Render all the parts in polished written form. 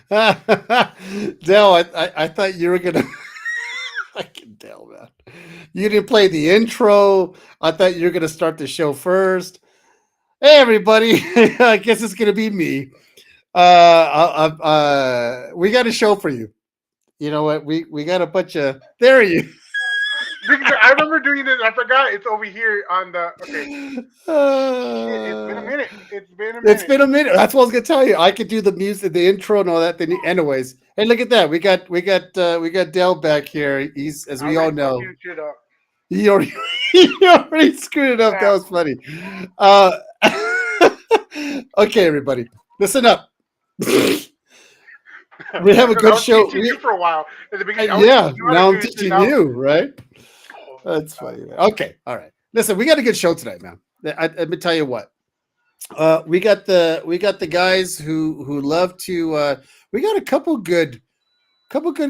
Dale, I thought you were gonna. I can tell, man. You didn't play the intro. I thought you were gonna start the show first. Hey, everybody! I guess it's gonna be me. We got a show for you. You know what? We got a bunch of there. You. I remember doing this. I forgot. It's over here on the. Okay. Shit, it's been a Uh, minute. It's been a it's minute. been a minute. That's what I was gonna tell you. I could do the music, the intro, and all that. Thing. Anyways, hey, look at that. We got Dale back here. He's, as I we all already know, fucking shit up. he already he already screwed it up. That Yeah. was funny. Uh, okay, everybody, listen up. We have a Because I good was show. teaching you for a while. At the beginning, I was Yeah, teaching you how to now I'm do this, and teaching now. you, right? Oh, That's funny. Man. Okay, all right. Listen, we got a good show tonight, man. Let me tell you what. We got the guys who love to. We got a couple good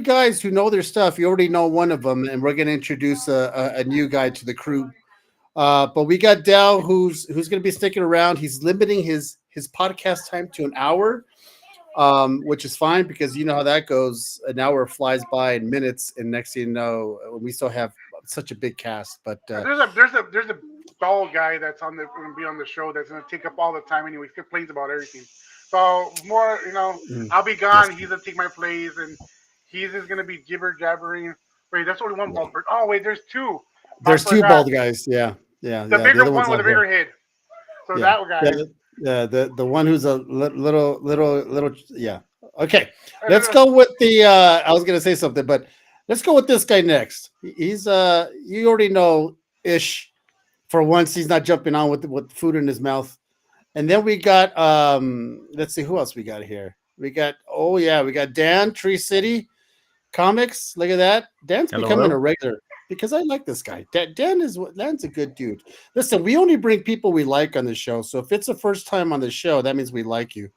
guys who know their stuff. You already know one of them, and we're going to introduce a new guy to the crew. But we got Dal, who's going to be sticking around. He's limiting his podcast time to an hour, which is fine because you know how that goes. An hour flies by in minutes, and next thing you know, we still have such a big cast. But there's a bald guy that's on the going to be on the show that's going to take up all the time anyway. He complains about everything. So more, mm, I'll be yes, gone. He's gonna take my place, and he's just gonna be gibber jabbering. Wait, that's only one bald bird. Oh wait, there's two. I there's two forgot. bald guys. Yeah, yeah, The yeah. The bigger other one's one with out a here. bigger head. So Yeah, that yeah, guy. yeah. The one who's a little. Yeah. Okay, let's Uh, go with the. I was gonna say something, but let's go with this guy next. He's you already know Ish. For once, he's not jumping on with food in his mouth. And then we got let's see who else we got here. We got we got Dan Tree City Comics. Look at that. Dan's Hello, becoming a hello. regular because I like this guy. Dan's a good dude. Listen, we only bring people we like on the show. So if it's the first time on the show, that means we like you.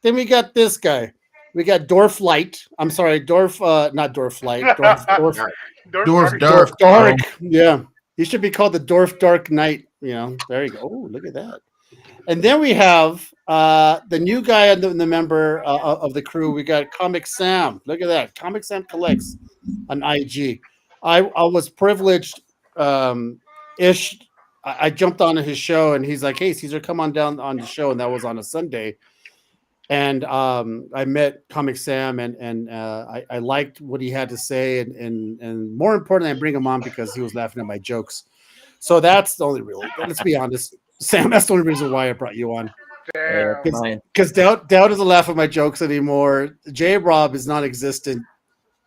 Then we got this guy. We got Dorf Light. I'm sorry, Dorf not Dorf Light. Dark. Dark. Dorf Bro. Dark. Yeah. He should be called the Dorf Dark Knight. There you go. Oh, look at that. And then we have the new guy and the member of the crew. We got Comic Sam. Look at that. Comic Sam collects on IG. I was privileged. Ish. I jumped on his show and he's like, "Hey, Caesar, come on down on the show." And that was on a Sunday. And I met Comic Sam and I liked what he had to say and more importantly, I bring him on because he was laughing at my jokes. So that's the only real. Let's be honest, Sam. That's the only reason why I brought you on. Hey, that's Damn. fine. Because Dowd doesn't laugh at my jokes anymore. J Rob is non-existent.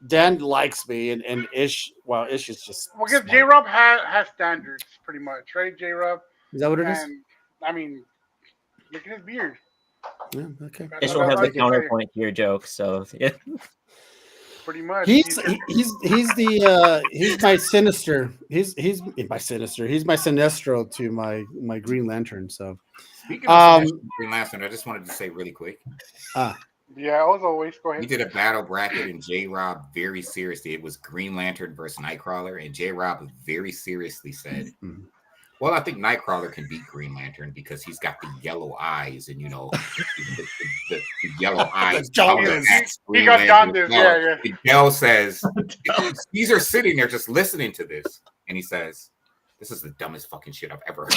Dan likes me, and Ish. Well, Ish is just Well, because J smart. Rob has standards, pretty much, right? J Rob, Is that what it is? and I mean, look at his beard. Yeah. Okay. That's, Ishmael that's has all I the can say. counterpoint to your joke, so yeah. Pretty much. He's my sinister. He's my sinister. He's my sinestro to my Green Lantern. So Speaking of um Sinestro Green Lantern, I just wanted to say really quick. ah Yeah, as always, go We ahead. did a battle bracket and J Rob very seriously. It was Green Lantern versus Nightcrawler, and J Rob very seriously said, mm. well, I think Nightcrawler can beat Green Lantern because he's got the yellow eyes, and the yellow eyes jaundice. counteracts He Green got Lantern jaundice, as well. yeah. And Dell says, Caesar sitting there just listening to this, and he says, "This is the dumbest fucking shit I've ever heard."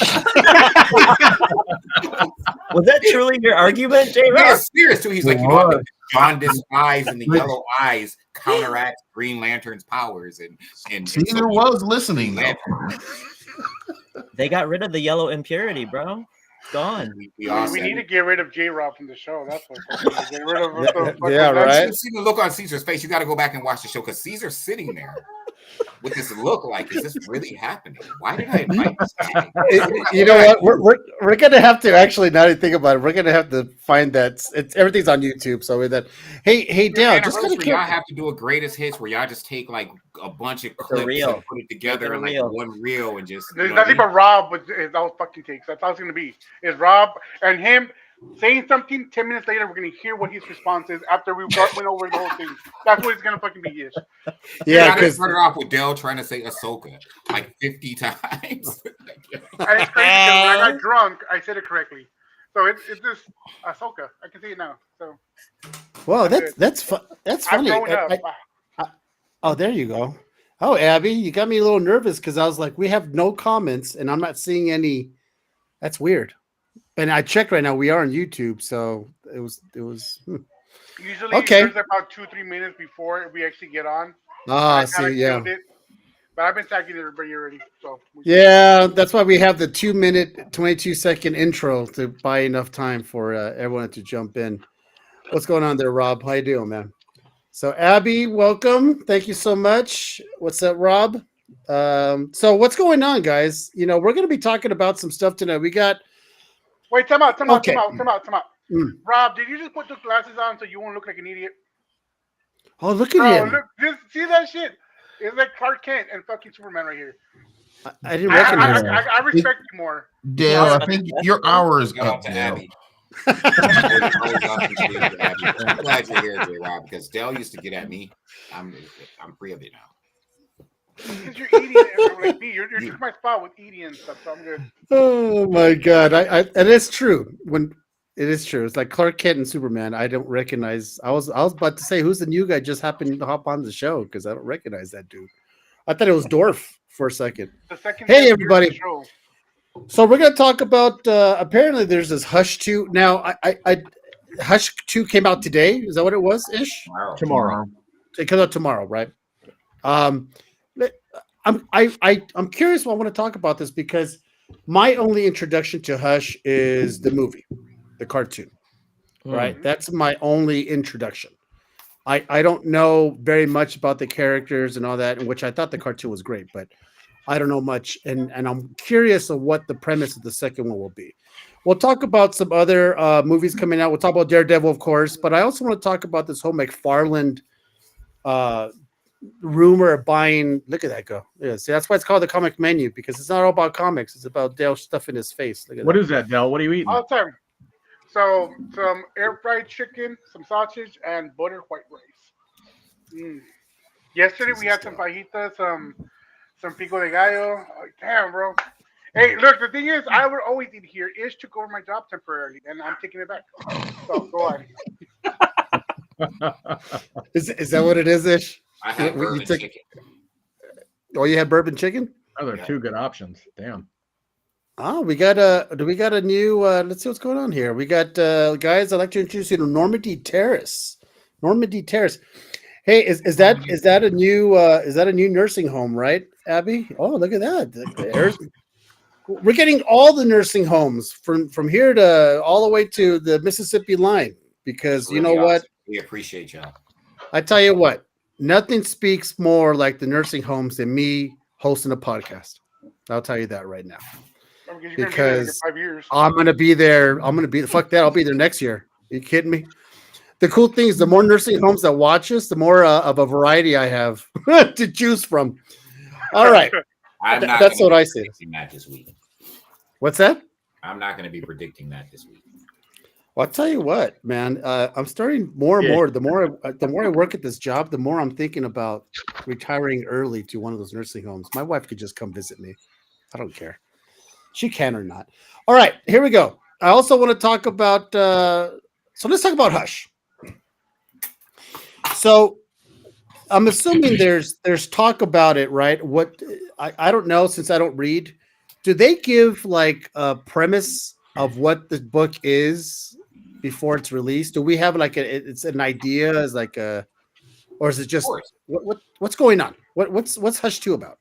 Was that truly your argument, J. Yeah, Rob? serious too. He's like, I What? think the jaundice eyes and the yellow eyes counteract Green Lantern's powers, and so Caesar was listening Green though. Lantern, They got rid of the yellow impurity, bro. It's gone. we all We said need to it. get rid of J Rob from the show. That's what we need to get rid of the fucking Yeah, You right. should see the look on Caesar's face. You got to go back and watch the show because Caesar's sitting there with this look like, is this really happening? Why did I invite this guy? You know what? We're gonna have to actually now that I think about it, we're gonna have to find that it's everything's on YouTube. So with that, hey Your Dale, just kind of anniversary, y'all have to do a greatest hits where y'all just take like a bunch of clips reel. and put it together Make it a in like reel. one reel and just. There's nothing but Rob with those fucking takes. That's all it's gonna be. Is Rob and him saying something. 10 minutes later, we're gonna hear what his response is after we went over the whole thing. That's what it's gonna fucking be. Is yeah, I just because started off with Dell trying to say Ahsoka like 50 times. and it's crazy because when I got drunk, I said it correctly. So it's just Ahsoka. I can see it now. So Well, That's that's that's I've funny. grown up. Oh, there you go. Oh, Abby, you got me a little nervous because I was like, we have no comments, and I'm not seeing any. That's weird. And I checked right now. We are on YouTube, so it was. Usually, Okay. there's about 2-3 minutes before we actually get on. Ah, I kind see, of yeah. killed it, but I've been tagging everybody already. So Yeah, that's why we have the 2-minute, 22-second intro to buy enough time for everyone to jump in. What's going on there, Rob? How you doing, man? So, Abby, welcome. Thank you so much. What's up, Rob? So what's going on, guys? You know, we're going to be talking about some stuff tonight. We got wait, time out, time out, okay. time out, time out, time out. Mm. Rob, did you just put the glasses on so you won't look like an idiot? Oh, look at Bro, him! look, see that shit? It's like Clark Kent and fucking Superman right here. I didn't recognize that. I respect you more. Dale, I think your hour is Shout out up, to Dale. Abby. I'm glad you're here, J. Rob, because Dale used to get at me. I'm free of it now. Because you're eating like me. You're taking my spot with eating and stuff, so I'm good. Oh my god! And it's true. When it is true, it's like Clark Kent and Superman. I don't recognize. I was about to say who's the new guy just happened to hop on the show because I don't recognize that dude. I thought it was Dorf for a second. The second Hey, best everybody. beer in the show. So we're gonna talk about. Apparently, there's this Hush 2 now. I Hush 2 came out today. Is that what it was? Ish. Tomorrow. It comes out tomorrow, right? I'm curious. I want to talk about this because my only introduction to Hush is the movie, the cartoon, right? That's my only introduction. I don't know very much about the characters and all that, in which I thought the cartoon was great, but I don't know much, and I'm curious of what the premise of the second one will be. We'll talk about some other movies coming out. We'll talk about Daredevil, of course, but I also want to talk about this whole McFarland rumor of buying. Look at that go. Yeah, see, that's why it's called the comic menu, because it's not all about comics. It's about Dale stuffing his face. Look at What that. is that, Del? What are you eating? All the time. So some air fried chicken, some sausage, and buttered white rice. Yesterday we had some fajitas, some pico de gallo. Oh, damn, bro. Hey, look, the thing is, I would always eat here. Ish took over my job temporarily, and I'm taking it back. So go on. Is that what it is, Ish? I have You bourbon took- chicken. Oh, you had bourbon chicken? Oh, there are two good options. Damn. Oh, we got a new let's see what's going on here. We got guys, I'd like to introduce you to Normandy Terrace. Normandy Terrace. Hey, is that a new nursing home, right, Abby? Oh, look at that. We're getting all the nursing homes from here to all the way to the Mississippi line, because It's you know really what? awesome. We appreciate y'all. I tell you what, nothing speaks more like the nursing homes than me hosting a podcast. I'll tell you that right now. Because you're gonna be there in Because 5 years. I'm gonna be there. Fuck that. I'll be there next year. Are you kidding me? The cool thing is, the more nursing homes that watch us, the more of a variety I have to choose from. All right, I'm not that's gonna what be I say. predicting that this week. What's that? I'm not going to be predicting that this week. Well, I'll tell you what, man. I'm starting more and Yeah. more. The more I work at this job, the more I'm thinking about retiring early to one of those nursing homes. My wife could just come visit me. I don't care. She can or not. All right, here we go. I also want to talk about. So let's talk about Hush. So I'm assuming there's talk about it, right? What I don't know, since I don't read. Do they give like a premise of what the book is before it's released? Do we have like it's an idea as like a, or is it Of just course. what's going on? What's Hush 2 about?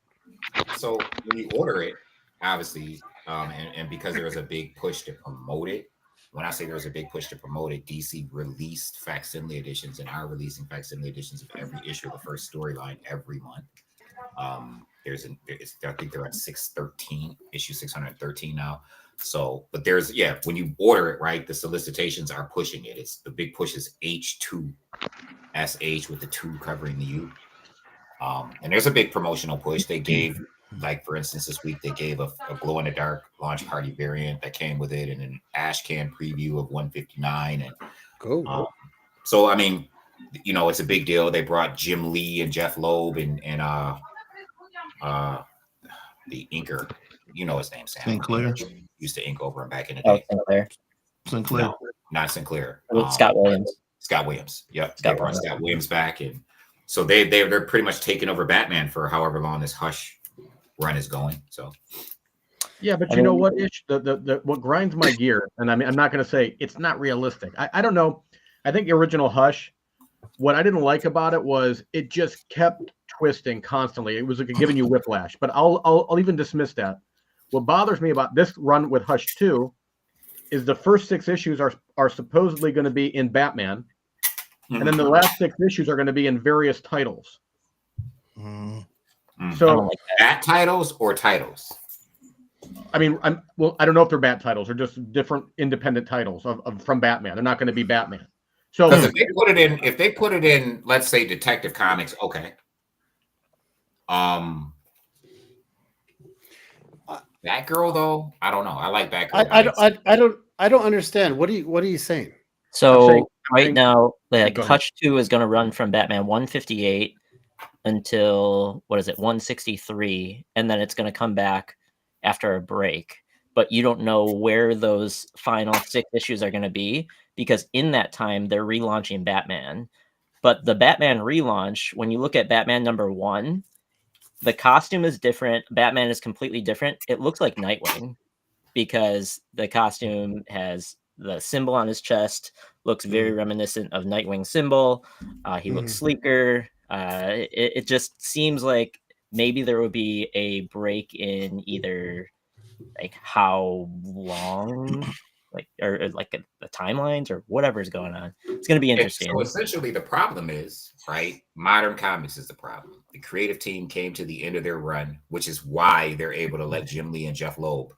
So when you order it, obviously, and because there was a big push to promote it. When I say there was a big push to promote it, DC released facsimile editions and are releasing facsimile editions of every issue of the first storyline every month. I think they're at 613, issue 613 now. So, but when you order it, right, the solicitations are pushing it. It's the big push is H2, SH with the 2 covering the U. And there's a big promotional push. They gave, like, for instance, this week they gave a glow in the dark launch party variant that came with it, and an ash can preview of 159. And Cool. so, I mean, you know, it's a big deal. They brought Jim Lee and Jeff Loeb and the inker, you know his name, Sam. Sinclair. Used to ink over him back in the Oh, day. Sinclair. Sinclair. No, not Sinclair. Scott Williams. Scott Williams. Yep, Scott they brought Williams. Scott Williams back, and so they're pretty much taking over Batman for however long this Hush run is going. So Yeah, but I you know mean- what? The what grinds my gear, and I mean, I'm not going to say it's not realistic. I don't know. I think the original Hush, what I didn't like about it was it just kept twisting constantly. It was like giving you whiplash. But I'll even dismiss that. What bothers me about this run with Hush 2 is the first 6 issues are supposedly going to be in Batman, and then the last 6 issues are going to be in various titles. Mm. I So don't like Bat titles or titles. I mean, I don't know if they're Bat titles or just different independent titles of from Batman. They're not going to be Batman. So Because if they put it in, let's say Detective Comics, okay. Batgirl though, I don't know. I like Batgirl. I don't understand. What are you saying? So I'm right saying- now, like Go ahead. Hush 2 is going to run from Batman 158 until 163, and then it's going to come back after a break. But you don't know where those final 6 issues are going to be because in that time they're relaunching Batman. But the Batman relaunch, when you look at Batman #1, the costume is different. Batman is completely different. It looks like Nightwing because the costume has the symbol on his chest, looks very reminiscent of Nightwing symbol. He looks sleeker. It just seems like maybe there would be a break in either like how long, like or like the timelines or whatever's going on. It's going to be interesting. So essentially, the problem is right. Modern comics is the problem. The creative team came to the end of their run, which is why they're able to let Jim Lee and Jeff Loeb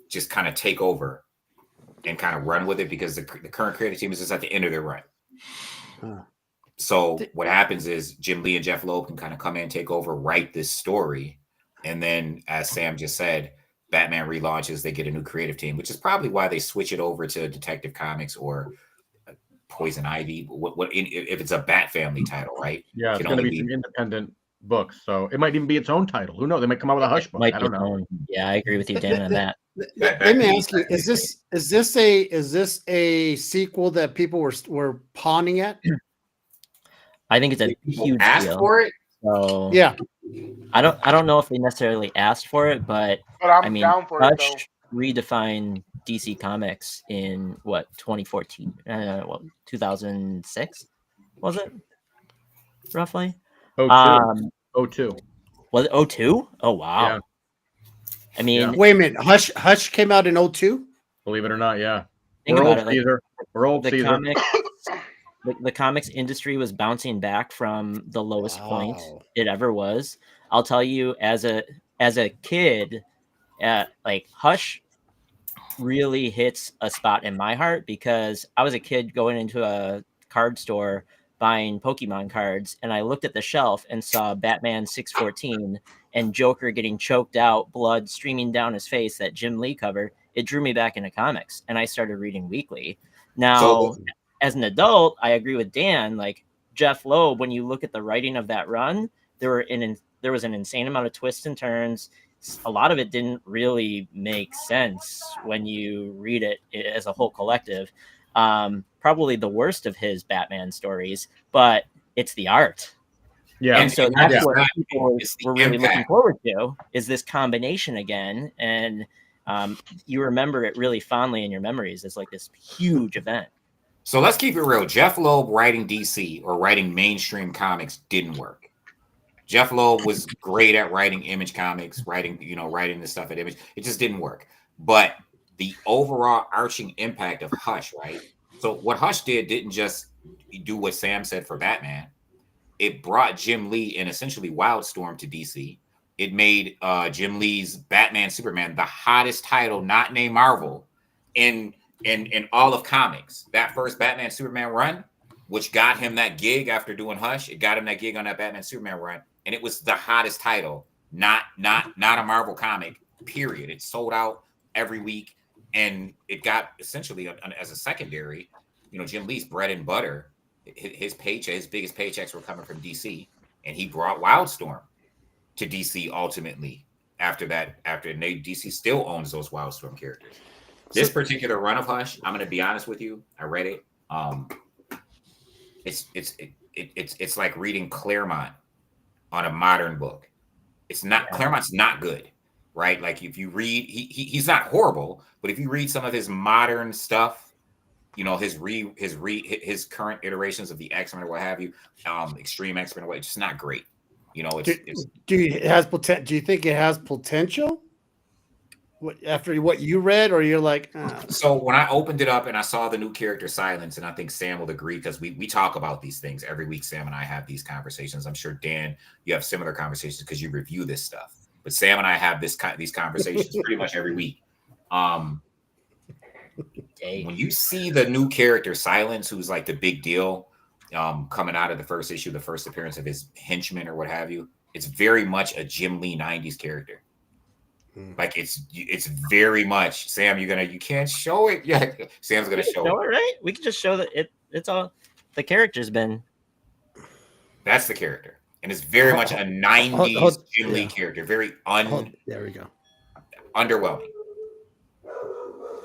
just kind of take over and kind of run with it because the current creative team is just at the end of their run. So what happens is Jim Lee and Jeff Loeb can kind of come in, take over, write this story, and then, as Sam just said, Batman relaunches. They get a new creative team, which is probably why they switch it over to Detective Comics or Poison Ivy. If it's a Bat Family title, right? yeah, it's going to be some independent books, so it might even be its own title. Who knows? They might come out with a Hush book. I don't know. Yeah, I agree with you, Dan, on that. Let me ask you: Is this a sequel that people were pawning at? I think it's a huge ask deal. for it. So Yeah, I don't know if they necessarily asked for it, but I'm I mean, down for it though. Hush redefined DC Comics in 2014? 2006 was it roughly? 02. Was it 02? Oh wow! Yeah. I mean, wait a minute. Hush came out in 02? Believe it or not, yeah. think We're about old, it. Like, Caesar. We're old, the Caesar. comics, the comics industry was bouncing back from the lowest point Wow. it ever was. I'll tell you, as a kid, like Hush really hits a spot in my heart because I was a kid going into a card store buying Pokemon cards, and I looked at the shelf and saw Batman 614 and Joker getting choked out, blood streaming down his face, that Jim Lee cover. It drew me back into comics, and I started reading weekly. Now, as an adult, I agree with Dan. Like Jeff Loeb, when you look at the writing of that run, there was an insane amount of twists and turns. A lot of it didn't really make sense when you read it as a whole collective. Probably the worst of his Batman stories, but it's the art. Yeah. And so that's what that, people were really impact. looking forward to, is this combination again. And you remember it really fondly in your memories as like this huge event. So let's keep it real. Jeff Loeb writing DC or writing mainstream comics didn't work. Jeff Loeb was great at writing Image comics, writing this stuff at Image. It just didn't work. But the overall arching impact of Hush, right? So what Hush didn't just do what Sam said for Batman. It brought Jim Lee and essentially Wildstorm to DC. It made Jim Lee's Batman Superman the hottest title not named Marvel in all of comics. That first Batman Superman run, which got him that gig after doing Hush, it got him that gig on that Batman Superman run, and it was the hottest title, not a Marvel comic, period. It sold out every week, and it got essentially as a secondary, Jim Lee's bread and butter. His biggest paychecks were coming from DC, and he brought Wildstorm to DC ultimately. After that, DC still owns those Wildstorm characters. This particular run of Hush, I'm going to be honest with you. I read it. it's like reading Claremont on a modern book. It's not Claremont's not good, right? Like if you read, he's not horrible, but if you read some of his modern stuff, you know, his current iterations of the X-Men or what have you, Extreme X-Men, it's just not great. You know, Do you think it has potential? After what you read, or you're like, So when I opened it up and I saw the new character Silence, and I think Sam will agree because we talk about these things every week. Sam and I have these conversations. I'm sure Dan, you have similar conversations because you review this stuff. But Sam and I have these conversations pretty much every week. When you see the new character Silence, who's like the big deal, coming out of the first issue, the first appearance of his henchman or what have you, it's very much a Jim Lee 90s character. Like it's very much Sam. You can't show it yet. Sam's gonna show it, right? We can just show that it's all the character's been. That's the character, and it's very much a 90s Jim Lee character. Very there we go. Underwhelming.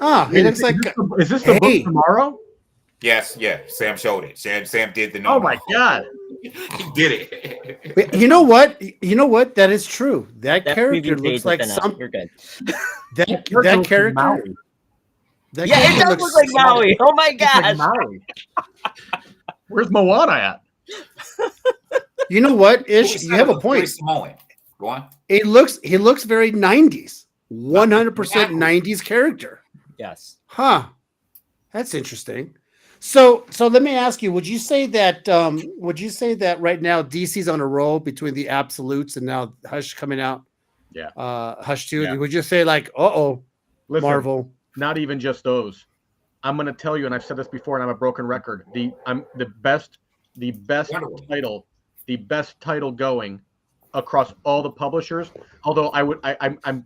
It looks like. Is this the book tomorrow? Yes, yeah. Sam showed it. Sam did the. Oh my god, he did it. You know what? That is true. That character looks like something. You're good. That character. That Yeah, it character does look like Maui. Oh my gosh. Maui. Where's Moana at? You know what, Ish? You have a point. Go on. He looks very 90s. 100% 90s character. Yes. Huh. That's interesting. So let me ask you, would you say that right now DC's on a roll between the Absolutes and now Hush coming out? Yeah. Hush 2. Yeah. Would you say like, Listen, Marvel? Not even just those. I'm going to tell you, and I've said this before, and I'm a broken record. The best title going across all the publishers. Although I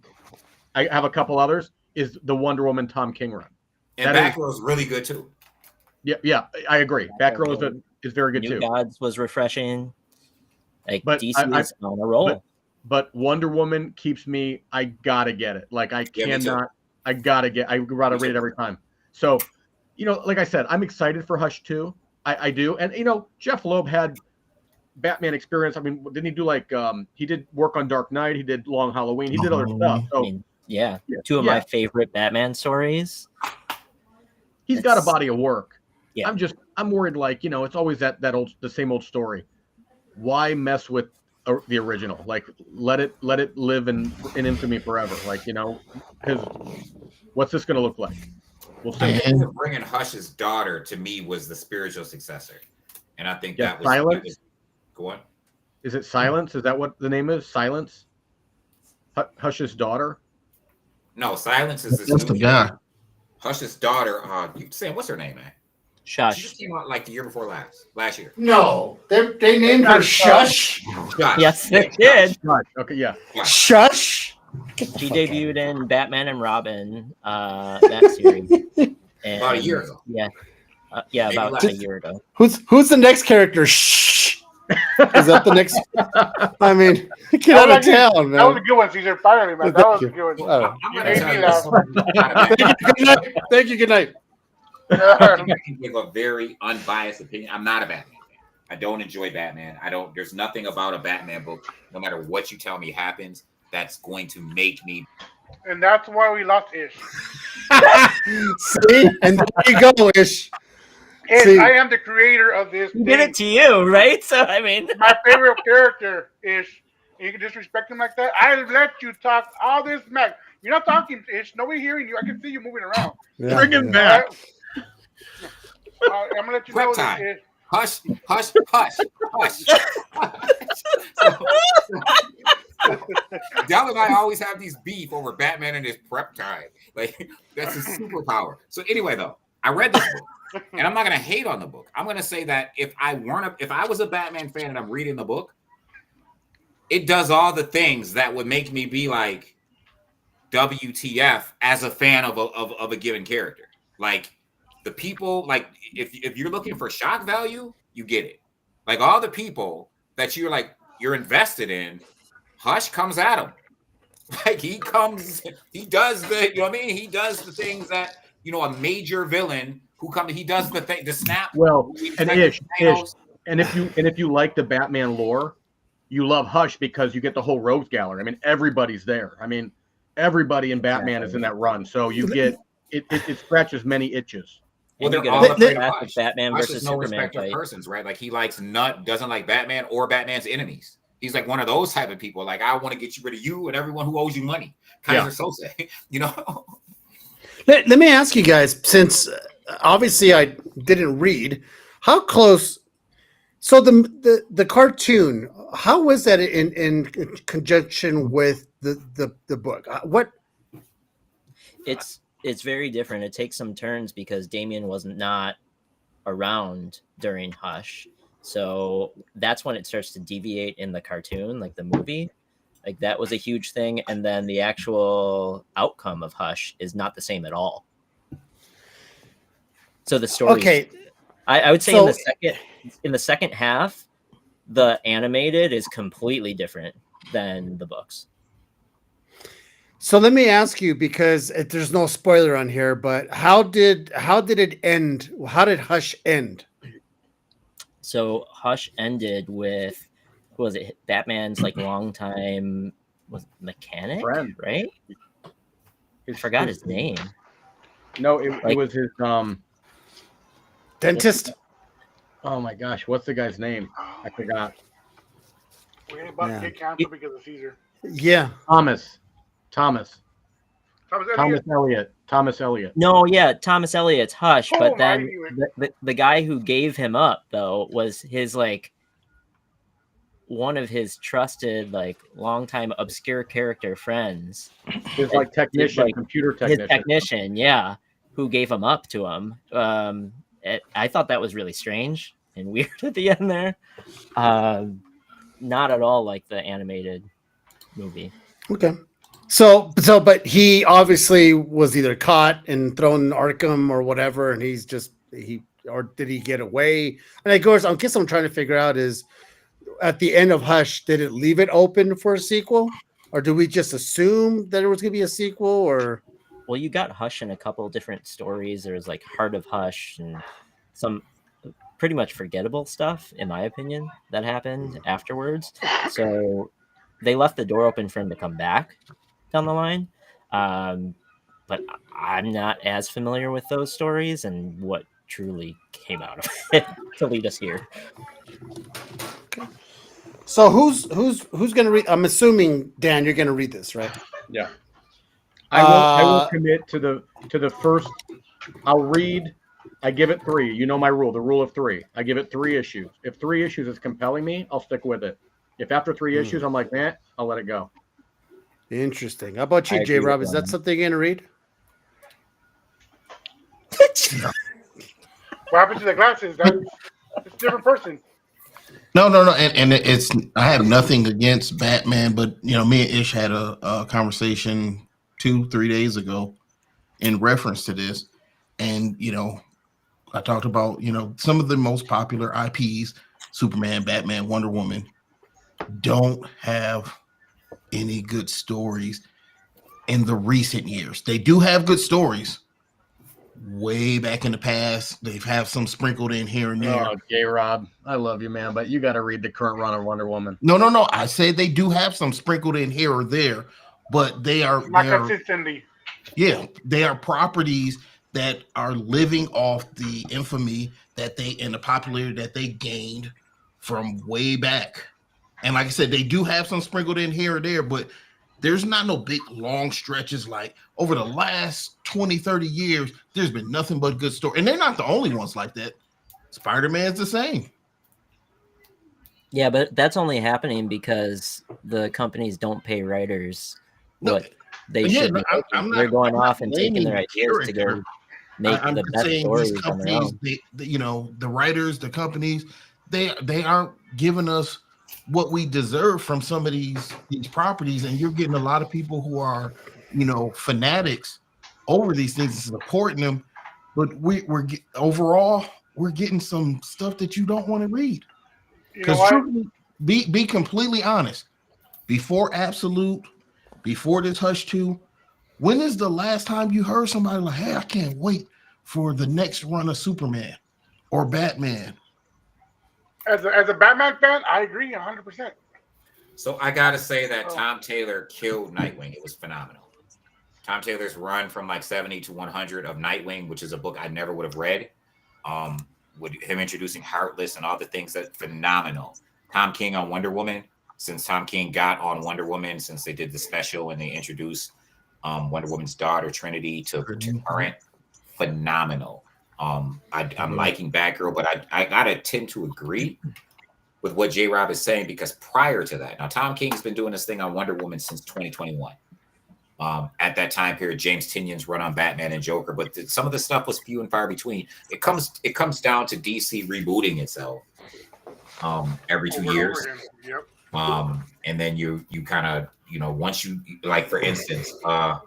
have a couple others. Is the Wonder Woman Tom King run? And Batgirl's really good too. Yeah, I agree. Batgirl is very good New too. Gods was refreshing. Like But DC is on a roll. But Wonder Woman keeps me. I gotta get it. Like I cannot. I gotta read it every time. So, like I said, I'm excited for Hush 2. I do, and Jeff Loeb had Batman experience. I mean, didn't he do he did work on Dark Knight? He did Long Halloween. He did other stuff. So two of my favorite Batman stories. He's got a body of work. Yeah. I'm worried. It's always the same old story. Why mess with the original? Like, let it live in infamy forever. Because what's this going to look like? We'll see. Bringing Hush's daughter to me was the spiritual successor, and I think that was Silence. Go on. Is it Silence? Is that what the name is? Silence. Hush's daughter. No, Silence is this. That's the guy. Hush's daughter. You saying what's her name, man? Shush. She just came out like the year before last year. No, they named her Shush. Yes, they did. Okay, yeah. Shush. She debuted in Batman and Robin that series. About a year ago. Yeah, about a year ago. Who's the next character? Shh. Is that the next? I mean, get out of town, man. That was a good one, Caesar. Finally, man. That was a good one. I'm going to tell you this. Thank you. Good night. I can give a very unbiased opinion. I'm not a Batman fan. I don't enjoy Batman. There's nothing about a Batman book, no matter what you tell me happens, that's going to make me. And that's why we lost Ish. See? And there you go, Ish. And I am the creator of this. He did it to you, right? So, I mean. My favorite character Ish. You can disrespect him like that. I let you talk all this smack. You're not talking, Ish. Nobody hearing you. I can see you moving around. Yeah, Bring him back. I'm going to let you know this, Ish. Hush. Dell and I always have these beef over Batman and his prep time. Like, that's his superpower. So anyway, though, I read this book, and I'm not going to hate on the book. I'm going to say that if I was a Batman fan and I'm reading the book, it does all the things that would make me be like, WTF as a fan of a given character. Like, the people, like, if you're looking for shock value, you get it. Like, all the people that you're invested in, Hush comes at him. Like, he does the, you know what I mean? He does the things that a major villain who he does the thing, the snap. Well, He's and like Ish, Thanos. and if you like the Batman lore, you love Hush because you get the whole rogues gallery. I mean, everybody's there. I mean, everybody in Batman is in that run, so you get it scratches many itches. Well, And you they're get all a afraid of classic Hush. Batman Hush versus is no Superman respecter of fight. persons, right? Like he doesn't like Batman or Batman's enemies. He's like one of those type of people. Like, I want to get you rid of you and everyone who owes you money. Kaiser Sose, Let me ask you guys, since obviously I didn't read, how close. So the cartoon, how was that in conjunction with the book? What? It's very different. It takes some turns because Damien was not around during Hush. So that's when it starts to deviate in the cartoon, like the movie. Like that was a huge thing. And then the actual outcome of Hush is not the same at all. So the story, Okay, I would say So- in the second half, the animated is completely different than the books. so let me ask you, because there's no spoiler on here, but how did it end? How did Hush end? So Hush ended with, who was it? Batman's like longtime was mechanic, Friend. right? I forgot his name. No, it was his Dentist. Oh my gosh, what's the guy's name? I forgot. We're about to get canceled because of Caesar. Yeah. Thomas Thomas Elliott. Thomas Elliott. No, yeah, Thomas Elliott's Hush, Oh, but I then knew it. the guy who gave him up though was his like one of his trusted like longtime obscure character friends. His like technician, like, computer His technician. technician, yeah, who gave him up to him. I thought that was really strange and weird at the end there. Not at all like the animated movie. Okay. So, but he obviously was either caught and thrown in Arkham or whatever, and or did he get away? And I guess I'm trying to figure out is at the end of Hush, did it leave it open for a sequel, or do we just assume that there was going to be a sequel? Or Well, you got Hush in a couple different stories. There's like Heart of Hush and some pretty much forgettable stuff, in my opinion, that happened afterwards. So they left the door open for him to come back down the line. But I'm not as familiar with those stories and what truly came out of it to lead us here. so who's going to read? I'm assuming Dan, you're going to read this, right? Yeah. I will commit to the first. I'll read. I give it 3. You know my rule, the rule of 3. I give it 3 issues. If 3 issues is compelling me, I'll stick with it. If after 3 issues I'm like, man, I'll let it go. Interesting. How about I you, agree J. with Rob? Is that Dan. something you're going to read? What happened to the glasses? It's a different person. No, and it's I have nothing against Batman, but me and Ish had a conversation 2-3 days ago in reference to this, and I talked about some of the most popular IPs, Superman, Batman, Wonder Woman, don't have any good stories in the recent years. They do have good stories. Way back in the past, they've have some sprinkled in here and there. Oh, J. Rob, I love you, man, but you got to read the current run of Wonder Woman. No. I say they do have some sprinkled in here or there, but they are Not consistently. yeah, they are properties that are living off the infamy that and the popularity that they gained from way back. And like I said, they do have some sprinkled in here or there, but there's not no big long stretches like over the last 20, 30 years. There's been nothing but good story. And they're not the only ones like that. Spider-Man's the same. Yeah, but that's only happening because the companies don't pay writers what they Yeah, should be. I'm They're not- going I'm not off and taking their blaming ideas to go character. make I'm the just best saying stories these on their companies, own. the writers, the companies, they aren't giving us what we deserve from some of these properties, and you're getting a lot of people who are, fanatics over these things and supporting them. But overall, we're getting some stuff that you don't want to read. You know Because what? be completely honest. Before Absolute, before this Hush 2, When is the last time you heard somebody like, "Hey, I can't wait for the next run of Superman or Batman"? As a Batman fan, I agree 100%. So I gotta say that Oh. Tom Taylor killed Nightwing. It was phenomenal. Tom Taylor's run from like 70 to 100 of Nightwing, which is a book I never would have read, with him introducing Heartless and all the things, that phenomenal. Tom King on Wonder Woman, since Tom King got on Wonder Woman, since they did the special and they introduced Wonder Woman's daughter Trinity to current, phenomenal. I'm liking Batgirl, but I gotta tend to agree with what J. Rob is saying, because prior to that, now Tom King's been doing this thing on Wonder Woman since 2021. At that time period, James Tynion's run on Batman and Joker, but some of the stuff was few and far between. It comes down to DC rebooting itself every 2 years. Yep. And then you kind of, once you, like, for instance, I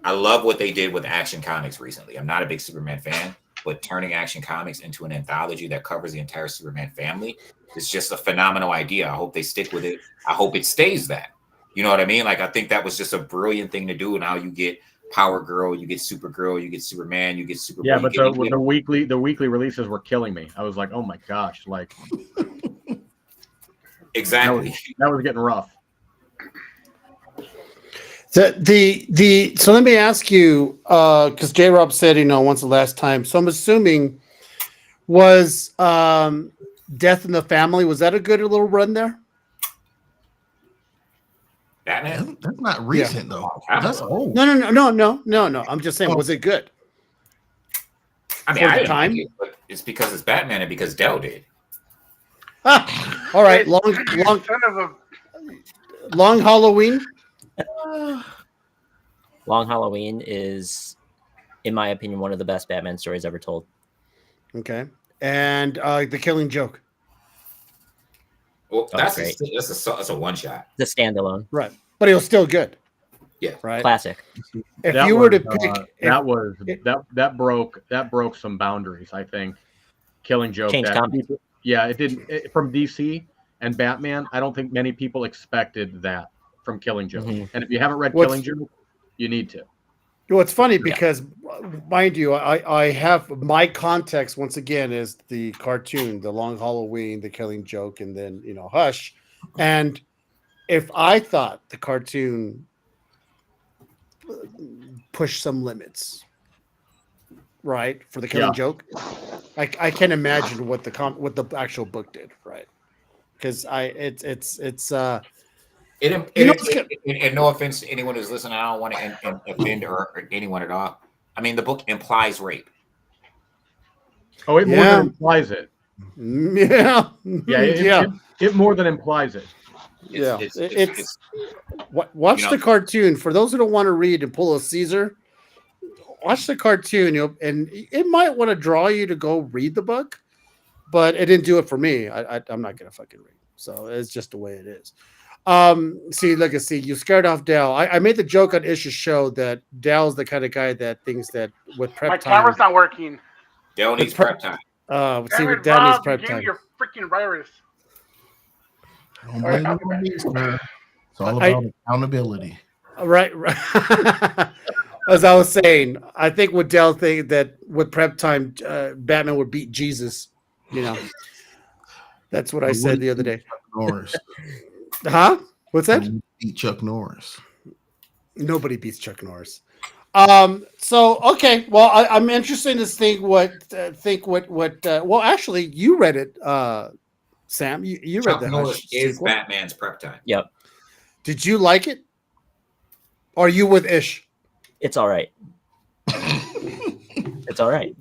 love what they did with Action Comics recently. I'm not a big Superman fan, but turning Action Comics into an anthology that covers the entire Superman family is just a phenomenal idea. I hope they stick with it. I hope it stays that. You know what I mean? Like, I think that was just a brilliant thing to do. Now you get Power Girl, you get Supergirl, you get Superman, you get Superboy. Yeah, but the weekly releases were killing me. I was like, oh my gosh, like exactly. That was getting rough. So let me ask you, because J. Rob said, when's the last time? So I'm assuming was Death in the Family, was that a good little run there? Batman? That's not recent though. That's old. No. I'm just saying, was it good? I mean, For the I didn't time? like it, but it's because it's Batman and because Dell did. All right, long Son of a. Long Halloween. Long Halloween is, in my opinion, one of the best Batman stories ever told. Okay, and The Killing Joke. Well, that's great. that's a one shot. The standalone, Right, but it was still good. Yeah, right. classic. If That you were to was, pick, that broke some boundaries. I think Killing Joke. Changed comics. It didn't from DC and Batman. I don't think many people expected that from Killing Joke. Mhm. And if you haven't read What's- Killing Joke, you need to. well, it's funny because, mind you, I have my context once again is the cartoon, The Long Halloween, The Killing Joke, and then Hush. And if I thought the cartoon pushed some limits, right, for The Killing Joke, I can't imagine what the actual book did, right? Because and no offense to anyone who's listening, I don't want to offend or anyone at all. I mean, the book implies rape. Oh, it more than implies it. Yeah, It more than implies it. Watch the cartoon. For those who don't want to read and pull a Caesar, watch the cartoon, and it might want to draw you to go read the book, but it didn't do it for me. I'm not gonna fucking read, so it's just the way it is. See, you scared off Dell. I made the joke on Ish's show that Dell's the kind of guy that thinks that with prep My time. camera's not working. Dell needs prep time. With Dell needs prep time. Your freaking virus. Don't blame it on me, sir. It's all about accountability. Right. As I was saying, I think with Dell think that with prep time, Batman would beat Jesus. That's what I said the other day. Norris. Huh? What's that? Beat Chuck Norris. Nobody beats Chuck Norris. So okay. Well, I'm interested to think what. Well, actually, you read it, Sam. You read Chuck that. Norris is Batman's prep time. Yep. Did you like it? Or are you with Ish? It's all right. It's all right.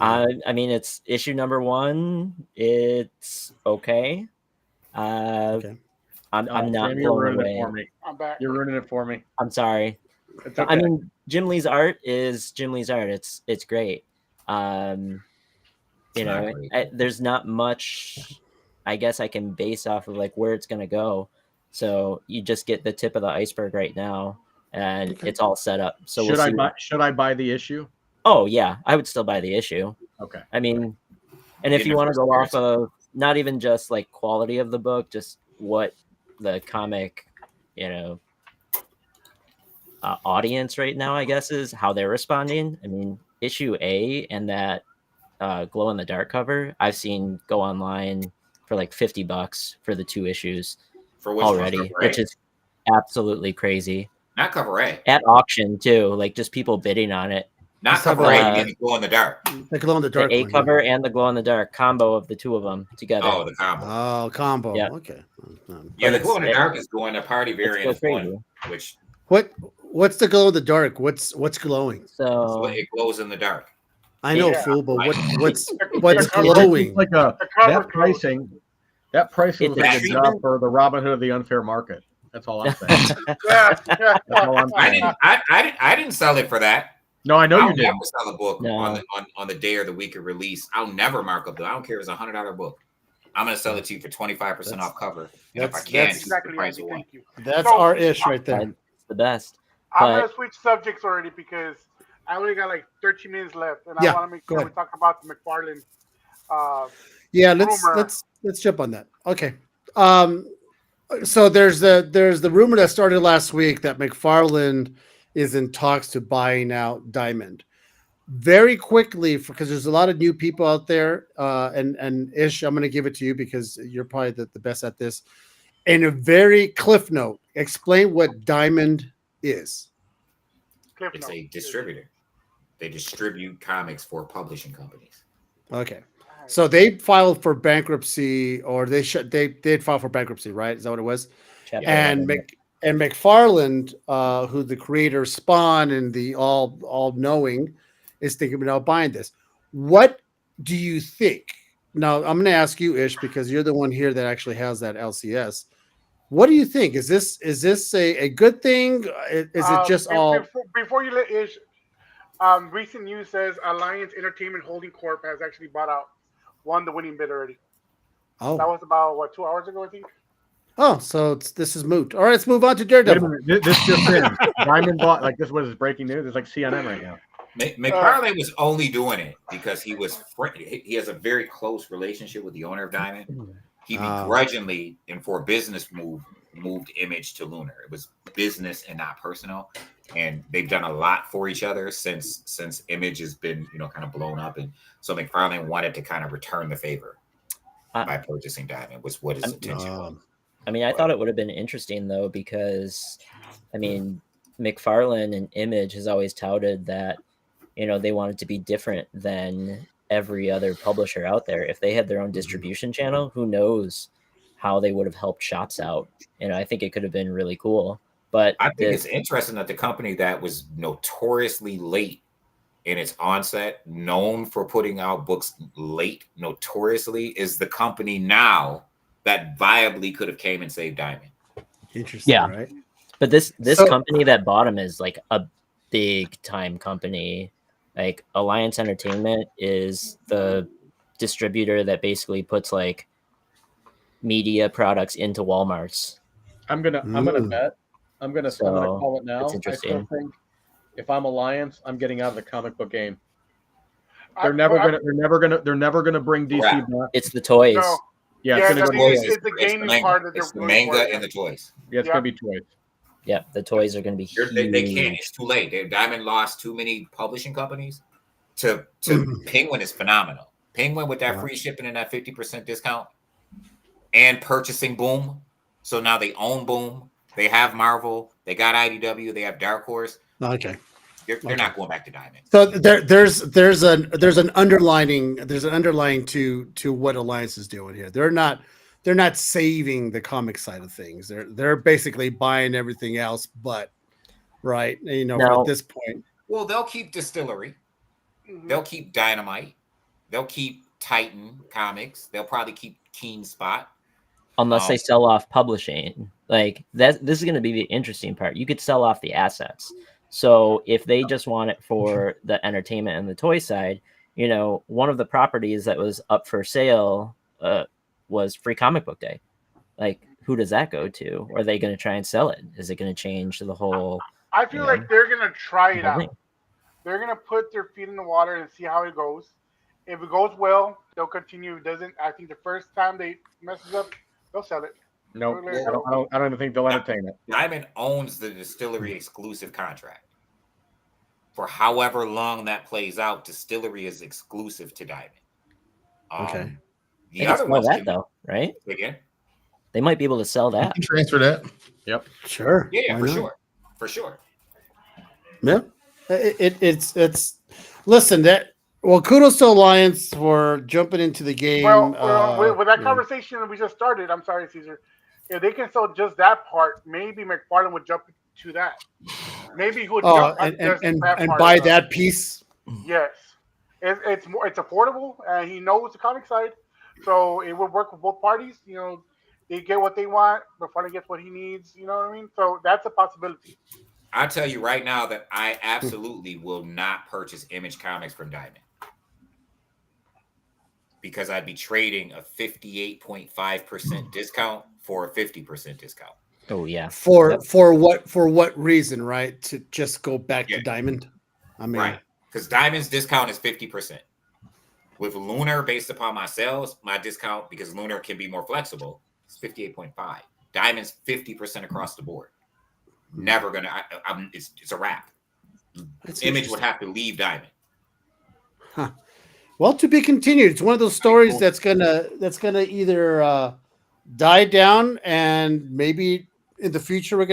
I mean, it's issue number 1. It's okay. Okay. I'm not Sam, you're blown ruining it away. for me. I'm back. You're ruining it for me. I'm sorry. It's okay. I mean, Jim Lee's art is Jim Lee's art. It's great. There's not much, I guess, I can base off of like where it's gonna go. So you just get the tip of the iceberg right now, and it's all set up. So should I buy the issue? Oh yeah, I would still buy the issue. Okay. I mean, and if you want to go off of not even just like quality of the book, just what the comic audience right now, I guess, is how they're responding. I mean, issue A and that glow in the dark cover I've seen go online for like $50 for the 2 issues For which one's already, cover A? which is absolutely crazy. Not cover A. At auction too, like just people bidding on it. Not Let's talk cover A. about- You get the glow in the dark. The glow in the dark The A one. cover and the glow in the dark combo of the 2 of them together. Oh, the combo. Oh, combo. Yeah. Okay. Yeah, the But glow in the it's- dark is going. The party variant still is going, crazy. which What's the glow in the dark? What's glowing? So it glows in the dark. I know, Yeah. fool, but what's The cover- glowing? It's like The cover that pricing. That pricing It's was like a treatment. job for the Robin Hood of the unfair market. That's all I'm saying. Yeah. That's all I'm I saying. I didn't sell it for that. No, I know I'll you did. never sell a book No. on the day or the week of release. I'll never mark up. I don't care if it's $100 book. I'm gonna sell it to you for 25% off cover. And if I can, that's keep the Exactly. price Andy, of one. thank you. That's So- our ish right there. it's the best. I'm But- gonna switch subjects already because I only got like 13 minutes left, and Yeah, I want to make go sure we ahead. talk about the McFarland. Yeah, rumor. let's jump on that. Okay. So there's the rumor that started last week that McFarland is in talks to buying out Diamond. Very quickly, because there's a lot of new people out there, and Ish, I'm going to give it to you because you're probably the best at this. In a very cliff note, explain what Diamond is. Cliff It's note. a distributor. They distribute comics for publishing companies. Okay. So they filed for bankruptcy, or they did file for bankruptcy, right? Is that what it was? Chapter And 11. McFarland, who the creator Spawn and the all knowing, is thinking about buying this. What do you think? Now I'm going to ask you, Ish, because you're the one here that actually has that LCS. What do you think? Is this a good thing? Is it just all? Before you let Ish, recent news says Alliance Entertainment Holding Corp has actually won the winning bid already. That Oh, was about 2 hours ago, I think. so this is moot. All right, let's move on to Wait a Daredevil. minute. This just in. Diamond bought, like, this was breaking news. It's like CNN right now. McFarlane was only doing it because he has a very close relationship with the owner of Diamond. He begrudgingly, and for a business move, moved Image to Lunar. It was business and not personal, and they've done a lot for each other since Image has been kind of blown up, and so McFarlane wanted to kind of return the favor by purchasing Diamond. Was what his intention was. I mean, I thought it would have been interesting though, because I mean, McFarlane and Image has always touted that they wanted to be different than every other publisher out there. If they had their own distribution channel, who knows how they would have helped shops out. I think it could have been really cool. But I think it's interesting that the company that was notoriously late in its onset, known for putting out books late, notoriously, is the company now that viably could have came and saved Diamond. Interesting, Yeah. right? But this So- company that bought him is like a big time company. Like Alliance Entertainment is the distributor that basically puts like media products into Walmart's. I'm gonna bet. I'm gonna call it now. it's I interesting. still think if I'm Alliance, I'm getting out of the comic book game. I- They're never I- gonna bring DC Correct. back. It's the toys. No. Yeah, Yeah, it's gonna the be toys. toys. It's the gaming manga. part that they're It's the going manga for. and the toys. Yeah, it's Yeah. gonna be toys. Yeah, the toys are going to be huge. They can't. It's too late. Diamond lost too many publishing companies. To Penguin is phenomenal. Penguin with that free shipping and that 50% discount, and purchasing Boom. So now they own Boom. They have Marvel. They got IDW. They have Dark Horse. Okay. They're not going back to Diamond. So there's an underlining to what Alliance is doing here. They're not saving the comic side of things. They're basically buying everything else, but right, Now- at this point. Well, they'll keep Distillery. Mhm. They'll keep Dynamite. They'll keep Titan Comics. They'll probably keep Keen Spot. Unless they sell off publishing. Like that, this is going to be the interesting part. You could sell off the assets. So if they just want it for the entertainment and the toy side, one of the properties that was up for sale was Free Comic Book Day. Like, who does that go to? Or are they going to try and sell it? Is it going to change the whole? I feel like they're gonna try it whole out. thing? They're gonna put their feet in the water and see how it goes. If it goes well, they'll continue. If it doesn't, I think the first time they messes up, they'll sell it. No, Bootleg. I don't even think they'll entertain it. Diamond owns the distillery exclusive contract. For however long that plays out, distillery is exclusive to Diamond. Okay. They The can other sell ones that can though, right? again. They might be able to sell You that. can transfer that. Yep. Sure. Yeah, Why for not? sure. For sure. Yeah. It's listen, that well, kudos to Alliance for jumping into the game. Well, with that you know. conversation we just started, I'm sorry, Caesar. If they can sell just that part, maybe McFarland would jump to that. Maybe he would jump on just that And part. buy that piece. Yes, it's more. It's affordable, and he knows the comic side, so it would work with both parties. You know, they get what they want, McFarland gets what he needs. You know what I mean? So that's a possibility. I tell you right now that I absolutely will not purchase Image Comics from Diamond because I'd be trading a 58.5% discount for a 50% discount. Oh yeah. For what reason, right? To just go back Yeah. to Diamond. I mean, Right. Because Diamond's discount is 50%. With Lunar, based upon my sales, my discount, because Lunar can be more flexible, is 58.5. Diamond's 50% across the board. Never gonna. It's a wrap. that's Image would interesting. have to leave Diamond. Well, to be continued. It's one of those stories that's gonna either die down, and maybe in the future we'll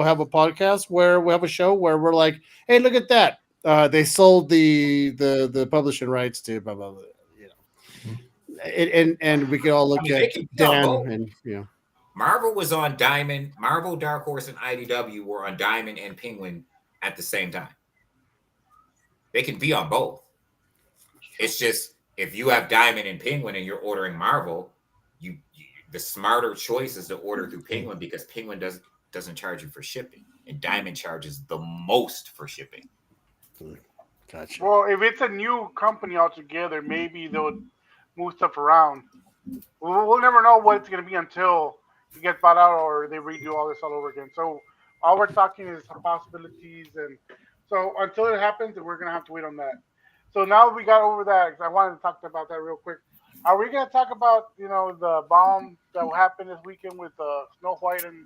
have a podcast where we'll have a show where we're like, hey, look at that. They sold the publishing rights to blah blah blah. You know, and we could all look they at can sell Dan both. and you know. Marvel was on Diamond. Marvel, Dark Horse, and IDW were on Diamond and Penguin at the same time. They can be on both. It's just if you have Diamond and Penguin and you're ordering Marvel, the smarter choice is to order through Penguin because Penguin doesn't charge you for shipping, and Diamond charges the most for shipping. Gotcha. Well, if it's a new company altogether, maybe they'll move stuff around. We'll never know what it's going to be until it gets bought out or they redo all this all over again. So all we're talking is possibilities, and so until it happens, we're going to have to wait on that. So now we got over that. 'Cause I wanted to talk about that real quick. Are we going to talk about the bomb that happened this weekend with Snow White and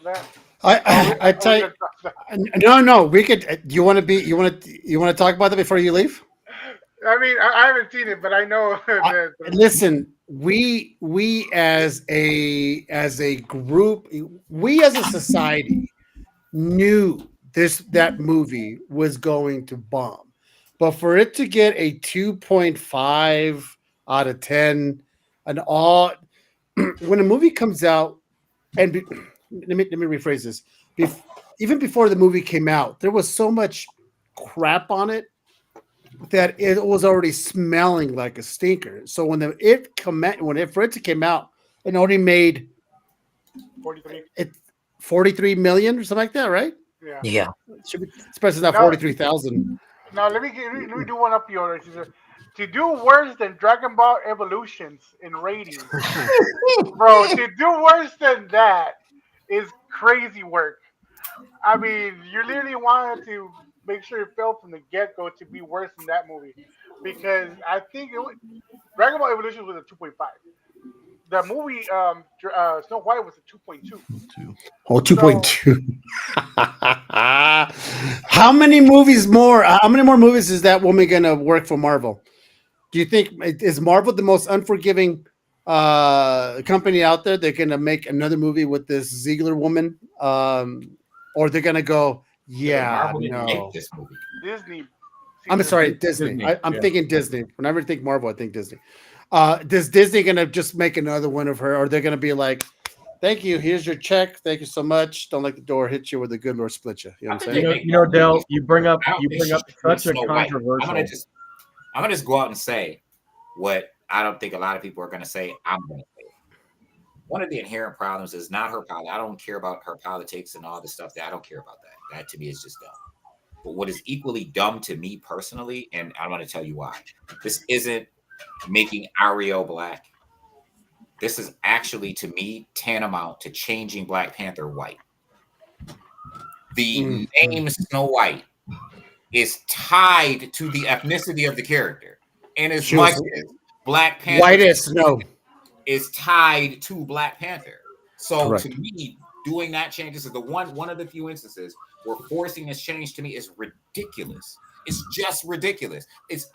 that? I tell you, no. We could. You want to talk about that before you leave? I mean, I haven't seen it, but I know that. Listen, we as a group, we as a society knew that movie was going to bomb, but for it to get a 2.5 out of 10, and all when a movie comes out, and let me rephrase this. Even before the movie came out, there was so much crap on it that it was already smelling like a stinker. So when it came out, it only made 43. 43 million or something like that, right? Yeah. Yeah. Should be, especially not No. 43,000. Now let me do one up your to do worse than Dragon Ball Evolutions in ratings, bro. To do worse than that is crazy work. I mean, you literally wanted to make sure it felt from the get go to be worse than that movie, because I think Dragon Ball Evolutions was a 2.5. The movie Snow White was a 2.2. Oh, 2.2. How many more movies is that woman going to work for Marvel? Do you think is Marvel the most unforgiving company out there? They're going to make another movie with this Ziegler woman, or they're going to go, Marvel didn't no. make this movie. Disney. I'm sorry, Disney. I'm yeah. thinking Disney. Whenever I think Marvel, I think Disney. Is Disney going to just make another one of her, or they're going to be like, thank you, here's your check, thank you so much. Don't let the door hit you, or the good Lord split you. You know what I'm saying? Dell, you bring up I don't think such a Snow White. controversial. I'm gonna just go out and say what I don't think a lot of people are gonna say. I'm gonna say. One of the inherent problems is not her politics. I don't care about her politics and all the stuff. I don't care about that. That to me is just dumb. But what is equally dumb to me personally, and I'm gonna tell you why. This isn't making Ariel black. This is actually, to me, tantamount to changing Black Panther white. The name Snow White is tied to the ethnicity of the character, and as much as Black Panther White as snow. is tied to Black Panther. So Correct. to me, doing that change, this is the one of the few instances where forcing this change to me is ridiculous. It's just ridiculous. It's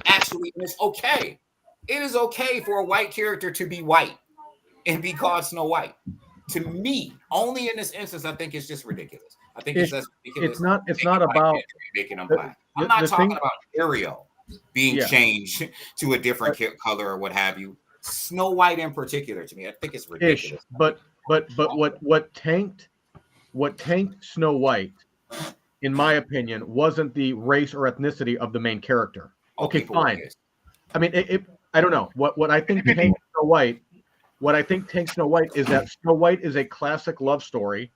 okay. It is okay for a white character to be white and be called Snow White. To me, only in this instance, I think it's just ridiculous. I think it's just ridiculous. It's not about making them black. I'm not talking about Ariel being changed to a different color or what have you. Snow White in particular, to me, I think it's ridiculous. But what tanked Snow White, in my opinion, wasn't the race or ethnicity of the main character. Okay, fine. I mean, I don't know what I think tanked Snow White. What I think tanked Snow White is that Snow White is a classic love story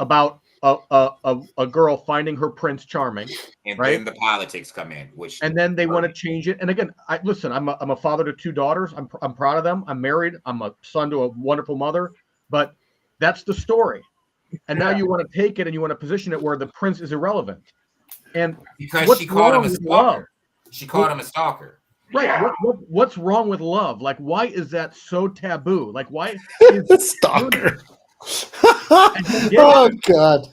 about a girl finding her prince charming, and right? then the politics come in, and then they want to change it. And again, I'm a father to 2 daughters. I'm proud of them. I'm married. I'm a son to a wonderful mother. But that's the story. And now you want to take it and you want to position it where the prince is irrelevant. And because she called him a stalker. She called him a stalker. Right. Yeah. What's wrong with love? Like, why is that so taboo? Like, why is stalker? Oh God.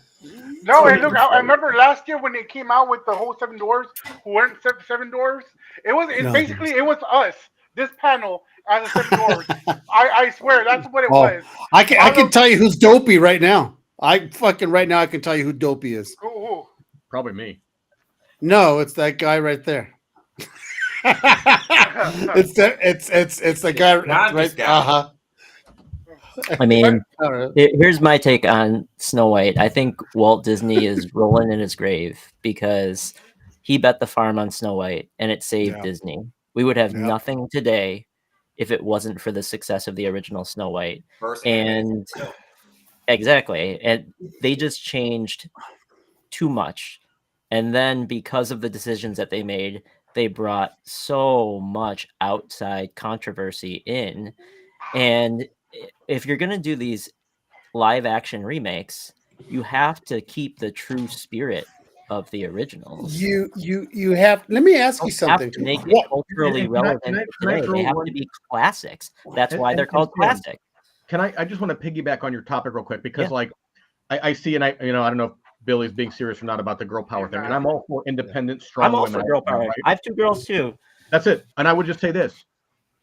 No, and look, I remember last year when it came out with the whole 7 Dwarfs who weren't 7 Dwarfs. It was us, this panel, as a 7 Dwarfs. I swear, that's what it was. I can tell you who's dopey right now. I can tell you who dopey is. Who? Probably me. No, it's that guy right there. it's the guy right. I mean, here's my take on Snow White. I think Walt Disney is rolling in his grave because he bet the farm on Snow White and it saved Disney. We would have nothing today if it wasn't for the success of the original Snow White. And exactly. And they just changed too much. And then because of the decisions that they made, they brought so much outside controversy in. And if you're going to do these live action remakes, you have to keep the true spirit of the originals. You have. Let me ask you something. Have to make it culturally relevant today. They have to be classics. That's why they're called classic. I just want to piggyback on your topic real quick because I see, and I don't know if Billy's being serious or not about the girl power thing, and I'm all for independent, strong women. I'm also girl power. Right? I have 2 girls too. That's it. And I would just say this: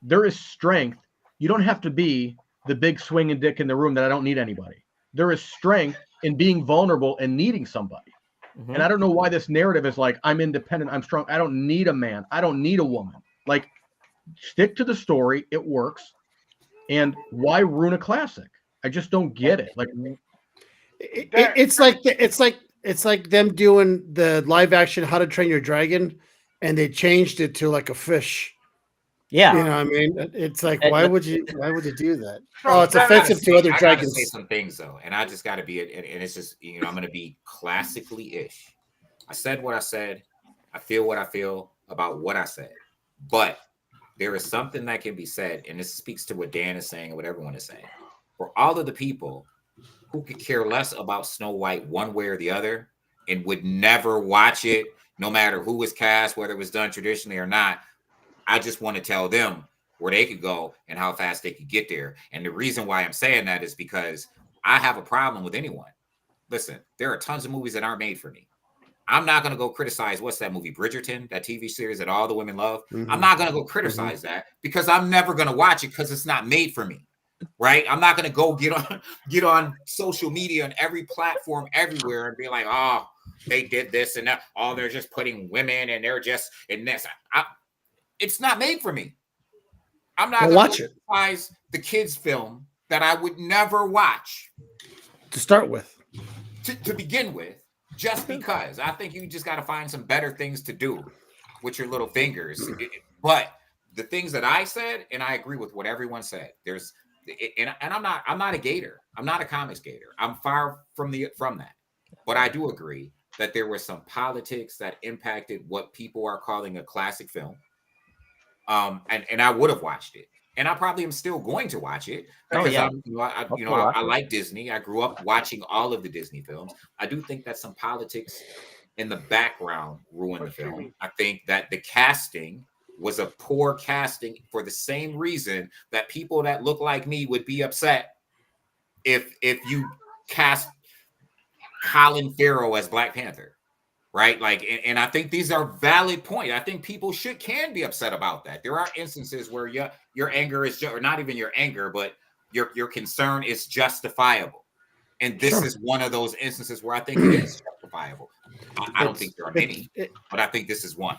there is strength. You don't have to be the big swinging dick in the room that I don't need anybody. There is strength in being vulnerable and needing somebody. Mm-hmm. And I don't know why this narrative is like, I'm independent, I'm strong. I don't need a man. I don't need a woman. Like, stick to the story. It works. And why ruin a classic? I just don't get it. Like, it's like them doing the live action How to Train Your Dragon, and they changed it to like a fish. Yeah, you know what I mean? It's like, why would you do that? Oh, it's offensive to other dragons. I say some things though, and I just got to be it, and it's just I'm going to be classically ish. I said what I said. I feel what I feel about what I said, but there is something that can be said, and this speaks to what Dan is saying and what everyone is saying. For all of the people who could care less about Snow White one way or the other, and would never watch it, no matter who was cast, whether it was done traditionally or not. I just want to tell them where they could go and how fast they could get there. And the reason why I'm saying that is because I have a problem with anyone. Listen, there are tons of movies that aren't made for me. I'm not going to go criticize, what's that movie, Bridgerton, that TV series that all the women love. Mm-hmm. I'm not going to go criticize that because I'm never going to watch it because it's not made for me, right? I'm not going to go get on social media and every platform everywhere and be like, oh, they did this and that. Oh, they're just putting women and they're just in this. It's not made for me. I'm not going to watch the kids' film that I would never watch to start with, to begin with, just because I think you just got to find some better things to do with your little fingers. But the things that I said, and I agree with what everyone said. And I'm not a gator. I'm not a comics gator. I'm far from that. But I do agree that there was some politics that impacted what people are calling a classic film. And I would have watched it, and I probably am still going to watch it because I like Disney. I grew up watching all of the Disney films. I do think that some politics in the background ruined the film. I think that the casting was a poor casting for the same reason that people that look like me would be upset if you cast Colin Farrell as Black Panther. Right, like, and I think these are valid points. I think people can be upset about that. There are instances where your anger is or not even your anger, but your concern is justifiable, and this is one of those instances where I think it is justifiable. I don't think there are many, but I think this is one.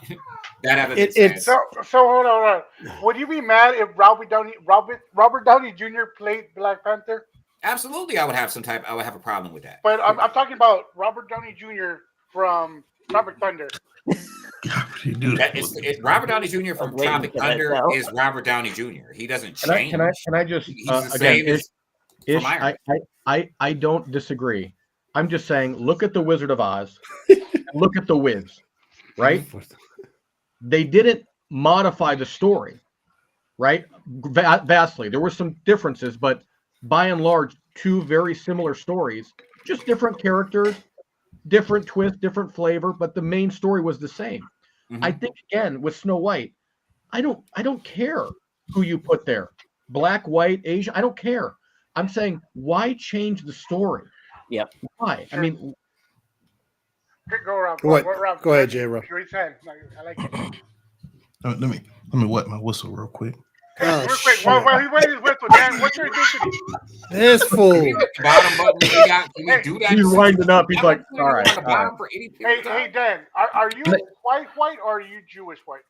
That having said, so hold on. Would you be mad if Robert Downey Jr. played Black Panther? absolutely, I would have a problem with that. But I'm talking about Robert Downey Jr. from Tropic Thunder. Robert Downey Jr. from Tropic Thunder is Robert Downey Jr. He doesn't change. Can I just he's the same as from Iron Man. I don't disagree. I'm just saying, look at the Wizard of Oz, and look at the Wiz, right? They didn't modify the story, right? Vastly. There were some differences, but by and large, two very similar stories, just different characters, different twist, different flavor, but the main story was the same. Mm-hmm. I think again with Snow White, I don't care who you put there, black, white, Asian. I don't care. I'm saying, why change the story? Yep. Why? Sure. I mean, go Rob. Go ahead, Jay. Rob. I like it. Let me wet my whistle real quick. Real quick, while he waited his whistle, Dan, what's your ethnicity? This fool. Bottom button. Can we do that? He's winding up. He's like, all right. Hey, Dan, are you white or are you Jewish white?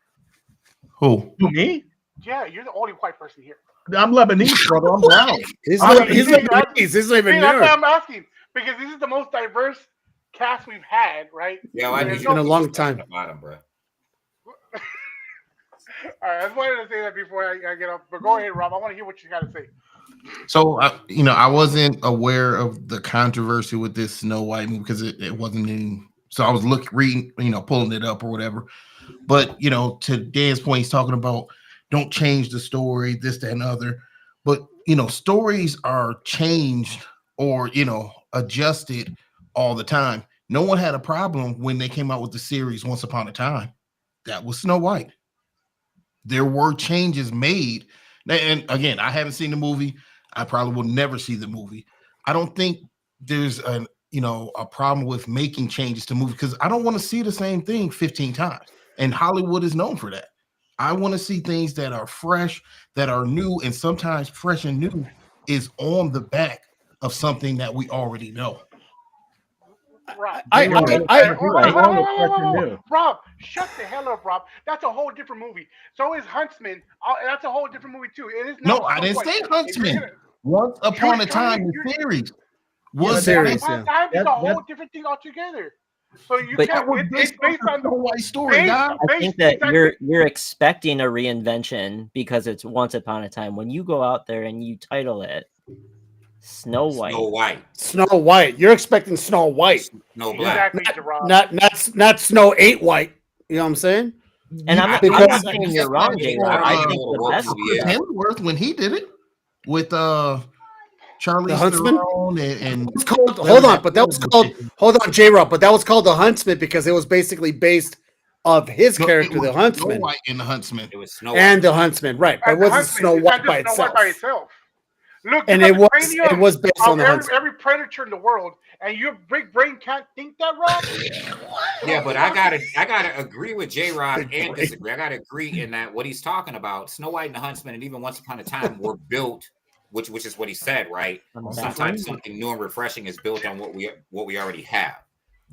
Who? Me? Yeah, you're the only white person here. I'm Lebanese, brother. I'm brown. He's Lebanese. This is even that's what I'm asking, because this is the most diverse cast we've had, right? Yeah, it's been a long time. Bottom, bro. All right, I just wanted to say that before I get up. But go ahead, Rob. I want to hear what you got to say. So, I wasn't aware of the controversy with this Snow White movie because it wasn't in. So I was reading, pulling it up or whatever. But, to Dan's point, he's talking about don't change the story, this, that, and other. But, stories are changed or, adjusted all the time. No one had a problem when they came out with the series Once Upon a Time. That was Snow White. There were changes made. And again, I haven't seen the movie. I probably will never see the movie. I don't think there's a problem with making changes to movies because I don't want to see the same thing 15 times. And Hollywood is known for that. I want to see things that are fresh, that are new, and sometimes fresh and new is on the back of something that we already know. Rob, Rob, shut the hell up, Rob. That's a whole different movie. So is Huntsman. That's a whole different movie too. It is not. No, I didn't say Huntsman. Once Upon a Time, the series was series. Time is a whole different thing altogether. So you But can't. It's based on the White story. I think that you're expecting a reinvention because it's Once Upon a Time. When you go out there and you title it Snow White. Snow White. You're expecting Snow White. No black. Exactly, Not Snow 8 White. You know what I'm saying? And I'm not saying you're wrong, Jay. I think the best Hemsworth when he did it with Charlie Huntsman and it's called, hold on, but that was called J-Rob, but that was called The Huntsman because it was basically based of his character, the Huntsman. Snow White in the Huntsman. It was Snow White. And the Huntsman, right? But it wasn't Snow White by itself. Look, and it was based on the Huntsman. Every predator in the world, and your big brain can't think that, Rob. Yeah, but I gotta agree with J-Rob and disagree. I gotta agree in that what he's talking about, Snow White and the Huntsman, and even Once Upon a Time were built, which is what he said, right? Sometimes something new and refreshing is built on what we already have.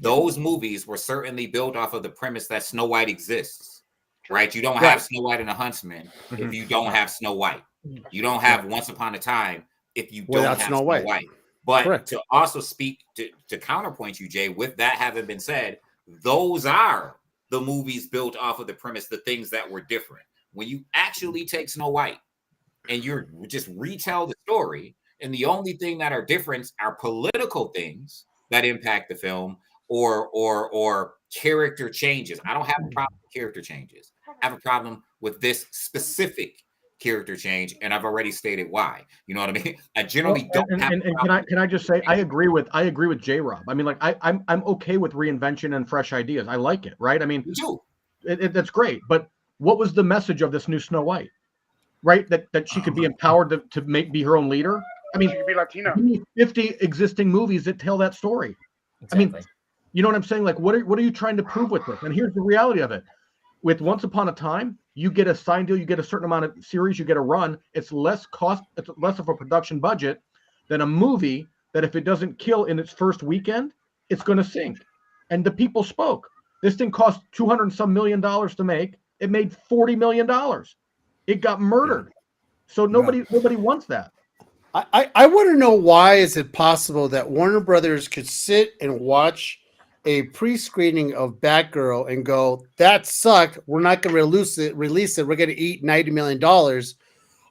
Those movies were certainly built off of the premise that Snow White exists, right? You don't have Snow White and the Huntsman if you don't have Snow White. You don't have Once Upon a Time if you don't have Snow White. But to also speak to counterpoint you, Jay, with that having been said, those are the movies built off of the premise, the things that were different. When you actually take Snow White and you're just retell the story, and the only thing that are different are political things that impact the film or character changes. I don't have a problem with character changes. I have a problem with this specific character change, and I've already stated why. You know what I mean? I generally don't have. And can I just say I agree with J-Rob. I mean, like I'm okay with reinvention and fresh ideas. I like it, right? I mean, you do. That's great, but what was the message of this new Snow White? Right, that she could be empowered to be her own leader. I mean, She could be Latina. give me 50 existing movies that tell that story. Exactly. I mean, you know what I'm saying? Like, what are you trying to prove with this? And here's the reality of it. With Once Upon a Time, you get a signed deal, you get a certain amount of series, you get a run. It's less of a production budget than a movie that if it doesn't kill in its first weekend, it's going to sink. And the people spoke. This thing cost $200 and some million to make. It made $40 million. It got murdered. So nobody wants that. I want to know, why is it possible that Warner Brothers could sit and watch a pre-screening of Batgirl and go, that sucked, we're not going to release it, we're going to eat $90 million.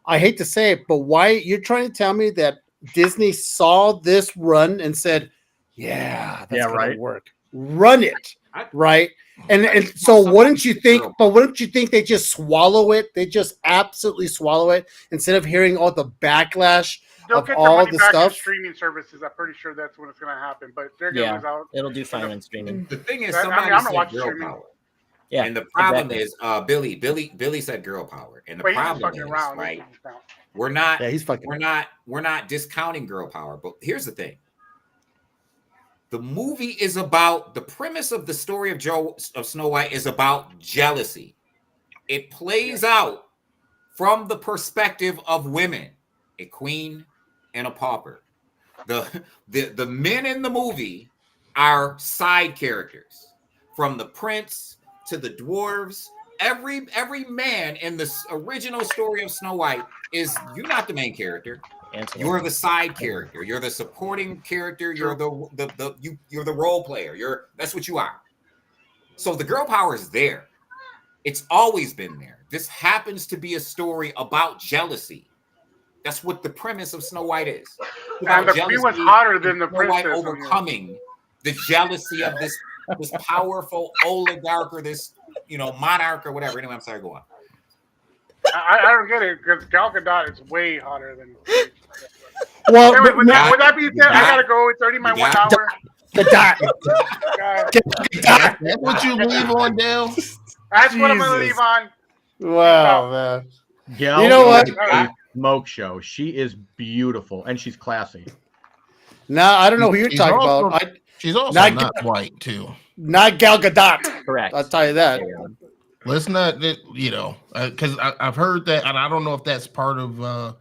I hate to say it, but why you're trying to tell me that Disney saw this run and said, yeah, that's going to work, run it, right? And so wouldn't you think, they just swallow it? They just absolutely swallow it instead of hearing all the backlash They'll of get all their money the back stuff. in streaming services. I'm pretty sure that's when it's going to happen. But they're going to lose out. It'll do fine on streaming. The thing is, I'm somebody gonna said watch girl streaming. power. Yeah, And the problem exactly. is, Billy said girl power, and the Wait, he's problem fucking is, around. right? We're not, Yeah, he's fucking. we're not discounting girl power, but here's the thing: the movie is about the premise of the story of Snow White is about jealousy. It plays out from the perspective of women, a queen and a pauper. The men in the movie are side characters, from the prince to the dwarves. Every man in the original story of Snow White you're not the main character. You're the side character. You're the supporting character. You're you're the role player. That's what you are. So the girl power is there. It's always been there. This happens to be a story about jealousy. That's what the premise of Snow White is. And the queen was hotter than the Snow White princess. overcoming the jealousy of this powerful oligarch or this monarch or whatever. Anyway, I'm sorry. Go on. I don't get it because Gal Gadot is way hotter than. Well, Anyway, with that being said, I gotta go. It's already my 1 hour. That's what you leave on, Dale? That's what I'm gonna leave on. Wow, man. Gal, you know what? Smoke show. She is beautiful and she's classy. No, I don't know who you're talking about. She's also not white too. Not Gal Gadot. Correct. I'll tell you that. Let's not, because I've heard that, and I don't know if that's part of the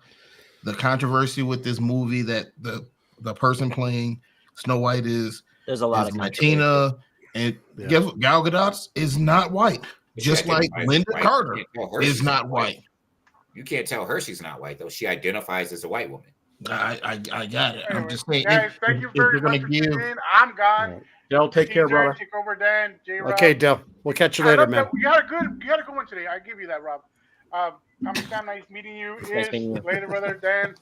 controversy with this movie, that the person playing Snow White is There's a lot of Latina, and guess what? Gal Gadot is not white, just like Linda Carter is not white. You can't tell her she's not white though. She identifies as a white woman. I got it. I'm just saying. Guys, thank you very much for tuning in. I'm gone. Del, take care, brother. Take over, Dan. J-Rob. Okay, Del. We'll catch you later, man. You had a good one today. I give you that, Rob. I'm Sam. Nice meeting you. Later, brother. Dan.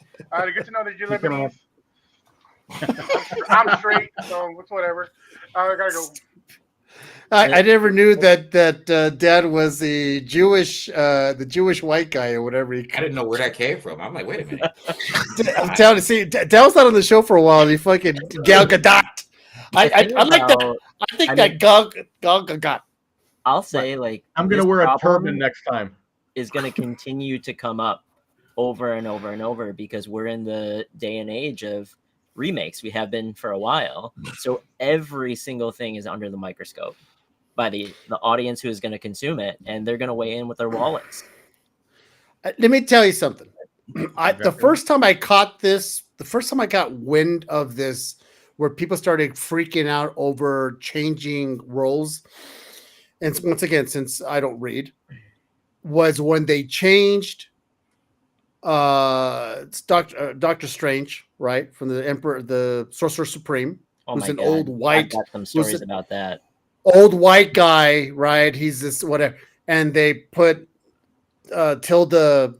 Good to know that you're Lebanese. I'm straight, so it's whatever. I gotta go. I never knew that Dad was the Jewish white guy or whatever. I didn't know where that came from. I'm like, wait a minute. I'm telling you, see, Dell's not on the show for a while. And he fucking Gal Gadot. I like that. I think that Gal Gadot. I'll say, like, I'm gonna wear a turban next time. Is going to continue to come up over and over and over because we're in the day and age of remakes. We have been for a while, so every single thing is under the microscope by the audience who is going to consume it, and they're going to weigh in with their wallets. Let me tell you something. The first time I got wind of this, where people started freaking out over changing roles, and once again, since I don't read, was when they changed Doctor Strange, right, from the Emperor, the Sorcerer Supreme, who's an old white. I've got some stories about that. Old white guy, right? He's this whatever, and they put Tilda.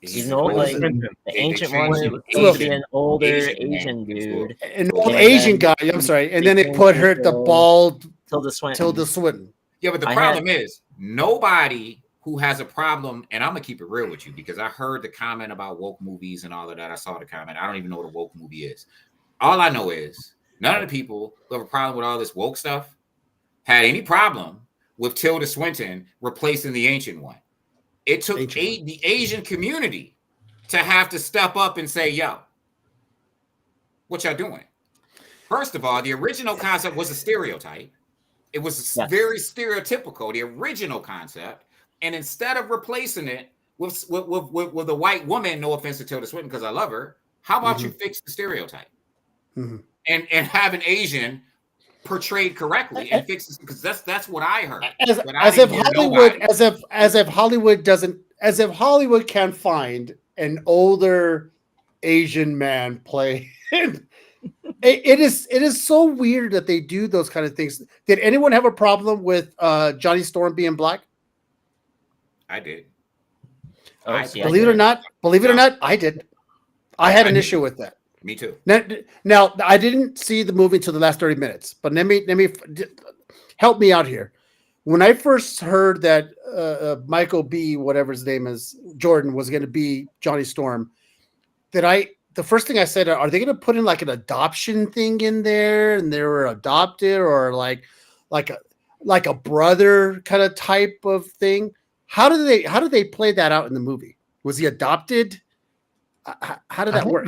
He's an old, like the ancient one. It was supposed to be an older Asian dude, an old Asian guy. I'm sorry, and then they put her the bald Tilda Swinton. Yeah, but the problem is nobody who has a problem, and I'm gonna keep it real with you because I heard the comment about woke movies and all of that. I saw the comment. I don't even know what a woke movie is. All I know is none of the people who have a problem with all this woke stuff had any problem with Tilda Swinton replacing the ancient one. It took the Asian community to have to step up and say, yo, what y'all doing? First of all, the original concept was a stereotype. It was very stereotypical, the original concept. And instead of replacing it with a white woman, no offense to Tilda Swinton because I love her, how about you fix the stereotype and have an Asian portrayed correctly and fix this, because that's what I heard. As if Hollywood can't find an older Asian man play. It is so weird that they do those kind of things. Did anyone have a problem with Johnny Storm being black? I did. Believe it or not, I did. I had an issue with that. Me too. Now I didn't see the movie until the last 30 minutes, but let me help me out here. When I first heard that Michael B, whatever his name is, Jordan was going to be Johnny Storm, the first thing I said, are they going to put in like an adoption thing in there, and they were adopted, or like a brother kind of type of thing? How did they play that out in the movie? Was he adopted? How did that work?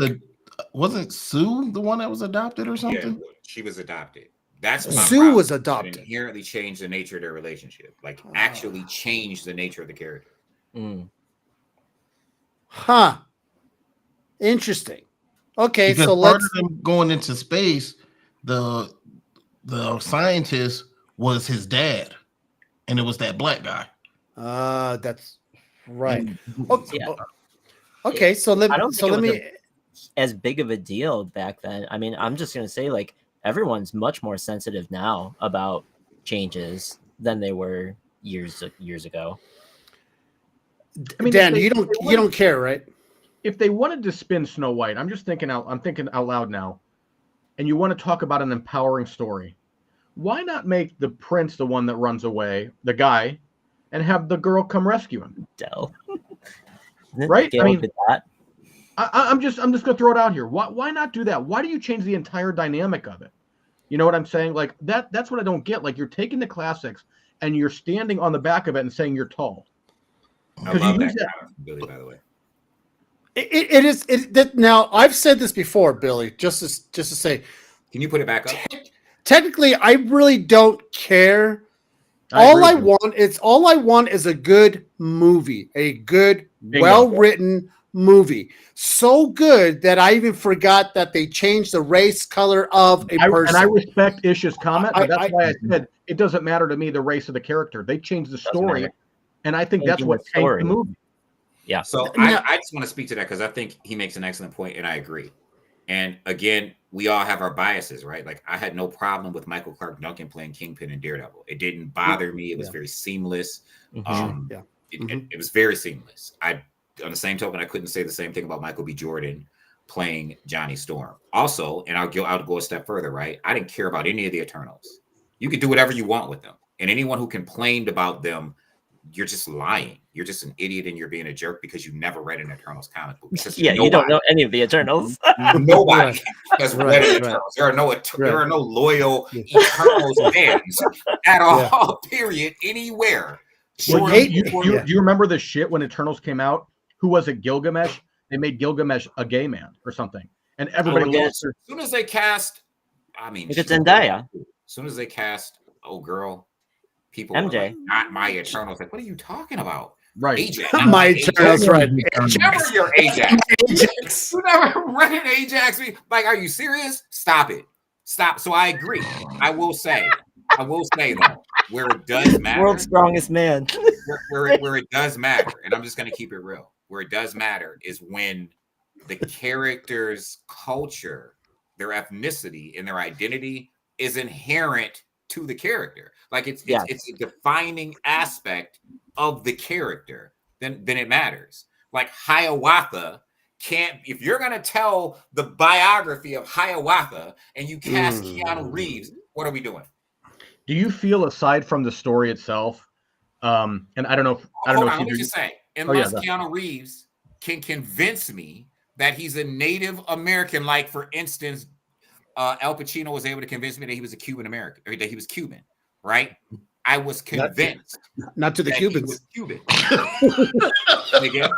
Wasn't Sue the one that was adopted or something? Yeah, she was adopted. That's Sue was adopted. It inherently changed the nature of their relationship. Like actually changed the nature of the character. Huh. Interesting. Okay, because so part let's of them going into space, the scientist was his dad, and it was that black guy. That's right. Yeah. Okay, so let me as big of a deal back then. I mean, I'm just gonna say, like, everyone's much more sensitive now about changes than they were years ago. I mean, Dan, you don't care, right? If they wanted to spin Snow White, I'm thinking out loud now, and you want to talk about an empowering story, why not make the prince the one that runs away, the guy, and have the girl come rescue him? Dell. Right? I mean, I'm just gonna throw it out here. Why not do that? Why do you change the entire dynamic of it? You know what I'm saying? Like that's what I don't get. Like, you're taking the classics and you're standing on the back of it and saying you're tall. I love that Billy, by the way. It is. Now, I've said this before, Billy, just to say. Can you put it back up? Technically, I really don't care. All I want is a good movie, a good, well-written movie. So good that I even forgot that they changed the race color of a person. And I respect Ish's comment, but that's why I said it doesn't matter to me the race of the character. They changed the story, and I think that's what changed the movie. Yeah. So I just want to speak to that because I think he makes an excellent point, and I agree. And again, we all have our biases, right? Like, I had no problem with Michael Clark Duncan playing Kingpin and Daredevil. It didn't bother me. It was very seamless. It was very seamless. On the same token, I couldn't say the same thing about Michael B. Jordan playing Johnny Storm. Also, and I'll go a step further, right? I didn't care about any of the Eternals. You could do whatever you want with them. And anyone who complained about them, you're just lying. You're just an idiot, and you're being a jerk because you never read an Eternals comic book. You don't know any of the Eternals. Nobody has read an Eternals. There are no loyal Eternals fans at all. Period. Anywhere. Well, do you remember the shit when Eternals came out? Who was it? Gilgamesh. They made Gilgamesh a gay man or something, and everybody. As soon as they cast, it's Zendaya. As soon as they cast, girl. People MJ. were like, not my Eternals. Like, what are you talking about? Right. Ajax. My Eternals, right. Never your Ajax. You never read an Ajax. Like, are you serious? Stop it. Stop. So I agree. I will say though, where it does matter. World's strongest man. where it does matter, and I'm just going to keep it real. Where it does matter is when the character's culture, their ethnicity, and their identity is inherent to the character. Like it's a defining aspect of the character, then it matters. Like Hiawatha can't, if you're gonna tell the biography of Hiawatha and you cast Keanu Reeves, what are we doing? Do you feel, aside from the story itself, and I don't know let me just say, unless Keanu Reeves can convince me that he's a Native American, like for instance, Al Pacino was able to convince me that he was a Cuban American, or that he was Cuban, right? I was convinced Not to the that Cubans. he was Cuban. Again?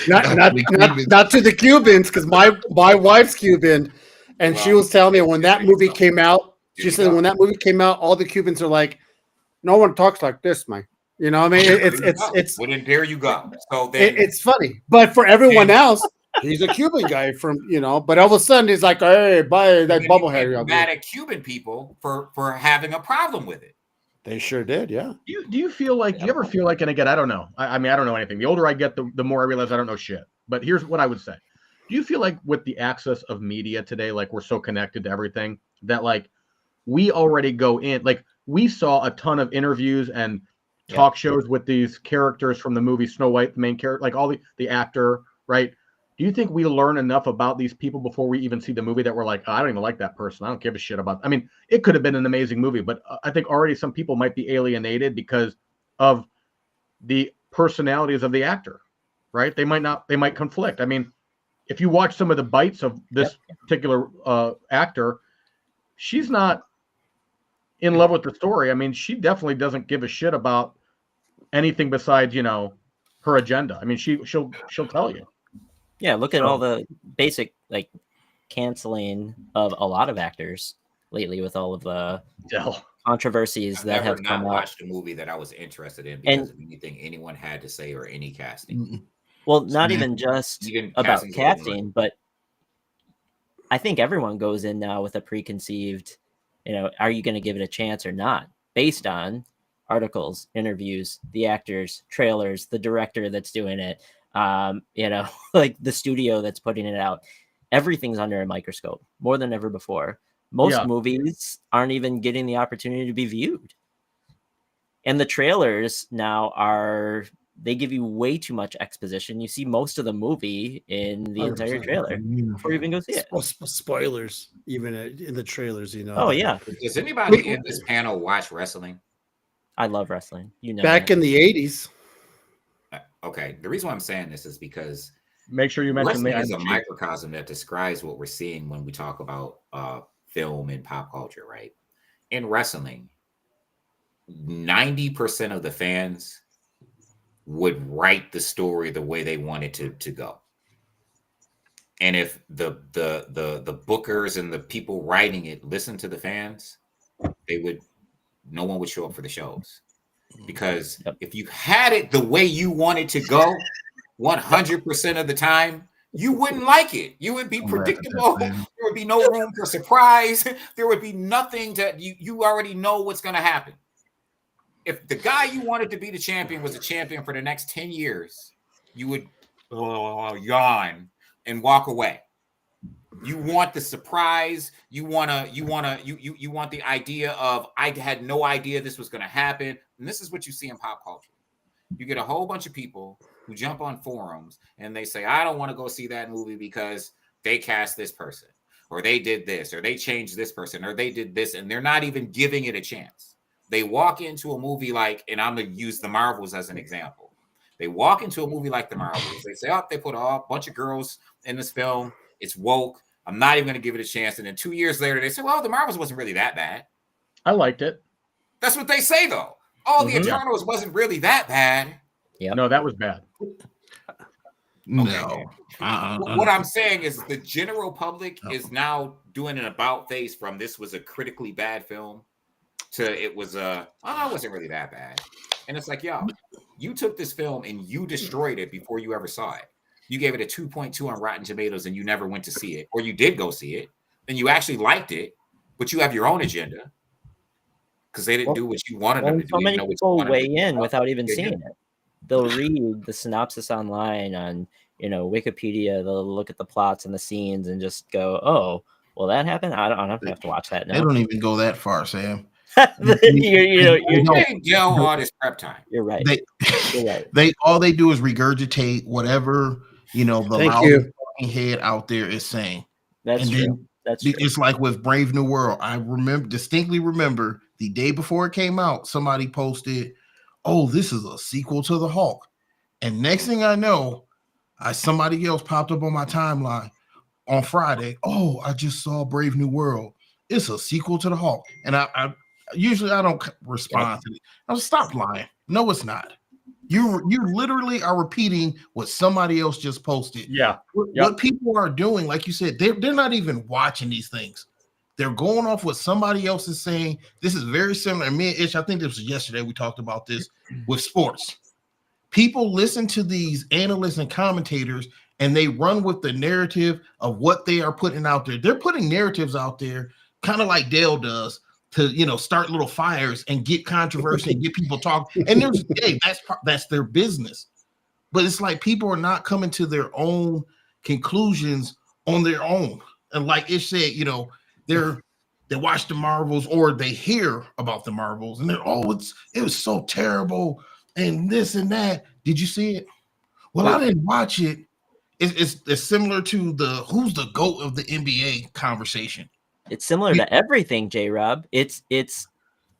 Not to the Cubans, because my wife's Cuban, and she Well, was telling me when that there you movie go. came out, There she you said go. when that movie came out, all the Cubans are like, no one talks like this, man. You know, what I mean, There you go. it's Well, then there you go. So then it's funny, but for everyone And- else, he's a Cuban guy from, you know. But all of a sudden, he's like, hey, buy that then you bubblehead. can't be mad at Cuban people for having a problem with it. They sure did, yeah. Do you feel like, do you ever feel like, and again, I don't know. I mean, I don't know anything. The older I get, the more I realize I don't know shit. But here's what I would say. Do you feel like with the access of media today, like we're so connected to everything, that like we already go in, like we saw a ton of interviews and talk shows with these characters from the movie Snow White, the main character, like all the actor, right? Do you think we learn enough about these people before we even see the movie that we're like, oh, I don't even like that person. I don't give a shit about. I mean, it could have been an amazing movie, but I think already some people might be alienated because of the personalities of the actor, right? They might conflict. I mean, if you watch some of the bites of this particular actor, she's not in love with the story. I mean, she definitely doesn't give a shit about anything besides, you know, her agenda. I mean, she'll tell you. Yeah, look at all the basic like canceling of a lot of actors lately with all of the controversies I've that never have not come out. watched a movie that I was interested in because of anything anyone had to say or any casting. Well, not even just Even about casting's casting, but I think everyone goes in now with a preconceived, you know, are you going to give it a chance or not, based on articles, interviews, the actors, trailers, the director that's doing it, you know, like the studio that's putting it out. Everything's under a microscope more than ever before. Most movies aren't even getting the opportunity to be viewed. And the trailers now they give you way too much exposition. You see most of the movie in the entire trailer before you even go see it. Spoilers, even in the trailers, you know. Oh, yeah. Does anybody in this panel watch wrestling? I love wrestling. You know, back in the 80s. Okay. The reason why I'm saying this is because make sure you mention wrestling is a microcosm that describes what we're seeing when we talk about film and pop culture, right? In wrestling, 90% of the fans would write the story the way they wanted to go. And if the bookers and the people writing it listen to the fans, no one would show up for the shows. Because if you had it the way you wanted to go 100% of the time, you wouldn't like it. You would be predictable. There would be no room for surprise. There would be nothing that you already know what's going to happen. If the guy you wanted to be the champion was a champion for the next 10 years, you would yawn and walk away. You want the surprise. You want the idea of, I had no idea this was going to happen. And this is what you see in pop culture. You get a whole bunch of people who jump on forums and they say, I don't want to go see that movie because they cast this person, or they did this, or they changed this person, or they did this, and they're not even giving it a chance. They walk into a movie like, and I'm going to use The Marvels as an example. They walk into a movie like The Marvels. They say, oh, they put a bunch of girls in this film. It's woke. I'm not even going to give it a chance. And then 2 years later, they say, well, The Marvels wasn't really that bad. I liked it. That's what they say, though. Oh, The Eternals wasn't really that bad. Yeah. No, that was bad. No. What I'm saying is the general public is now doing an about face from this was a critically bad film to it was it wasn't really that bad. And it's like, yo, you took this film and you destroyed it before you ever saw it. You gave it a 2.2 on Rotten Tomatoes and you never went to see it, or you did go see it and you actually liked it, but you have your own agenda because they didn't do what you wanted them to do. So many people weigh in without even seeing it. They'll read the synopsis online on, Wikipedia. They'll look at the plots and the scenes and just go, "Oh, well, that happened. I don't have to watch that now." They don't even go that far, Sam. you're all this prep time. You're right. You're right. They all they do is regurgitate whatever the loudest head out there is saying. That's true. That's true. It's like with Brave New World. I distinctly remember the day before it came out, somebody posted, "Oh, this is a sequel to the Hulk," and next thing I know, somebody else popped up on my timeline on Friday. "Oh, I just saw Brave New World. It's a sequel to the Hulk," and usually I don't respond to it. I'll stop lying. No, it's not. You literally are repeating what somebody else just posted. Yeah. What people are doing, like you said, they're not even watching these things. They're going off what somebody else is saying. This is very similar. Me and Ish, I think this was yesterday. We talked about this with sports. People listen to these analysts and commentators, and they run with the narrative of what they are putting out there. They're putting narratives out there, kind of like Dale does, to start little fires and get controversy and get people talking. And that's their business. But it's like people are not coming to their own conclusions on their own. And like Ish said, they watch the Marvels or they hear about the Marvels and they're it was so terrible and this and that. Did you see it? Well, I didn't watch it. It's similar to the who's the GOAT of the NBA conversation. It's similar to everything, J-Rob. It's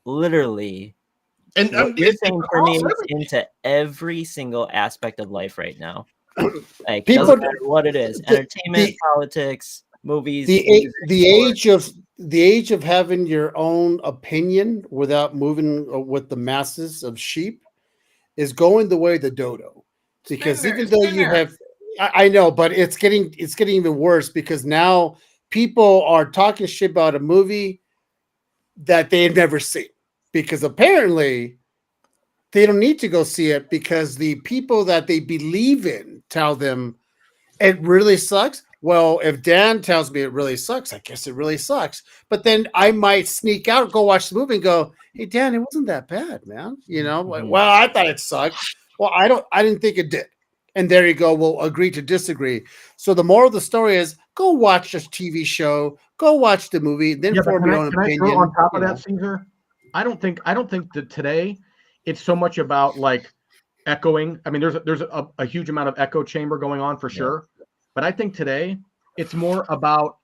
literally and what you're saying for me is into every single aspect of life right now. Like doesn't matter what it is, entertainment, politics, movies. The age of having your own opinion without moving with the masses of sheep is going the way of the dodo. Because even though you have, I know, but it's getting even worse because now people are talking shit about a movie that they had never seen because apparently they don't need to go see it because the people that they believe in tell them it really sucks. Well, if Dan tells me it really sucks, I guess it really sucks. But then I might sneak out, go watch the movie and go, hey, Dan, it wasn't that bad, man. Well, I thought it sucked. Well, I didn't think it did. And there you go. We'll agree to disagree. So the moral of the story is go watch a TV show, go watch the movie, then form your own opinion. Can I throw on top of that, Caesar? I don't think that today it's so much about like echoing. I mean, there's a huge amount of echo chamber going on for sure. But I think today it's more about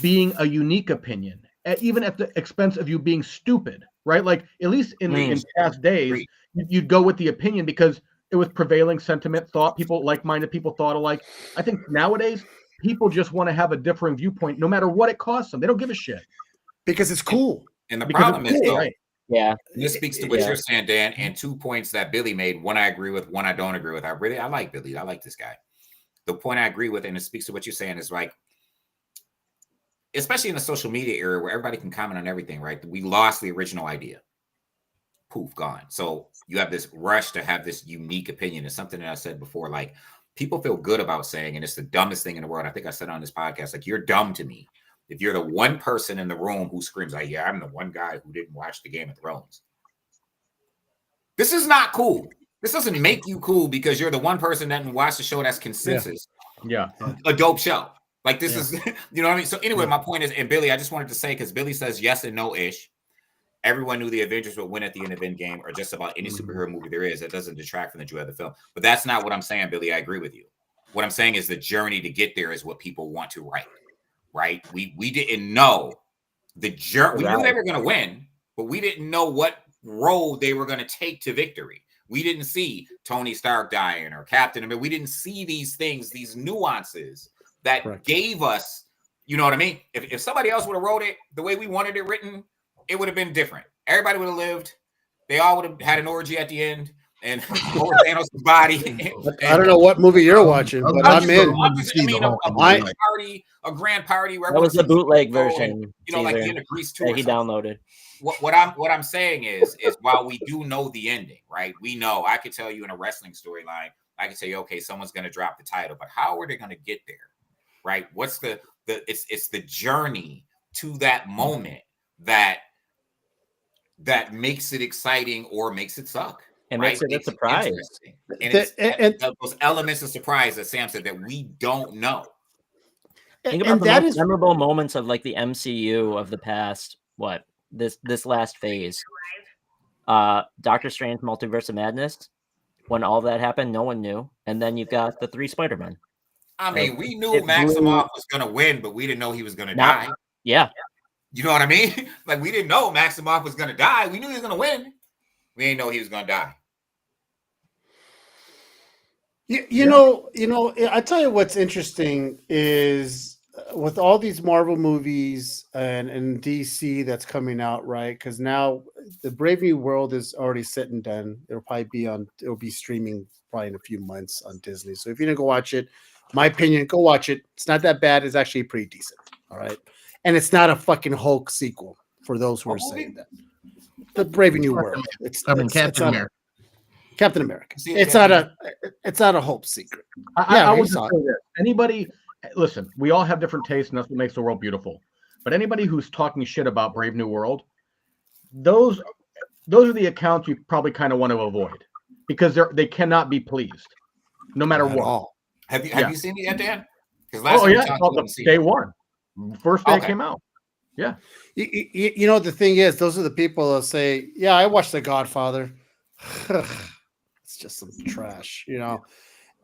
being a unique opinion, even at the expense of you being stupid, right? Like at least in past days, you'd go with the opinion because it was prevailing sentiment, like-minded people thought alike. I think nowadays people just want to have a different viewpoint, no matter what it costs them. They don't give a shit because it's cool. And the problem is, though, right? Yeah, this speaks to what you're saying, Dan, and 2 points that Billy made. One I agree with, one I don't agree with. I like Billy. I like this guy. The point I agree with, and it speaks to what you're saying, is like, especially in the social media era where everybody can comment on everything, right? We lost the original idea. Poof, gone. So you have this rush to have this unique opinion. It's something that I said before, like people feel good about saying, and it's the dumbest thing in the world. I think I said on this podcast, like, you're dumb to me if you're the one person in the room who screams, like, yeah, I'm the one guy who didn't watch the Game of Thrones. This is not cool. This doesn't make you cool because you're the one person that didn't watch the show that's consensus. Yeah. A dope show. Like this is, you know what I mean? So anyway, my point is, and Billy, I just wanted to say, because Billy says yes and no-ish. Everyone knew the Avengers would win at the end of Endgame or just about any superhero movie there is. That doesn't detract from the joy of the film. But that's not what I'm saying, Billy. I agree with you. What I'm saying is the journey to get there is what people want to write, right? We didn't know the journey. We knew they were going to win, but we didn't know what road they were going to take to victory. We didn't see Tony Stark dying or Captain America. We didn't see these things, these nuances that gave us, you know what I mean? If somebody else would have wrote it the way we wanted it written, it would have been different. Everybody would have lived. They all would have had an orgy at the end and over Thanos' body. I don't know what movie you're watching, but I'm in. A grand party. Where that was the bootleg version. And, you know, like in a Grease tour. That he downloaded. What I'm saying is while we do know the ending, right? We know. I could tell you in a wrestling storyline, I could tell you, okay, someone's going to drop the title, but how are they going to get there, right? What's it's the journey to that moment that makes it exciting or makes it suck. And makes it a surprise. And those elements of surprise that Sam said that we don't know. Think about the most memorable moments of like the MCU of the past. What? This last phase, Doctor Strange Multiverse of Madness, when all that happened, no one knew. And then you've got the 3 Spider-Men. I mean, we knew Maximoff was going to win, but we didn't know he was going to die. Yeah. You know what I mean? Like, we didn't know Maximoff was going to die. We knew he was going to win. We didn't know he was going to die. You know, I tell you what's interesting is with all these Marvel movies and DC that's coming out, right? Because now the Brave New World is already set and done. It'll be streaming probably in a few months on Disney. So if you didn't go watch it, my opinion, go watch it. It's not that bad. It's actually pretty decent. All right, and it's not a fucking Hulk sequel for those who are saying that. The Brave New World. Captain America. Captain America. See, It's not a Hope secret. I would just say this. Anybody, listen, we all have different tastes, and that's what makes the world beautiful. But anybody who's talking shit about Brave New World, those are the accounts you probably kind of want to avoid because they cannot be pleased, no matter Not at what. all. Have you seen it yet, Dan? Because Day one, first day it came out. Yeah. You know the thing is, those are the people that say, "Yeah, I watched The Godfather." It's just some trash, you know.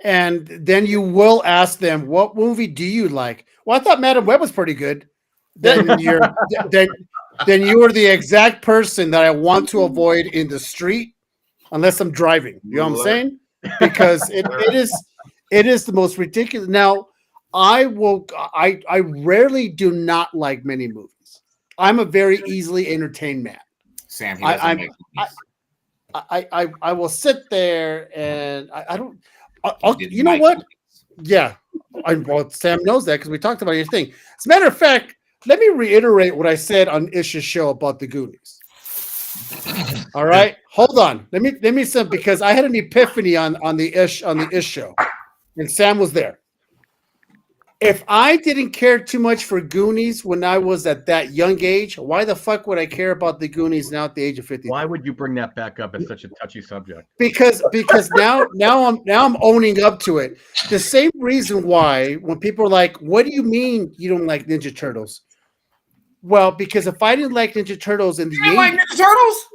And then you will ask them, "What movie do you like?" Well, I thought Madam Web was pretty good. Then then you are the exact person that I want to avoid in the street, unless I'm driving. You know what I'm saying? Because it is the most ridiculous. Now, I rarely do not like many movies. I'm a very easily entertained man. Sam, I will sit there and I don't. You know what? Yeah, well, Sam knows that because we talked about your thing. As a matter of fact, let me reiterate what I said on Ish's show about the Goonies. All right, hold on. Let me say because I had an epiphany on the Ish show, and Sam was there. If I didn't care too much for Goonies when I was at that young age, why the fuck would I care about the Goonies now at the age of 50? Why would you bring that back up? It's such a touchy subject. Because now I'm owning up to it. The same reason why when people are like, "What do you mean you don't like Ninja Turtles?" Well, because if I didn't like Ninja Turtles in the 80s, like Ninja Turtles?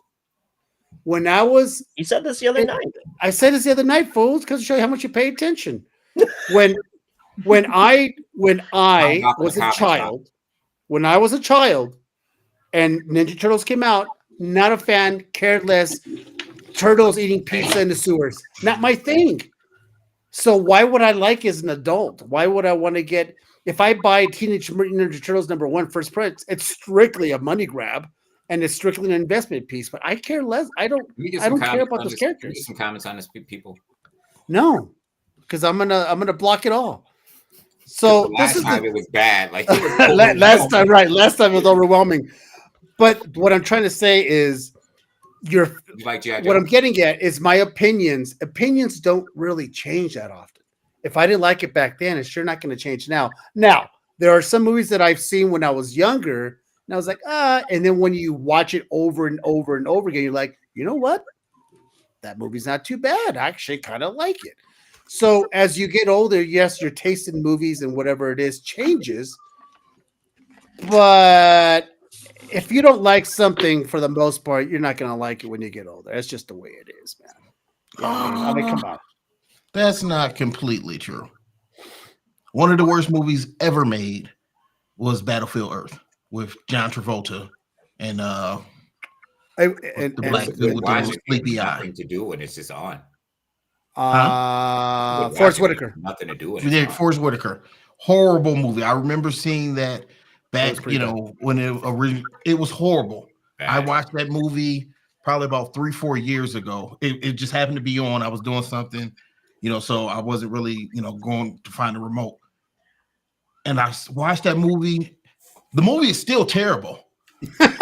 when I was, You said this the other night. I said this the other night, fools, because to show you how much you pay attention. When I was a child, and Ninja Turtles came out, not a fan, cared less. Turtles eating pizza in the sewers, not my thing. So why would I like as an adult? Why would I want to get? If I buy Teenage Mutant Ninja Turtles #1 first print, it's strictly a money grab and it's strictly an investment piece. But I care less. I don't care about those characters. Get some comments on this, people. No, because I'm gonna block it all. So last time it was bad. Like last time, right? Last time it was overwhelming. But what I'm trying to say is, you like G.I. Joe? What I'm getting at is my opinions. Opinions don't really change that often. If I didn't like it back then, it's sure not going to change now. Now, there are some movies that I've seen when I was younger, and I was like, and then when you watch it over and over and over again, you're like, you know what? That movie's not too bad. I actually kind of like it. So as you get older, yes, your taste in movies and whatever it is changes. But if you don't like something for the most part, you're not going to like it when you get older. That's just the way it is, man. I mean, come on. That's not completely true. One of the worst movies ever made was Battlefield Earth with John Travolta and the black dude with the sleepy eye. Nothing to do when it's just on. Forrest Whitaker. Nothing to do with it. Forrest Whitaker. Horrible movie. I remember seeing that back, when it was horrible. Bad. I watched that movie probably about 3-4 years ago. It just happened to be on. I was doing something, so I wasn't really, going to find a remote. And I watched that movie. The movie is still terrible. But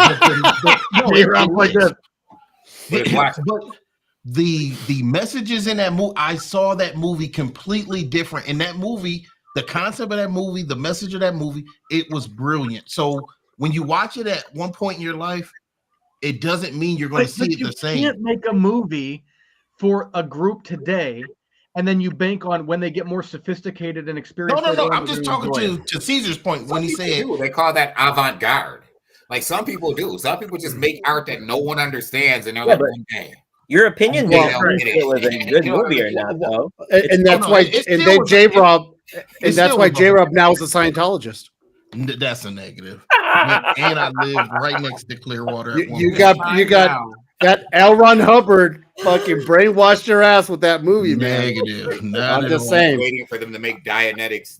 the messages in that movie, I saw that movie completely different. In that movie, the concept of that movie, the message of that movie, it was brilliant. So when you watch it at one point in your life, it doesn't mean you're going to see it the same. You can't make a movie for a group today and then you bank on when they get more sophisticated and experienced. No. I'm just talking to Caesar's point when he said they call that avant-garde. Like some people do. Some people just make art that no one understands, and they're like, okay. Your opinion is it was a good movie or not, though. And that's why J-Rob now is a Scientologist. That's a negative. And I live right next to Clearwater. You got that L. Ron Hubbard fucking brainwashed your ass with that movie, man. Negative. I'm just saying. Waiting for them to make Dianetics.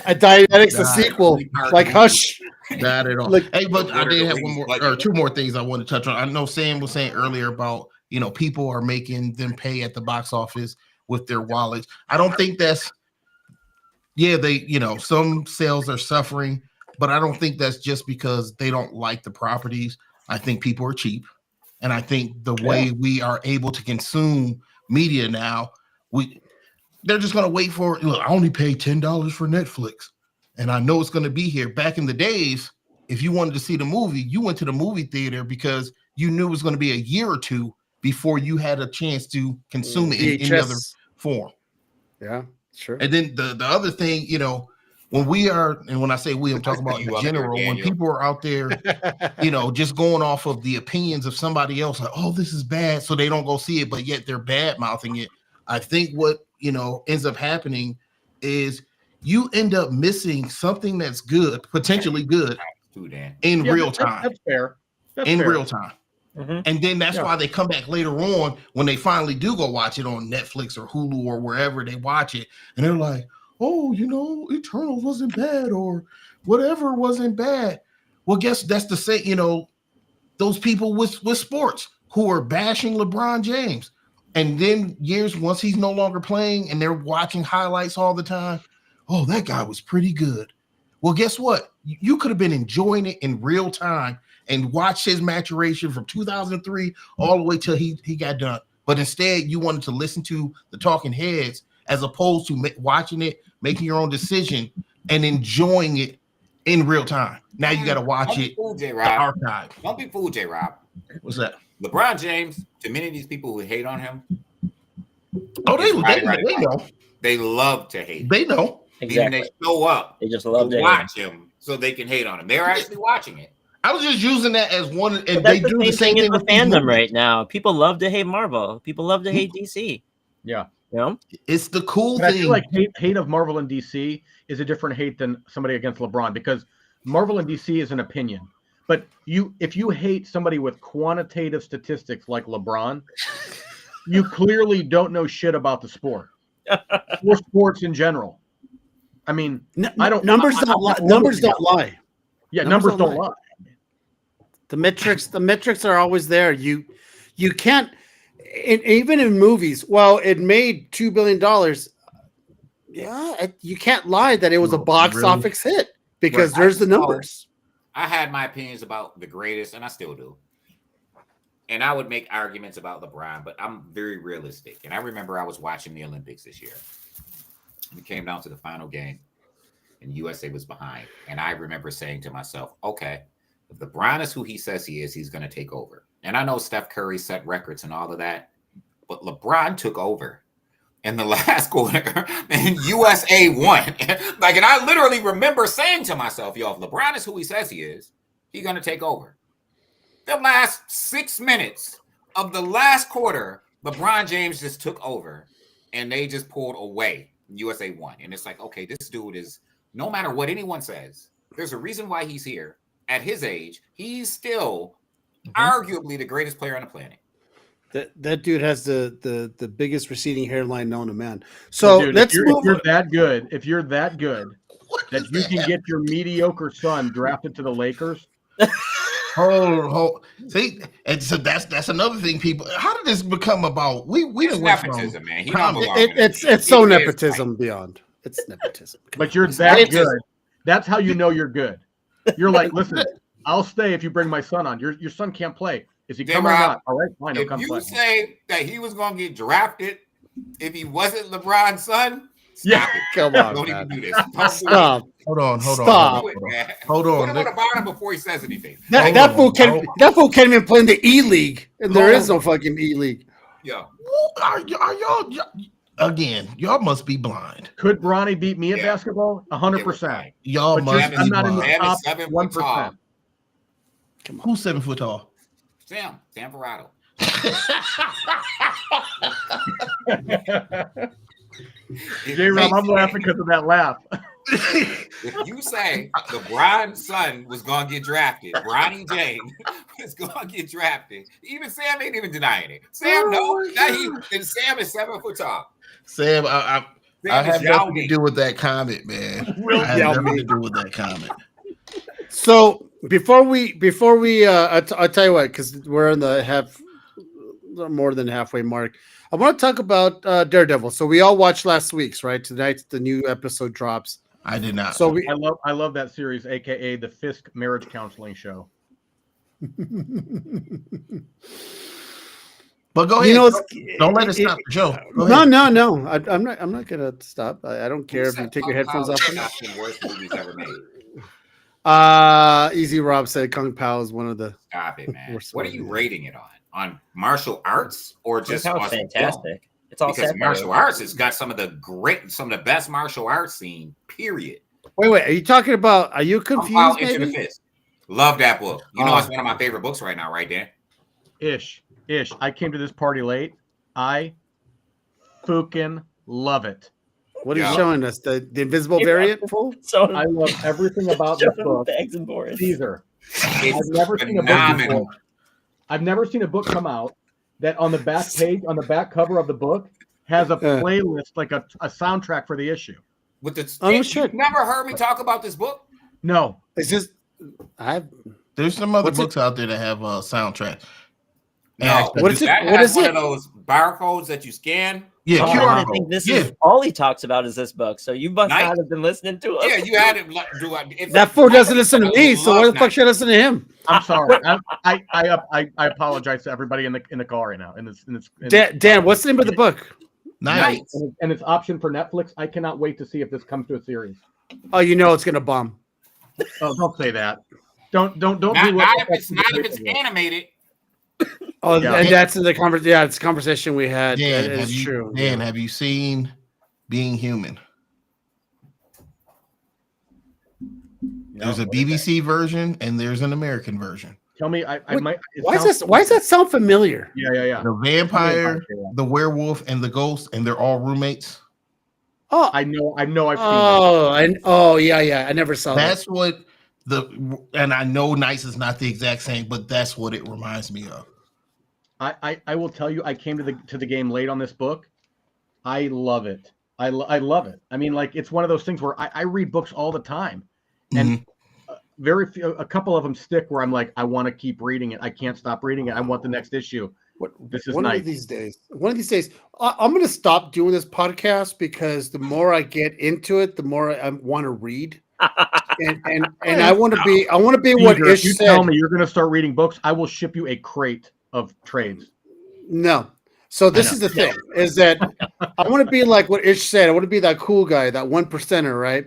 A Dianetics, a Nah, sequel, hard like to Hush. not at all. Like- Hey, but I Lord of did the have one Rings more budget. or two more things I want to touch on. I know Sam was saying earlier about people are making them pay at the box office with their wallets. I don't think that's they some sales are suffering, but I don't think that's just because they don't like the properties. I think people are cheap, and I think the way we are able to consume media now, they're just going to wait for it. Look, I only paid $10 for Netflix, and I know it's going to be here. Back in the days, if you wanted to see the movie, you went to the movie theater because you knew it was going to be a year or two before you had a chance to consume it in any other VHS. form. Yeah, sure. And then the other thing, when I say we, I'm talking about in You up there, general, when Daniel. people are out there, just going off of the opinions of somebody else, like, oh, this is bad, so they don't go see it, but yet they're bad mouthing it. I think what ends up happening is you end up missing something that's good, potentially good, Too, Dan. in real That's time. fair. That's In fair. real time. Mhm. And then that's why they come back later on when they finally do go watch it on Netflix or Hulu or wherever they watch it. And they're like, oh, Eternals wasn't bad or whatever wasn't bad. Well, guess that's the same, those people with sports who are bashing LeBron James. And then once he's no longer playing and they're watching highlights all the time, oh, that guy was pretty good. Well, guess what? You could have been enjoying it in real time and watched his maturation from 2003 all the way till he got done. But instead, you wanted to listen to the talking heads as opposed to watching it, making your own decision, and enjoying it in real time. Now you got to watch it the archive. Don't be fooled, J-Rob. What's that? LeBron James, to many of these people who hate on him, Oh, they know. they love to hate him. They know. Even they show up They just love to to watch him so they can hate on him. They're actually watching it. I was just using that as one, and But they that's do the same thing thing with with these fandom movies. right now. People love to hate Marvel. People love to hate DC. Yeah. It's the cool But I thing. feel like hate of Marvel and DC is a different hate than somebody against LeBron, because Marvel and DC is an opinion. But if you hate somebody with quantitative statistics like LeBron, you clearly don't know shit about the sport or sports in general. I mean, numbers don't lie. Numbers don't lie. Yeah, numbers don't lie. The metrics are always there. You can't, even in movies. Well, it made $2 billion. Yeah, you can't lie that it was a box office hit because there's the numbers. I had my opinions about the greatest, and I still do. And I would make arguments about LeBron, but I'm very realistic. And I remember I was watching the Olympics this year. We came down to the final game, and USA was behind. And I remember saying to myself, okay, if LeBron is who he says he is, he's going to take over. And I know Steph Curry set records and all of that, but LeBron took over in the last quarter, and USA won. And I literally remember saying to myself, yo, if LeBron is who he says he is, he's going to take over. The last 6 minutes of the last quarter, LeBron James just took over, and they just pulled away. USA won. And it's like, okay, this dude is, no matter what anyone says, there's a reason why he's here. At his age, he's still arguably the greatest player on the planet. That dude has the biggest receding hairline known to man. So dude, let's if move. you're that good that you can get your mediocre son drafted to the Lakers. See, and so that's another thing. People, how did this become about? We It's nepotism, man. He don't belong in It's so nepotism beyond. It's nepotism. But you're that good. That's how you know you're good. You're like, listen, I'll stay if you bring my son on. Your son can't play. Is he coming or not? All right, fine. He'll come If play. you say that he was going to get drafted if he wasn't LeBron's son, Yeah, come on, don't man. even do this. Stop. Hold on. Stop. Hold on. Put him on the bottom before he says anything. That fool can't even play in the E League, and there is no fucking E League. Yeah. Are y'all again? Y'all must be blind. Could Bronny beat me at basketball? 100%. Y'all But must be I'm not in the blind. top 7 1%. foot tall. Who's 7 foot tall? Sam Verrato. J-Rob, I'm laughing because of that laugh. If you say LeBron's son was going to get drafted, Bronny James is going to get drafted, even Sam ain't even denying it. Sam, no, that Sam is 7 foot tall. Sam, I Famous have Yao nothing to Ming. do with that comment, man. Real I have Yao nothing to Ming. do with that comment. So before we, I'll tell you what, because we're in the more than halfway mark. I want to talk about Daredevil. So we all watched last week's, right? Tonight the new episode drops. I did not. So we, I love that series, aka the Fisk Marriage Counseling Show. But go you ahead. know, Don't let it stop the show. Go No, ahead. no. I'm not gonna stop. I don't care if you take your headphones off or not. Top 10 worst movies ever made. Easy Rob said Kung Pao is one of the. Stop it, man. Worst What are movie. you rating it on? On martial arts or just Sounds on fantastic. It's all Because satire. martial arts has got some of the best martial arts scene. Period. Wait. Are you talking about? Are you Kung confused? Pao Into the Maybe. Fist. Love that book. You know, it's one of my favorite books right now, right, Dan? Ish. I came to this party late. I fucking love it. What are Yeah. you showing us? The invisible Hey, variant? Rob. Fool? So I love everything about this book. bags and boards. Caesar. It's I've never seen a book phenomenal. before. I've never seen a book come out that on the back page, on the back cover of the book, has a playlist, like a soundtrack for the issue. With the Oh, no you shit. never heard me talk about this book? No. It's just There's some other What's it- books out there that have a soundtrack. No. What is it? That What has is one it? of those barcodes that you scan. Yeah, Oh, QR I code. think this Yeah. is all he talks about is this book. So you must Nice. not have been listening to us. Yeah, you had it. Do it. that fool doesn't listen to me, so why the fuck should I listen to him? I'm sorry. I apologize to everybody in the call right now. Dan, what's the name of the book? Nice. And it's option for Netflix. I cannot wait to see if this comes to a series. Oh, you know it's gonna bomb. Oh, don't say that. Don't Not, do what not if it's animated. Oh, Yeah. and that's in the conversation. Yeah, it's a conversation we had. Dan, That is true. Dan, have you seen Being Human? There's a BBC version and there's an American version. Tell me, I Wait, might. Why does that sound familiar? Yeah. The vampire, the werewolf, and the ghost, and they're all roommates. Oh, I know. I've seen that. Yeah. I never saw that. That's what and I know Nice is not the exact same, but that's what it reminds me of. I will tell you, I came to the game late on this book. I love it. I love it. I mean, like, it's one of those things where I read books all the time, and very few, a couple of them stick where I'm like, I want to keep reading it. I can't stop reading it. I want the next issue. This is one nice. of these days. One of these days, I'm going to stop doing this podcast because the more I get into it, the more I want to read, and I want to be. I want to be what Caesar, if Ish you said. tell me you're going to start reading books, I will ship you a crate of trades. No. So this is the thing: is that I want to be like what Ish said. I want to be that cool guy, that 1%er, right?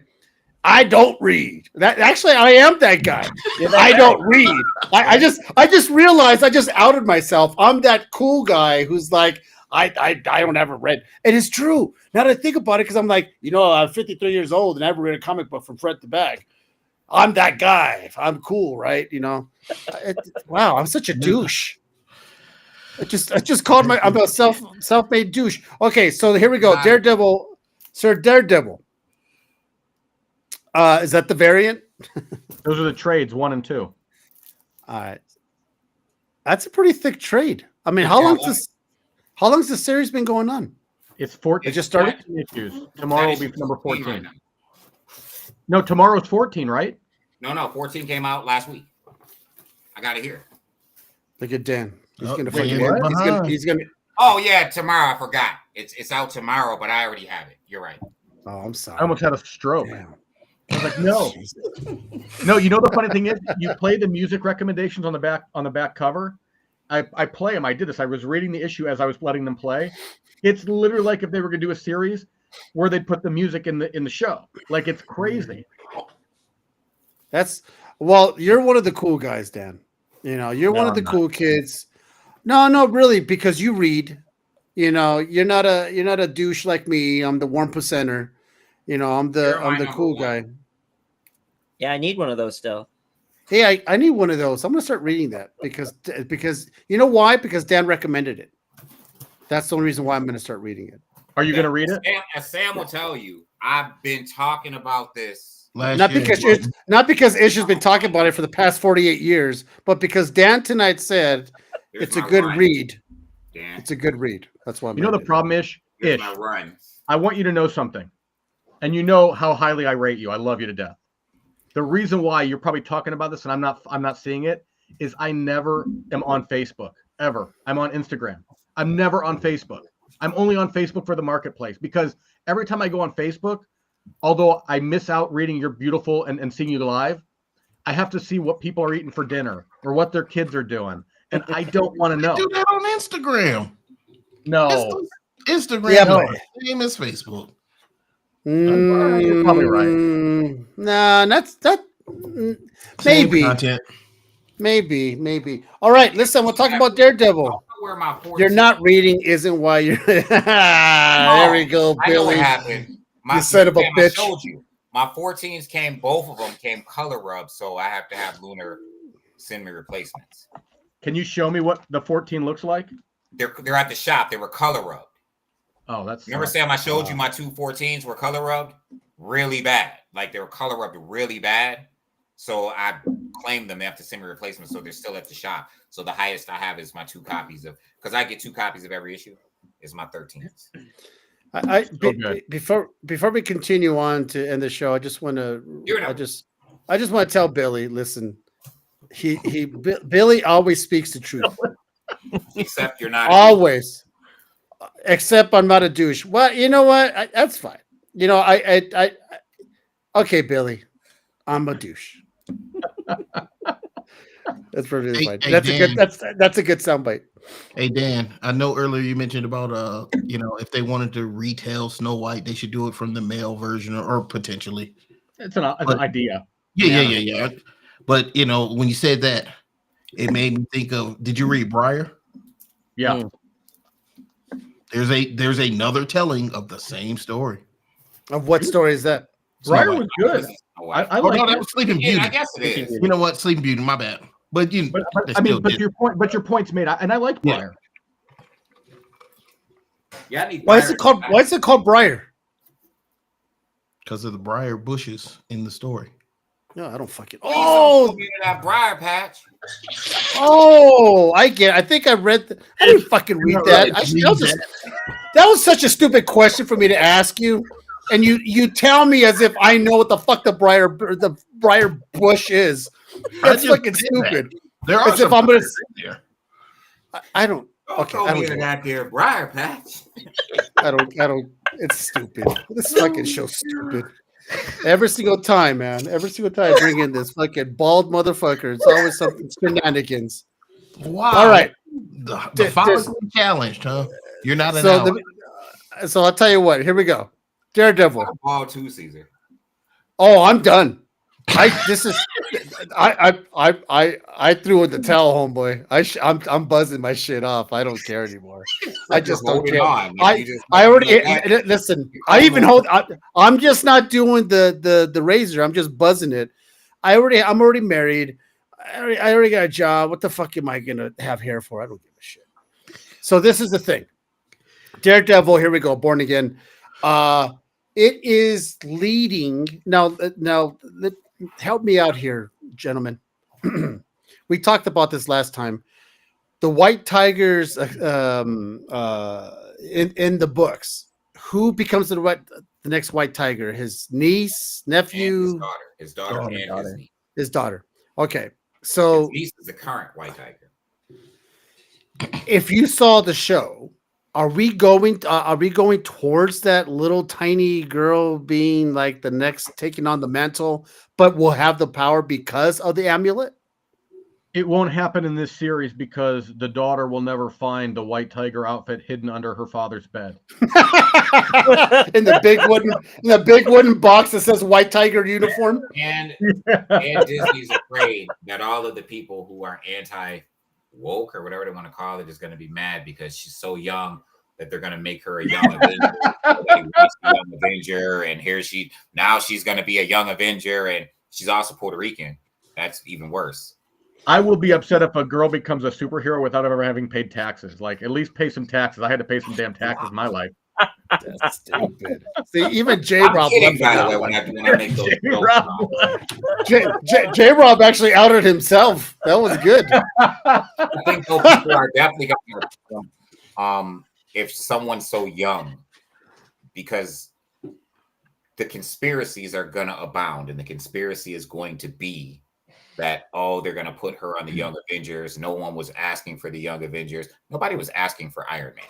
I don't read. That actually, I am that guy. I don't read. I just realized I just outed myself. I'm that cool guy who's like, I don't ever read. It is true. Now that I think about it, because I'm like, I'm 53 years old and I never read a comic book from front to back. I'm that guy. I'm cool, right? Wow, I'm such a douche. I just called I'm a self-made douche. Okay, so here we go. Daredevil, Sir Daredevil. Is that the variant? Those are the trades 1 and 2. All right. That's a pretty thick trade. I mean, how long's this series been going on? It's 14. It just started? 14 issues. Tomorrow will be number 14. Right now. No, tomorrow's 14, right? No, 14 came out last week. I got it here. Look at Dan. He's Oh, gonna wait, forget. He's gonna. Oh yeah, tomorrow. I forgot. It's out tomorrow, but I already have it. You're right. Oh, I'm sorry. I almost had a stroke. Damn. I was like, no. No, you know the funny thing is, you play the music recommendations on the back cover. I play them. I did this. I was reading the issue as I was letting them play. It's literally like if they were going to do a series where they'd put the music in the show. Like, it's crazy. You're one of the cool guys, Dan. You're one of the cool kids. No, really, because you read. You're not a douche like me. I'm the 1%er. I'm the cool guy. Yeah, I need one of those still. Hey, I need one of those. I'm gonna start reading that because you know why? Because Dan recommended it. That's the only reason why I'm gonna start reading it. Are you going to read it? As Sam will tell you, I've been talking about this. Not because Ish has been talking about it for the past 48 years, but because Dan tonight said Here's it's a my good rhyme, read. Dan. It's a good read. That's why I'm You know the problem is, Here's Ish, my run. I want you to know something. And you know how highly I rate you. I love you to death. The reason why you're probably talking about this and I'm not seeing it is I never am on Facebook ever. I'm on Instagram. I'm never on Facebook. I'm only on Facebook for the marketplace because every time I go on Facebook, although I miss out reading your beautiful and seeing you live, I have to see what people are eating for dinner or what their kids are doing. And I don't want to know. Do that on Instagram. No. Instagram Yeah, is but- the same as Facebook. You're probably right. Nah, that's that. Same Maybe, content. maybe. All right, listen. We'll talk about I Daredevil. don't know where my 14 You're not reading, isn't why you're. There we go, I know what Billy. happened. You son of a I bitch. showed you. My 14s came, both of them came color rubbed, so I have to have Lunar send me replacements. Can you show me what the 14 looks like? They're at the shop. They were color rubbed. Oh, that's Remember, Sam, I showed you my two 14s were color rubbed really bad. Like they were color rubbed really bad. So I claimed them. They have to send me replacements. So they're still at the shop. So the highest I have is my 2 copies of, because I get 2 copies of every issue, is my 13s. Before we continue on to end the show, I just want to I just want to tell Billy, listen, Billy always speaks the truth. Except you're not. Always. Except I'm not a douche. Well, you know what? That's fine. You know, I okay, Billy, I'm a douche. That's really fine. Hey, That's Dan. a good. That's a good soundbite. Hey Dan, I know earlier you mentioned about if they wanted to retell Snow White, they should do it from the male version or potentially. it's an idea. Yeah. But when you said that, it made me think of. Did you read Briar? Yeah. There's another telling of the same story. Of what story is that? Briar Snow was good. I Oh, like no, that it. was Sleeping Yeah, Beauty. I guess it is. You know what? Sleeping Beauty. My bad. But they I mean, still but did. your point's made. And I like Yeah. Briar. Yeah, I need Why is it called? Why is it called Briar? Because of the briar bushes in the story. No, I don't fucking. Oh, that briar patch. I get. I think I read. I didn't fucking read that. That was such a stupid question for me to ask you, and you tell me as if I know what the fuck the briar bush is. That's fucking stupid. There are As if some I'm gonna. briars in there. I don't. Don't Okay, throw I me don't in get it. that there briar patch. I don't. It's stupid. This fucking show's stupid. Every single time, man. Every single time I bring in this fucking bald motherfucker, it's always something shenanigans. Wow. All right. The follicle challenged, huh? You're not an So, ally. so I'll tell you what. Here we go. Daredevil. Ball too, Caesar. Oh, I'm done. I threw in the towel, homeboy. I'm buzzing my shit off. I don't care anymore. I just don't care. I already listen. I even hold. I'm just not doing the razor. I'm just buzzing it. I'm already married. I already got a job. What the fuck am I gonna have hair for? I don't give a shit. So this is the thing. Daredevil. Here we go. Born Again. It is leading now. Help me out here, gentlemen. We talked about this last time. The White Tigers in the books. Who becomes the next White Tiger? His niece, nephew, his daughter, his daughter. Okay, so his niece is the current White Tiger. If you saw the show, are we going towards that little tiny girl being like the next taking on the mantle, but will have the power because of the amulet? It won't happen in this series because the daughter will never find the White Tiger outfit hidden under her father's bed. in the big wooden box that says White Tiger uniform. And Disney's afraid that all of the people who are anti-woke or whatever they want to call it is going to be mad because she's so young that they're going to make her a young Avenger. And now she's going to be a young Avenger, and she's also Puerto Rican. That's even worse. I will be upset if a girl becomes a superhero without ever having paid taxes. Like, at least pay some taxes. I had to pay some damn taxes in my life. That's stupid. See, even J-Rob left by the way, when I make those J-Rob actually outed himself. That was good. I think people are definitely going to if someone's so young because the conspiracies are going to abound, and the conspiracy is going to be that, oh, they're going to put her on the Young Avengers. No one was asking for the Young Avengers. Nobody was asking for Iron Man.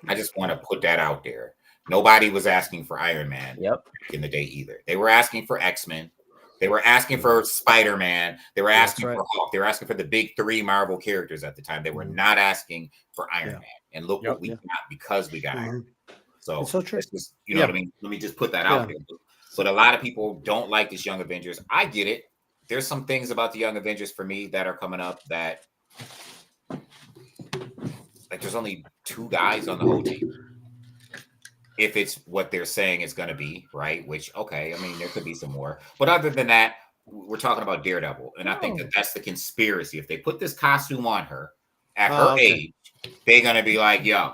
I just want to put that out there. Nobody was asking for Iron Man back in the day either. They were asking for X-Men. They were asking for Spider-Man. They were asking for Hulk. They were asking for the big 3 Marvel characters at the time. They were not asking for Iron Man. And look what we got because we got Iron Man. So, it's so true. Just, you know what I mean? Let me just put that out there. But a lot of people don't like this Young Avengers. I get it. There's some things about the Young Avengers for me that are coming up that, like, there's only 2 guys on the whole team. If it's what they're saying it's going to be, right? Which, okay, I mean, there could be some more. But other than that, we're talking about Daredevil. And I think that's the conspiracy. If they put this costume on her at her age, they're going to be like, yo,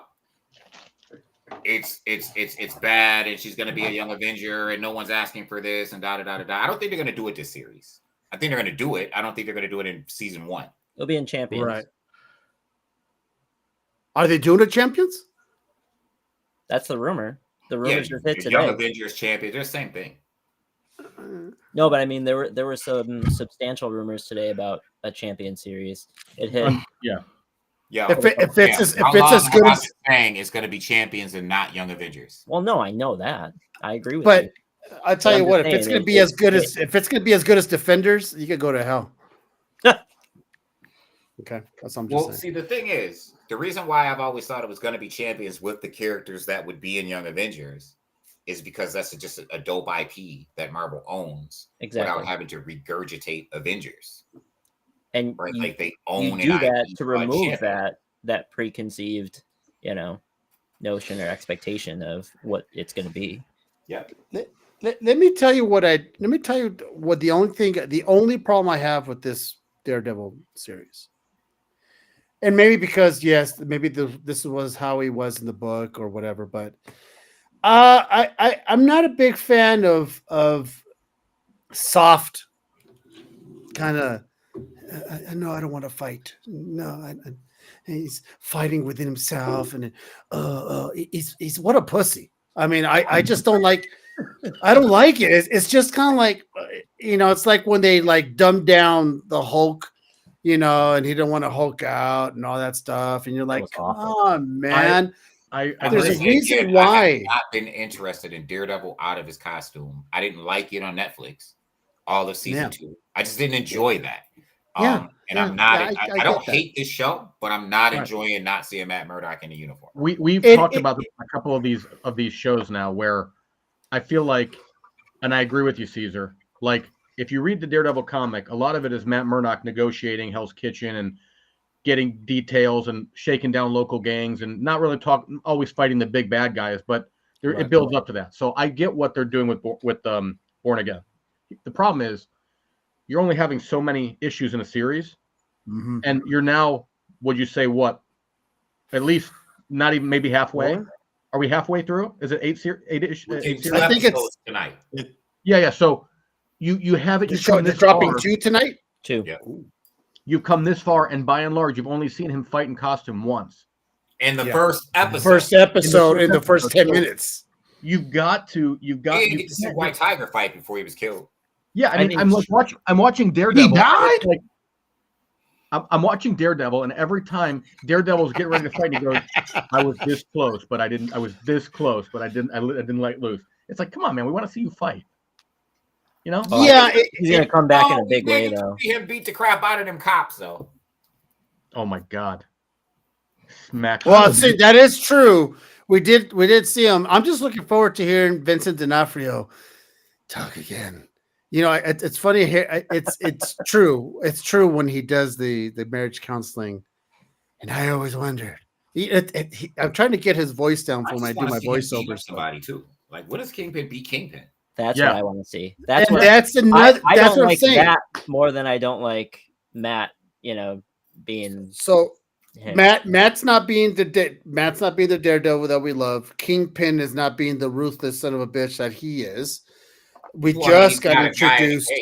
it's bad, and she's going to be a Young Avenger, and no one's asking for this, and da-da-da-da-da. I don't think they're going to do it this series. I think they're going to do it. I don't think they're going to do it in season 1. It'll be in Champions. Right. Are they doing it Champions? That's the rumor. The rumors just hit today. Young Avengers Champions, they're the same thing. No, but I mean, there were some substantial rumors today about a Champion series. It hit. Yeah. If it's as good as saying, it's going to be Champions and not Young Avengers. Well, no, I know that. I agree with you. But I tell you what, if it's going to be as good as Defenders, you could go to hell. Okay, that's what I'm just saying. See, the thing is, the reason why I've always thought it was going to be Champions with the characters that would be in Young Avengers is because that's just a dope IP that Marvel owns without having to regurgitate Avengers. And right? Like they own you do that to remove that preconceived, notion or expectation of what it's going to be. Yeah. Let me tell you what the only problem I have with this Daredevil series. And maybe because maybe this was how he was in the book or whatever, but I'm not a big fan of soft kind of. No, I don't want to fight. No, he's fighting within himself, and he's what a pussy. I mean, I just don't like. I don't like it. It's just kind of like, it's like when they like dumbed down the Hulk. And he didn't want to Hulk out and all that stuff. And you're like, come on, man. There's a reason why. I have not been interested in Daredevil out of his costume. I didn't like it on Netflix, all of season 2. I just didn't enjoy that. I'm not. I don't hate this show, but I'm not enjoying not seeing Matt Murdock in the uniform. We've talked about a couple of these shows now where I feel like, and I agree with you, Caesar, like, if you read the Daredevil comic, a lot of it is Matt Murdock negotiating Hell's Kitchen and getting details and shaking down local gangs and not really always fighting the big bad guys, but it builds up to that. So I get what they're doing with Born Again. The problem is you're only having so many issues in a series, and you're now, would you say what? At least not even maybe halfway. Are we halfway through? Is it 8 series? I think it's tonight. Yeah. So. You haven't. They're dropping 2 tonight. 2. Yeah. You've come this far, and by and large, you've only seen him fight in costume once. In the first episode. In the first 10 minutes. You've got to. He didn't get to see White Tiger fight before he was killed. Yeah, I mean, I'm watching Daredevil. He died. I'm watching Daredevil, and every time Daredevil's getting ready to fight, he goes, "I was this close, but I didn't. I was this close, but I didn't let loose." It's like, come on, man, we want to see you fight. He's gonna come back in a big way, though. See him beat the crap out of them cops, though. Oh my God! Smack. Well, see, that is true. We did see him. I'm just looking forward to hearing Vincent D'Onofrio talk again. It's funny here. It's true. It's true when he does the marriage counseling, and I always wondered. I'm trying to get his voice down for when I do my voiceovers. Somebody too. Like, what does Kingpin be Kingpin? That's what I want to see. I don't like saying. That more than I don't like Matt. Being so. Him. Matt's not being the Daredevil that we love. Kingpin is not being the ruthless son of a bitch that he is. We just got introduced.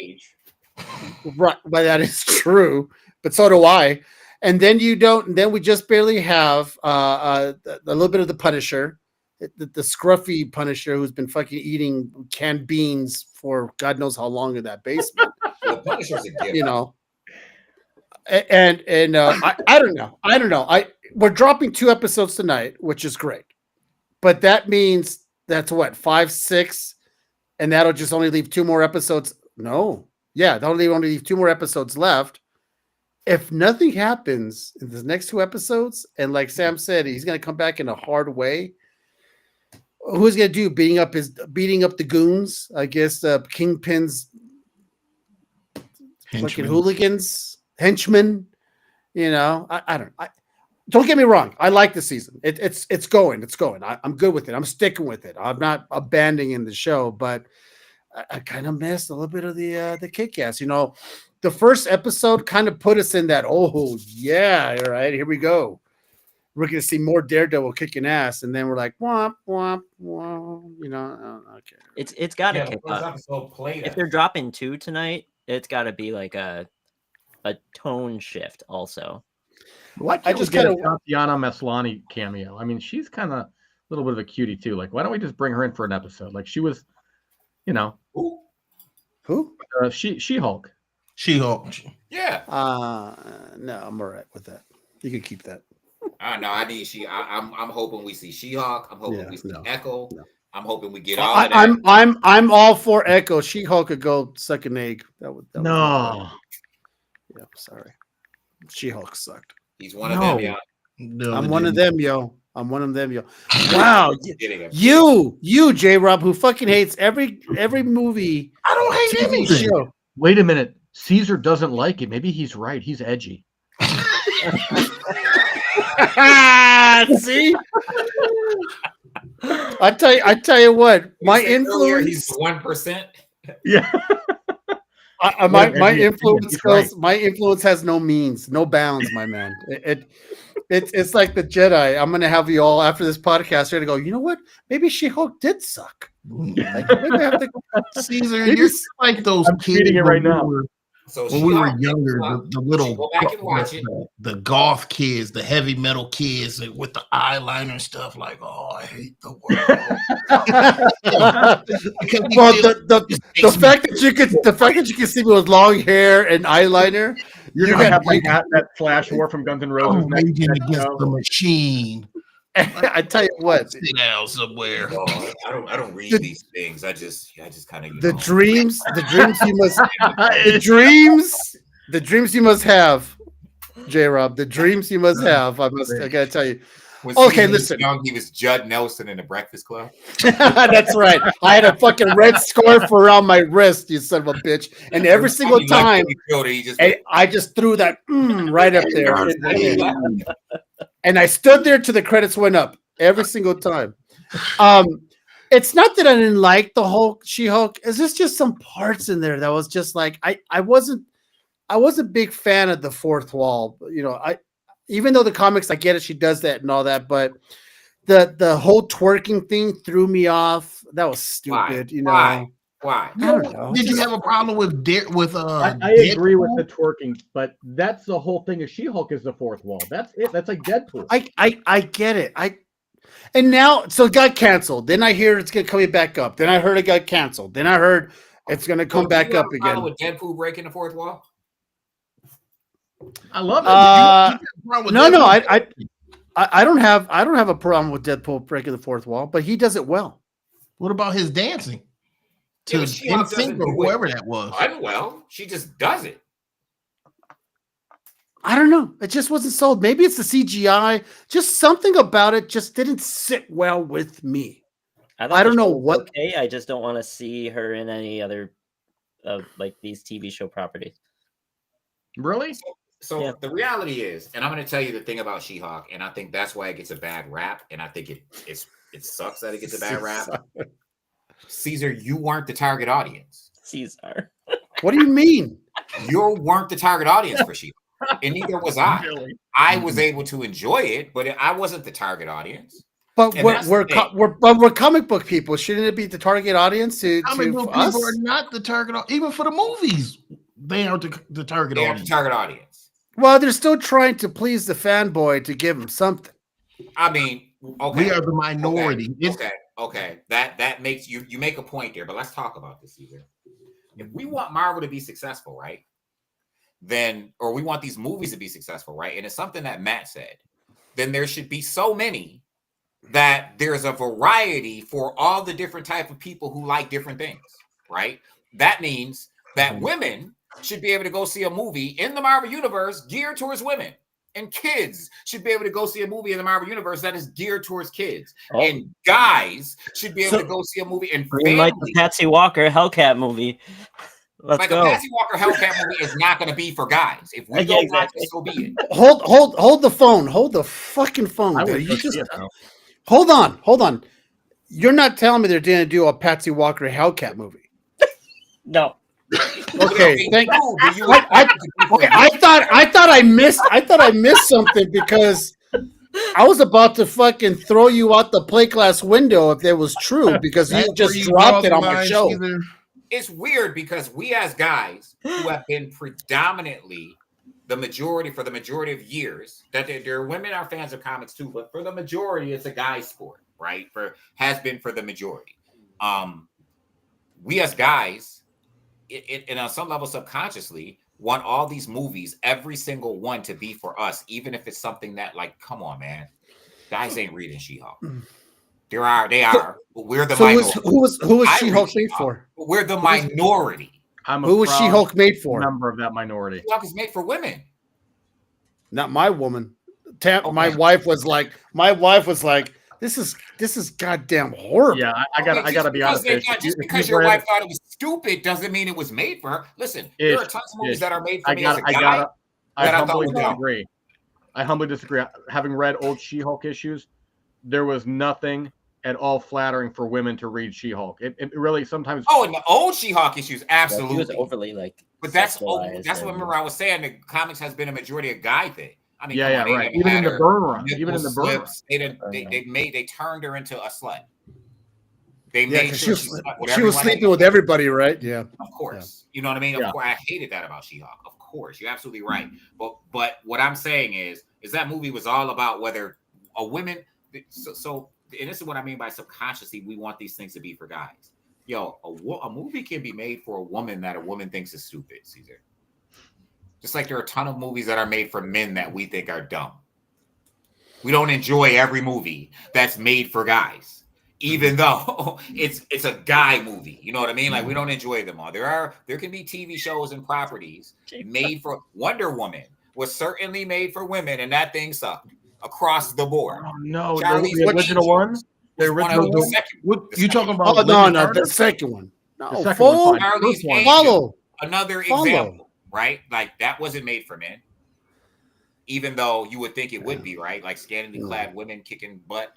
Right, but that is true. But so do I. And then you don't. Then we just barely have a little bit of the Punisher. the scruffy Punisher who's been fucking eating canned beans for God knows how long in that basement. The Punisher's a gift. You know, and I don't know. We're dropping 2 episodes tonight, which is great, but that means that's what 5, 6, and that'll just only leave 2 more episodes. No, yeah, that'll only leave 2 more episodes left. If nothing happens in the next 2 episodes, and like Sam said, he's going to come back in a hard way. Who's going to do beating up the goons? I guess Kingpin's fucking hooligans, henchmen. You know, don't get me wrong. I like the season. It's going. I'm good with it. I'm sticking with it. I'm not abandoning the show, but I kind of missed a little bit of the kick-ass. You know, the first episode kind of put us in that. Oh yeah, all right, here we go. We're gonna see more Daredevil kicking ass, and then we're like, womp womp womp. You know, okay. It's got to Yeah, kick the first up. episode played If they're dropping 2 tonight, it's got to be like a tone shift also. I just get a Tatiana Maslany cameo. I mean, she's kind of a little bit of a cutie too. Like, why don't we just bring her in for an episode? Like, she was, you know, Who? She-Hulk. She-Hulk. Yeah. No, I'm all right with that. You can keep that. No, I need I'm hoping we see She-Hulk. I'm hoping we see Echo. No. I'm hoping we get all of that. I'm all for Echo. She-Hulk could go suck an egg. That would No. Yeah, sorry. She-Hulk sucked. He's one of them, yeah. No, I'm one of them, yo. Wow. You, J-Rob, who fucking hates every movie. I don't hate TV anything. show. Wait a minute. Caesar doesn't like it. Maybe he's right. He's edgy. See? I tell you what, my influence. He's 1%. Yeah. My influence right. goes. My influence has no means, no bounds, my man. It's like the Jedi. I'm gonna have you all after this podcast. You're gonna go. You know what? Maybe She-Hulk did suck. Like, maybe I have to. Caesar, you're like those I'm kids tweeting it right now. So When we were younger, the little go back and watch it. the goth kids, the heavy metal kids with the eyeliner and stuff, like, oh, I hate the world. Well, the fact that you can see me with long hair and eyeliner, You're gonna have like that Flash war from Guns N' Roses. Raging Against the Machine. I tell you what, Sit down somewhere. No, I don't read these things. I just kind of the dreams you must have, J-Rob. The dreams you must have. I gotta tell you. Okay, listen. Young, he was Judd Nelson in the Breakfast Club. That's right. I had a fucking red scarf around my wrist, you son of a bitch. And every single time, I just threw that right up there. And I stood there till the credits went up every single time. It's not that I didn't like the whole She-Hulk. It's just some parts in there that was just like I was a big fan of the fourth wall. You know, even though the comics, I get it, she does that and all that, but the whole twerking thing threw me off. That was stupid. Why? You know. Why? I don't know. Did you have a problem with I agree with the twerking, but that's the whole thing. Of She-Hulk is the fourth wall. That's it. That's like Deadpool. I get it. And now so it got canceled. Then I hear it's gonna come back up. Then I heard it got canceled. Then I heard it's gonna come back up again. With Deadpool breaking the fourth wall. I love it. No, I don't have a problem with Deadpool breaking the fourth wall, but he does it well. What about his dancing? To Yeah, NSYNC or whoever that was. Well, she just does it. I don't know. It just wasn't sold. Maybe it's the CGI. Just something about it just didn't sit well with me. I don't know what. Okay, I just don't want to see her in any other of like these TV show properties. Really? So Yeah. the reality is, and I'm going to tell you the thing about She-Hulk, and I think that's why it gets a bad rap, and I think it sucks that it gets a bad rap. Caesar, you weren't the target audience. Caesar. What do you mean? You weren't the target audience for She-Hulk, and neither was I. Really? I was able to enjoy it, but I wasn't the target audience. But And that's we're the thing. we're comic book people. Shouldn't it be the target audience Comic book to us? people are not the target, even for the movies. They aren't the target They're the audience. target audience. Well, they're still trying to please the fanboy to give him something. I mean, Okay. We are the minority. Okay. That makes you make a point there, but let's talk about this, Caesar. If we want Marvel to be successful, right? Then, or we want these movies to be successful, right? And it's something that Matt said, then there should be so many that there's a variety for all the different type of people who like different things, right? That means that women should be able to go see a movie in the Marvel Universe geared towards women. And kids should be able to go see a movie in the Marvel Universe that is geared towards kids. Oh. And guys should be able to go see a movie and like the Patsy Walker Hellcat movie. Let's go. A Patsy Walker Hellcat movie is not going to be for guys. If we go watch it, so be it. Hold the phone. Hold the fucking phone. Hold on. You're not telling me they're going to do a Patsy Walker Hellcat movie? No. Okay, thank you. I thought I missed something because I was about to fucking throw you out the plate glass window if it was true because you just dropped it on my show. It's weird because we as guys who have been predominantly for the majority of years, that there are women are fans of comics too, but for the majority, it's a guy sport, right? Has been for the majority. We as guys, and on some level subconsciously, want all these movies, every single one, to be for us, even if it's something that, like, come on, man, guys ain't reading She-Hulk. They are, but we're the minority. Who was She-Hulk made for? But we're the minority. Who was She-Hulk made for? Member of that minority. She-Hulk is made for women. Not my woman. My wife was like, this is goddamn horrible. Yeah, I gotta be honest. Just because your wife thought it was stupid doesn't mean it was made for her. Listen, there are tons of movies that are made for me as a guy. I humbly disagree. I humbly disagree. Having read old She-Hulk issues, there was nothing at all flattering for women to read She-Hulk. It really sometimes. Oh, in the old She-Hulk issues, absolutely. He was overly like. But that's what remember I was saying. The comics has been a majority of guy thing. I mean, right. Even in the burn run, they turned her into a slut. They made sure she was sleeping with everybody, right? Yeah, of course. Yeah. You know what I mean? Of course, I hated that about She-Hulk. Of course, you're absolutely right. But what I'm saying is that movie was all about whether a woman. So, and this is what I mean by subconsciously, we want these things to be for guys. Yo, a movie can be made for a woman that a woman thinks is stupid, Caesar. Just like there are a ton of movies that are made for men that we think are dumb. We don't enjoy every movie that's made for guys, even though it's a guy movie. You know what I mean? Like, we don't enjoy them all. There can be TV shows and properties made for Wonder Woman was certainly made for women, and that thing sucked across the board. Oh, no, the original one. The original. What you talking about? Oh, no, the second one. No, follow. Another example. Right? Like, that wasn't made for men. Even though you would think it would be, right? Like, scantily clad women kicking butt.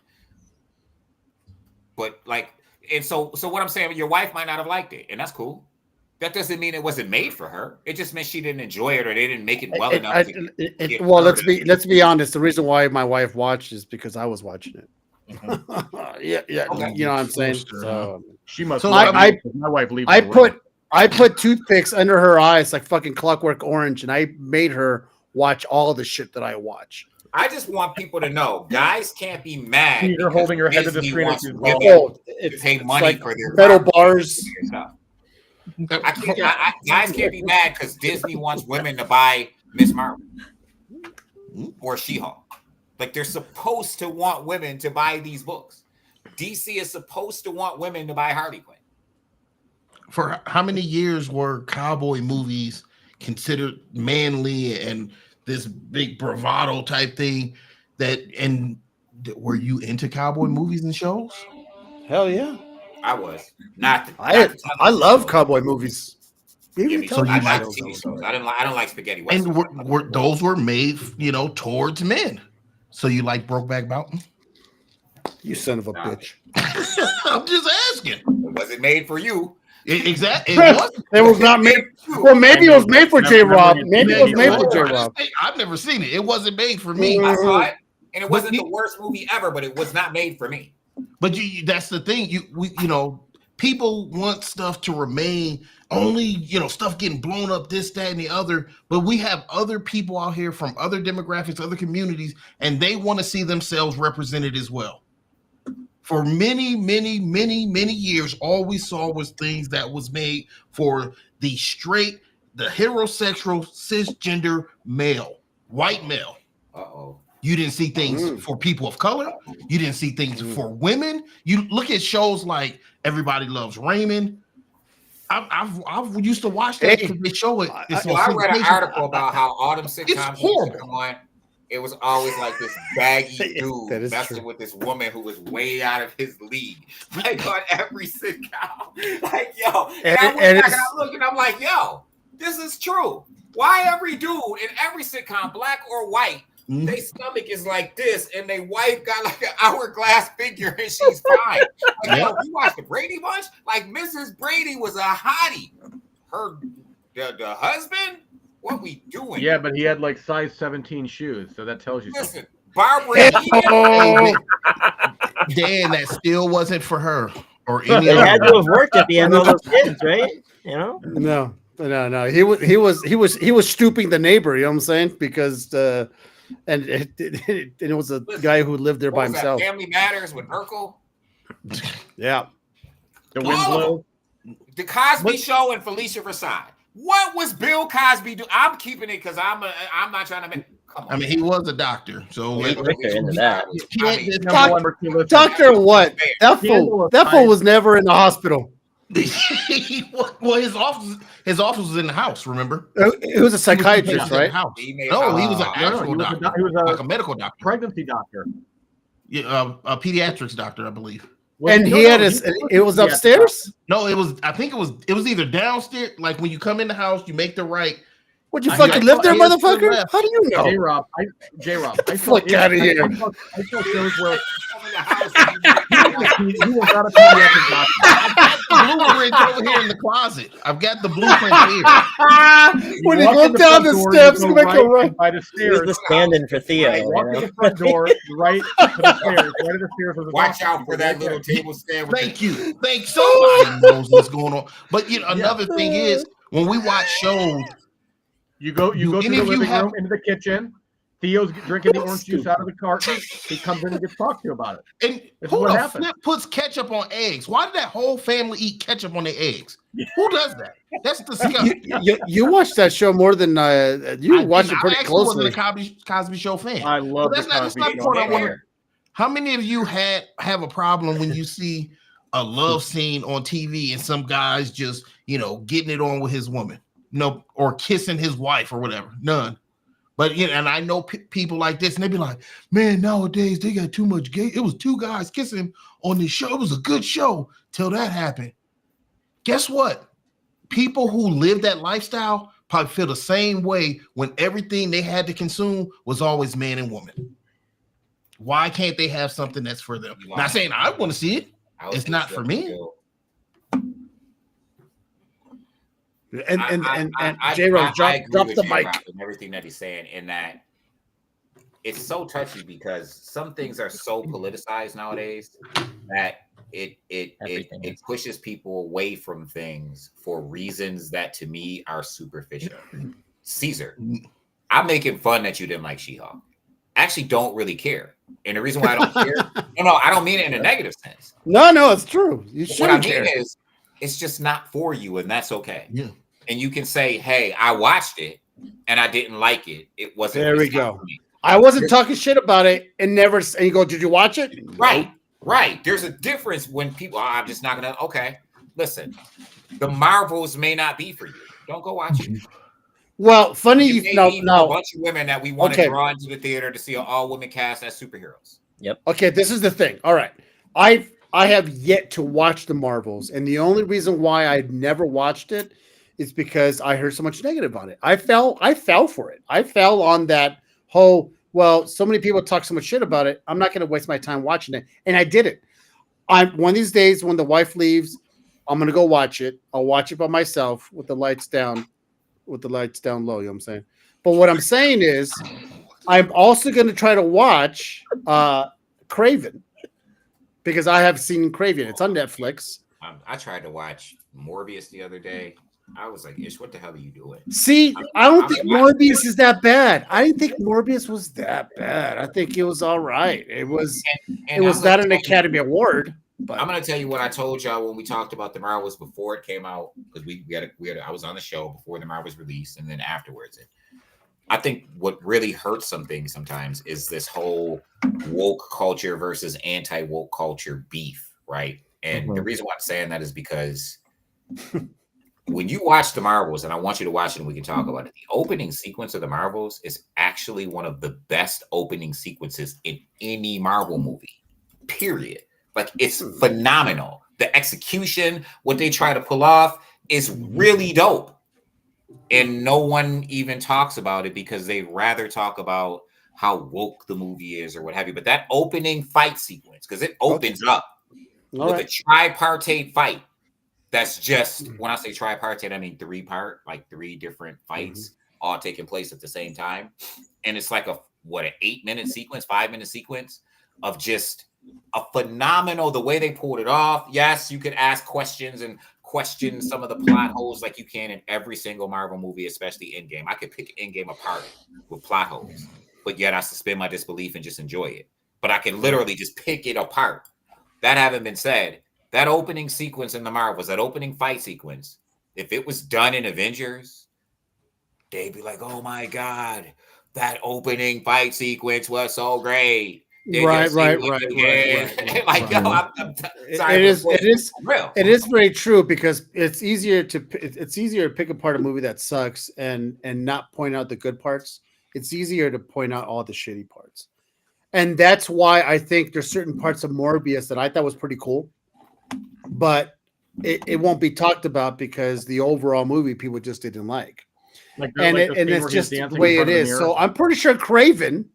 But, like, and so what I'm saying, your wife might not have liked it, and that's cool. That doesn't mean it wasn't made for her. It just meant she didn't enjoy it, or they didn't make it well enough. Let's be honest. The reason why my wife watched is because I was watching it. Mm-hmm. Yeah. Okay. You know what I'm saying? So she must. So my wife leaves. I put toothpicks under her eyes like fucking Clockwork Orange, and I made her watch all the shit that I watch. I just want people to know, guys can't be mad. You're holding your head to the screen. To pay money like for their metal bars. Guys can't be mad because Disney wants women to buy Miss Marvel or She-Hulk. Like, they're supposed to want women to buy these books. DC is supposed to want women to buy Harley Quinn. For how many years were cowboy movies considered manly and this big bravado type thing? Were you into cowboy movies and shows? Hell yeah, I was. I love cowboy movies. So I like TV shows. I don't like spaghetti westerns. And those were made, towards men. So you like Brokeback Mountain? You son of a bitch. I'm just asking. It wasn't made for you. Exactly. It was not made. Well, maybe it was made for J-Rob. Maybe it was made for J-Rob. I've never seen it. It wasn't made for me. I saw it, and it wasn't the worst movie ever, but it was not made for me. But that's the thing. people want stuff to remain only, stuff getting blown up, this, that, and the other. But we have other people out here from other demographics, other communities, and they want to see themselves represented as well. For many, many, many, many years, all we saw was things that was made for the straight, the heterosexual, cisgender male, white male. Uh-oh. You didn't see things for people of color. You didn't see things for women. You look at shows like Everybody Loves Raymond. I've used to watch that because they show it. I read an article about how all them sitcoms used to come on. It was always like this baggy dude messing with this woman who was way out of his league. Like on every sitcom. Like, yo. And I went back and I looked and I'm like, yo, this is true. Why every dude in every sitcom, black or white, their stomach is like this, and their wife got like an hourglass figure, and she's fine. Like, yo, you watch the Brady Bunch? Like, Mrs. Brady was a hottie. The husband? What we doing? Yeah, but he had like size 17 shoes, so that tells you Listen, something. Barbara. Dan, that still wasn't for her or It any had other. to have worked if he had all those kids, right? No. He was stooping the neighbor. You know what I'm saying? Because and it was a guy who lived there by himself. Family Matters with Urkel. Yeah. The Winslow. The Cosby Show and Felicia Versailles. What was Bill Cosby doing? I'm keeping it because I'm not trying to make. Come on. I mean, he was a doctor, so Into that. Doctor what? That fool was never in the hospital. Well, his office was in the house. Remember, he was a psychiatrist, right? No, he was an actual doctor. He was like a medical doctor, pregnancy doctor, a pediatrics doctor, I believe. And he had it was upstairs. No, it was. I think it was either downstairs. Like when you come in the house, you make the right. Would you fucking live there, motherfucker? How do you know? J-Rob, I fuck out of here. I saw shows where he was not a pediatric doctor. Blueprint over here in the closet. I've got the blueprint here. When you go down the steps, you make a right. By the stairs. He was standing for Theo. Walk in the front door, right to the stairs. Right to the stairs. Watch out for that little table stand. Thank you. Somebody knows what's going on. But another thing is when we watch shows. You go to the living room, into the kitchen. Theo's drinking the orange juice out of the carton. He comes in and gets talked to you about it. And who the flip puts ketchup on eggs? Why did that whole family eat ketchup on their eggs? Who does that? That's disgusting. You watched that show more than you watched it pretty closely. I wasn't a Cosby Show fan. I love that's the not Cosby the point I want Show. to. How many of you have a problem when you see a love scene on TV and some guy's just getting it on with his woman? No, or kissing his wife or whatever. None. But and I know people like this, and they be like, "Man, nowadays they got too much gay." It was two guys kissing on this show. It was a good show till that happened. Guess what? People who live that lifestyle probably feel the same way when everything they had to consume was always man and woman. Why can't they have something that's for them? Not saying I want to see it. It's not for me. And J-Rose, drop the mic. And everything that he's saying, in that it's so touchy because some things are so politicized nowadays that it pushes people away from things for reasons that to me are superficial. Caesar, I'm making fun that you didn't like She-Hulk. I actually don't really care. And the reason why I don't care, no, I don't mean it in a negative sense. No, it's true. You shouldn't care. What I mean is, it's just not for you, and that's okay. Yeah. And you can say, "Hey, I watched it and I didn't like it. It wasn't." There we go. I wasn't talking shit about it, and you go, "Did you watch it?" Right. There's a difference when people. I'm just not gonna. Okay, listen. The Marvels may not be for you. Don't go watch it. Well, funny. No. A bunch of women that we want to draw into the theater to see an all-women cast as superheroes. Yep. Okay, this is the thing. All right, I have yet to watch the Marvels, and the only reason why I've never watched it. It's because I heard so much negative on it. I fell for it. I fell on that whole, so many people talk so much shit about it. I'm not going to waste my time watching it. And I did it. One of these days when the wife leaves, I'm going to go watch it. I'll watch it by myself with the lights down low. You know what I'm saying? But what I'm saying is I'm also going to try to watch Craven because I have seen Craven. It's on Netflix. I tried to watch Morbius the other day. I was like, Ish, what the hell are you doing? See, I'm- I don't I'm think watching Morbius is that bad. I didn't think Morbius was that bad. I think it was all right. It was and I'm not gonna an tell you- Academy Award, I'm but gonna tell you what I told y'all when we talked about the Marvels before it came out, because I was on the show before the Marvels released and then afterwards. I think what really hurts some things sometimes is this whole woke culture versus anti-woke culture beef, right? And the reason why I'm saying that is because when you watch the Marvels, and I want you to watch it and we can talk about it, the opening sequence of the Marvels is actually one of the best opening sequences in any Marvel movie, period. Like, it's phenomenal. The execution, what they try to pull off is really dope. And no one even talks about it because they rather talk about how woke the movie is or what have you. But that opening fight sequence, because it opens up all with right. a tripartite fight. That's just, when I say tripartite, I mean 3-part, like 3 different fights all taking place at the same time. And it's like an 8-minute sequence, 5-minute sequence of just a phenomenal, the way they pulled it off. Yes, you could ask questions and question some of the plot holes like you can in every single Marvel movie, especially Endgame. I could pick Endgame apart with plot holes, but yet I suspend my disbelief and just enjoy it. But I can literally just pick it apart. That having been said, that opening sequence in the Marvels, that opening fight sequence, if it was done in Avengers, they'd be like, oh my God, that opening fight sequence was so great. Right. Like, yo, I'm sorry, It is. but It is. real. It is very true because it's easier to pick apart a movie that sucks and not point out the good parts. It's easier to point out all the shitty parts, and that's why I think there's certain parts of Morbius that I thought was pretty cool, but it won't be talked about because the overall movie people just didn't like, Like and the scene it's where he's just the dancing in way front it of the is. mirror. So I'm pretty sure Craven.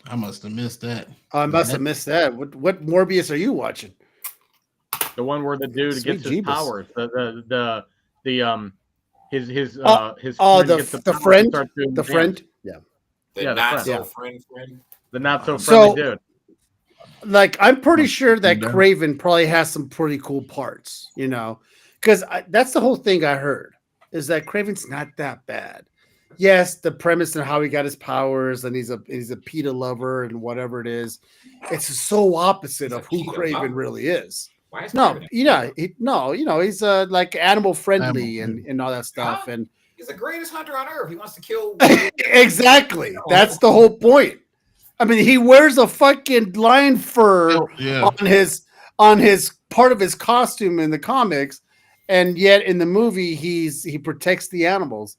I must have missed that. I must have missed that. What Morbius are you watching? The one where the dude Sweet gets his Jeebus. powers. His His friend gets the powers and friend, starts doing the dance. friend. Yeah. The Yeah, the not friend. so Yeah. friend. The not so So- friendly dude. Like I'm pretty sure that Yeah. Craven probably has some pretty cool parts, because that's the whole thing I heard is that Craven's not that bad. Yes, the premise and how he got his powers and he's a PETA lover and whatever it is, it's so opposite He's a of who PETA Craven lover? really is. Why is No, Craven a yeah, PETA? he's like animal friendly Animal, and all that stuff, Huh? and He's the greatest hunter on earth. He wants to kill. exactly that's the whole point. I mean, he wears a fucking lion fur Yeah. on his part of his costume in the comics, and yet in the movie he protects the animals.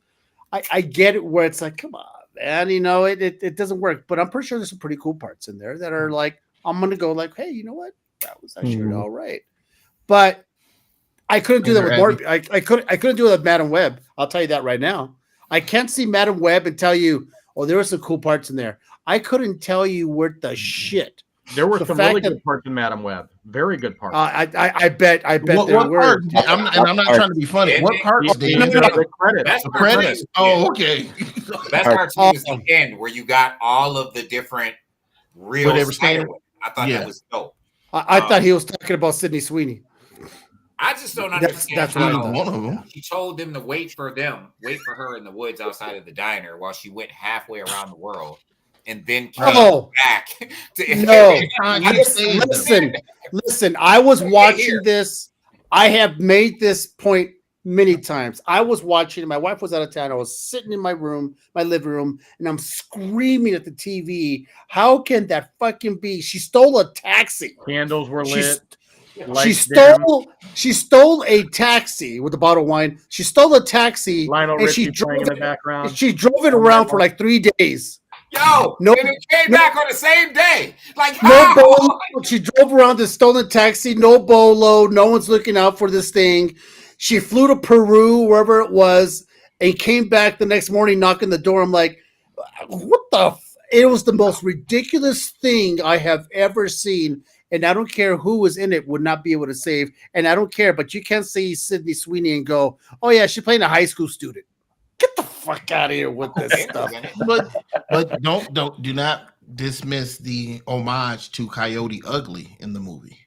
I get it where it's like, come on, man, it doesn't work. But I'm pretty sure there's some pretty cool parts in there that are like, I'm gonna go like, hey, you know what? That was actually all right. But I couldn't do that with Morbius. I couldn't do it with Madam Web. I'll tell you that right now. I can't see Madam Web and tell you, oh, there were some cool parts in there. I couldn't tell you where the shit. There were The some fact really that- good parts in Madam Web. Very good parts. I bet What there were. part? I'm not trying to be funny. What parts, Dan? no. The credits. That's The part credits? two. Oh, okay. The best part to me is the end where you got all of the different real Where they were standing? Spider-Man. I thought Yeah. that was dope. I thought he was talking about Sydney Sweeney. I just don't That's understand what I how thought. One of them. she told them to wait for her in the woods outside of the diner while she went halfway around the world and then came Oh. back to No. Listen. Listen. I was watching this. I have made this point many times. I was watching. My wife was out of town. I was sitting in my living room, and I'm screaming at the TV. How can that fucking be? She stole a taxi. Candles were She, lit. she lights dim. stole a taxi with a bottle of wine. She stole a taxi Lionel and she Richie playing in drove the it. background. She drove it around for like 3 days. Yo, No- and it came no- back on the same day. Like No how? bolo. She drove around the stolen taxi. No bolo. No one's looking out for this thing. She flew to Peru, wherever it was, and came back the next morning, knocking the door. I'm like, what the? It was the most ridiculous thing I have ever seen. And I don't care who was in it, would not be able to save. And I don't care, but you can't see Sydney Sweeney and go, oh, yeah, she's playing a high school student. Get the fuck out of here with this stuff. But do not dismiss the homage to Coyote Ugly in the movie.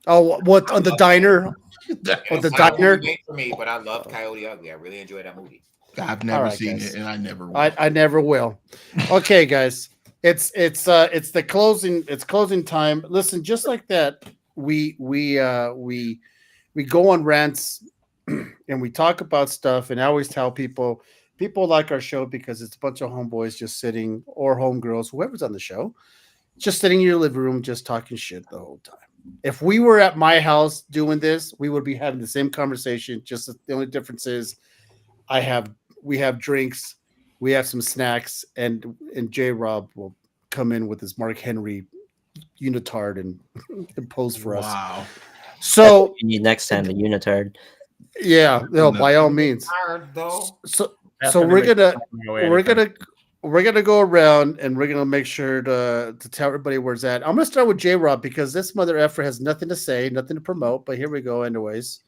Oh, what on the diner? Oh, the It's not a diner. movie made for me, but I loved Coyote Ugly. I really enjoyed that movie. I've never right, seen guys. it, and I never will. I never will. Okay, guys. It's the closing. It's closing time. Listen, just like that, we go on rants and we talk about stuff. And I always tell people like our show because it's a bunch of homeboys just sitting or homegirls, whoever's on the show, just sitting in your living room, just talking shit the whole time. If we were at my house doing this, we would be having the same conversation. Just the only difference is we have drinks, we have some snacks, and J Rob will come in with his Mark Henry unitard and pose for us. Wow. So you need next time the unitard. yeah, no, by all means. Hard though. So That's we're make gonna away anytime. we're gonna go around and we're gonna make sure to tell everybody where it's at. I'm gonna start with J Rob because this mother effer has nothing to say, nothing to promote. But here we go, anyways.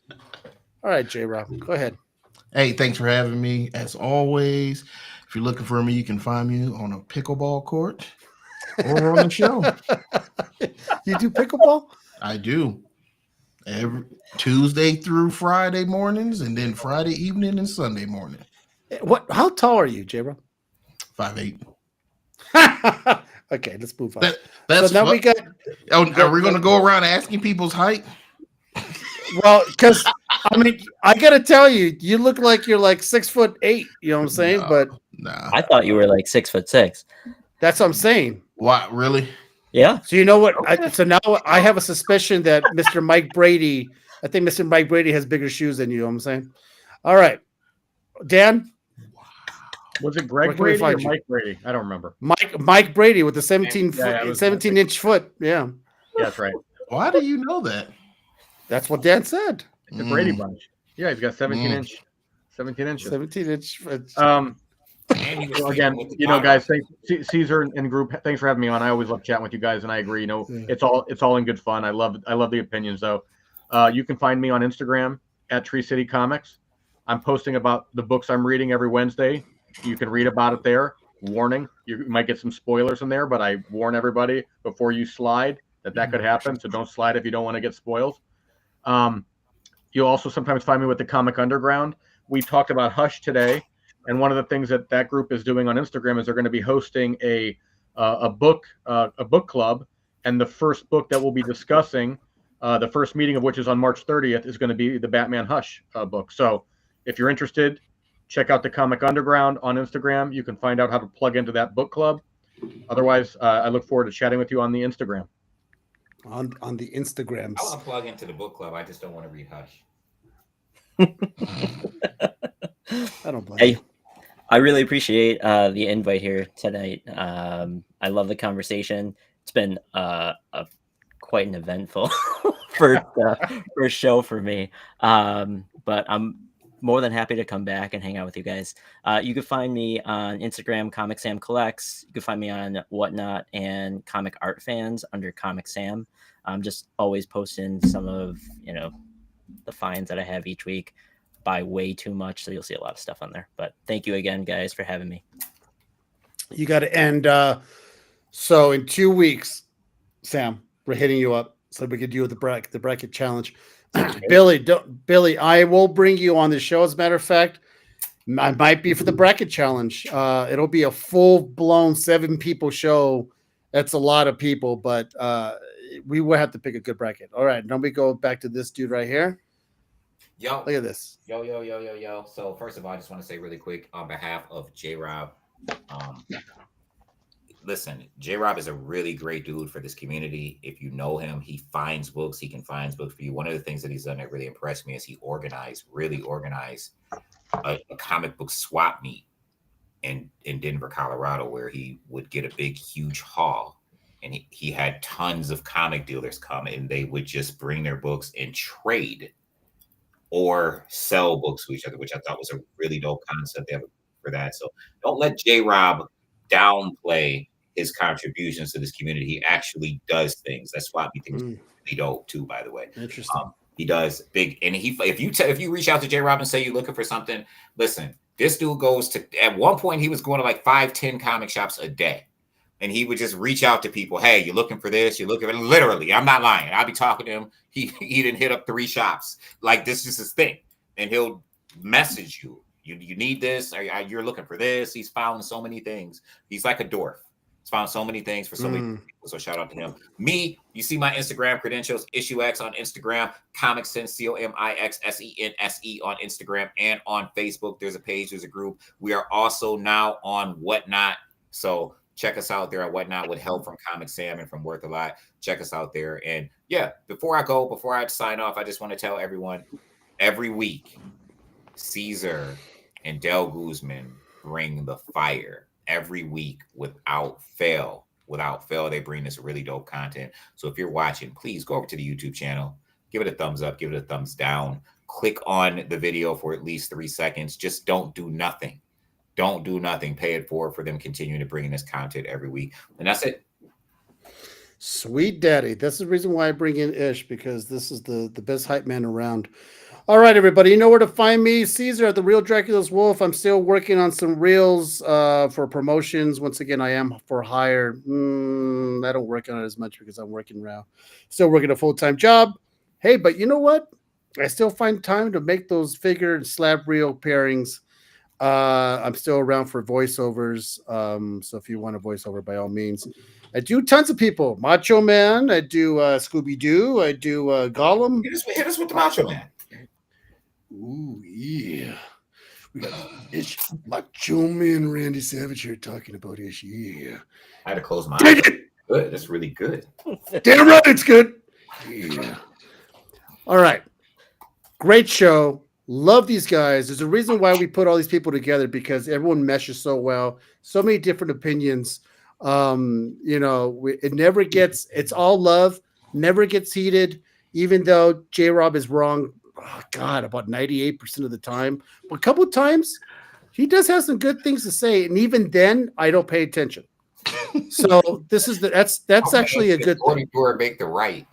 All right, J Rob, go ahead. Hey, thanks for having me. As always, if you're looking for me, you can find me on a pickleball court or on the show. You do pickleball? I do. Every Tuesday through Friday mornings, and then Friday evening and Sunday morning. What? How tall are you, J Rob? 5'8". Okay, let's move on. That's so now we got. Oh, are we going to go around asking people's height? Well, because I mean, I gotta tell you, you look like you're like 6'8". You know what I'm saying? No. But Nah. I thought you were like 6'6". that's what I'm saying. What? Really? Yeah. So you know what? So now I have a suspicion that Mr. Mike Brady. I think Mr. Mike Brady has bigger shoes than you. You know what I'm saying? All right, Dan. Was it Where Greg can we Brady or find you? Mike Brady? I don't remember. Mike Brady with the 17 Yeah, it was 17 inch foot. Yeah, Yeah, that's right. Why do you know that? that's what Dan said. The Brady bunch. Yeah, he's got 17 inches. 17 inch foot. Um, And he was well, again, sleeping with the you know, dog. guys, thanks, Caesar and group. Thanks for having me on. I always love chatting with you guys, and I agree. You know, it's all in good fun. I love the opinions though. You can find me on Instagram at Tree City Comics. I'm posting about the books I'm reading every Wednesday. You can read about it there. Warning: you might get some spoilers in there, but I warn everybody before you slide that could happen. So don't slide if you don't want to get spoiled. You'll also sometimes find me with the Comic Underground. We talked about Hush today. And one of the things that group is doing on Instagram is they're going to be hosting a book club, and the first book that we'll be discussing, the first meeting of which is on March 30th, is going to be the Batman Hush book. So if you're interested, check out the Comic Underground on Instagram. You can find out how to plug into that book club. Otherwise, I look forward to chatting with you on the Instagram. On the Instagrams. I want to plug into the book club. I just don't want to read Hush. I don't blame Hey, you. I really appreciate the invite here tonight. I love the conversation. It's been quite an eventful first show for me. But I'm more than happy to come back and hang out with you guys. You can find me on Instagram, Comic Sam Collects. You can find me on Whatnot and Comic Art Fans under Comic Sam. I'm just always posting some of the finds that I have each week. Buy way too much, so you'll see a lot of stuff on there. But thank you again, guys, for having me. You got to end. So in 2 weeks, Sam, we're hitting you up so we could do the bracket challenge. Billy, I will bring you on the show. As a matter of fact, I might be for the bracket challenge. It'll be a full-blown 7 people show. That's a lot of people, but we will have to pick a good bracket. All right, now we go back to this dude right here. Yo, Look at this. Yo. So first of all, I just want to say really quick on behalf of J-Rob, listen, J-Rob is a really great dude for this community. If you know him, he finds books. He can find books for you. One of the things that he's done that really impressed me is he really organized a comic book swap meet in Denver, Colorado, where he would get a big, huge haul. And he had tons of comic dealers come, and they would just bring their books and trade or sell books to each other, which I thought was a really dope concept for that. So don't let J-Rob downplay his contributions to this community. He actually does things. That's why we think it's really dope too, by the way. Interesting. He does big, and if you reach out to J-Rob and say you're looking for something, listen, this dude goes to, at one point he was going to like 5-10 comic shops a day. and he would just reach out to people. Hey, you looking for this? You looking for literally? I'm not lying. I'll be talking to him. He didn't hit up 3 shops. Like this is his thing, and he'll message you. You need this? You're looking for this? He's found so many things. He's like a dwarf. He's found so many things for so many people. So shout out to him. Me, you see my Instagram credentials, IssueX on Instagram, Comic Sense, COMIXSENSE on Instagram and on Facebook. There's a page, there's a group. We are also now on Whatnot. So check us out there at Whatnot with help from Comic Sam and from Worth a Lot. Check us out there. And yeah, before I sign off, I just want to tell everyone every week, Caesar and Del Guzman bring the fire every week without fail. Without fail, they bring this really dope content. So if you're watching, please go over to the YouTube channel, give it a thumbs up, give it a thumbs down, click on the video for at least 3 seconds. Just don't do nothing. Don't do nothing. Pay it forward for them continuing to bring this content every week. And that's it. Sweet daddy. That's the reason why I bring in Ish, because this is the best hype man around. All right, everybody. You know where to find me. Caesar at The Real Dracula's Wolf. I'm still working on some reels for promotions. Once again, I am for hire. I don't work on it as much because I'm working now. Still working a full-time job. Hey, but you know what? I still find time to make those figure and slab reel pairings. I'm still around for voiceovers. So if you want a voiceover, by all means. I do tons of people. Macho Man. I do Scooby-Doo. I do Gollum. Hit us with the Macho Man. Ooh, yeah. We got Ish, Macho Man Randy Savage here talking about Ish. Yeah. I had to close my Dang eyes. it! Good. That's really good. Damn right, it's good. Yeah. All right. Great show. Love these guys. There's a reason why we put all these people together, because everyone meshes so well. So many different opinions. It never gets, it's all love, never gets heated, even though J-Rob is wrong. Oh, God, about 98% of the time. But a couple of times, he does have some good things to say. And even then, I don't pay attention. So this is that's actually a good thing. Or make the right.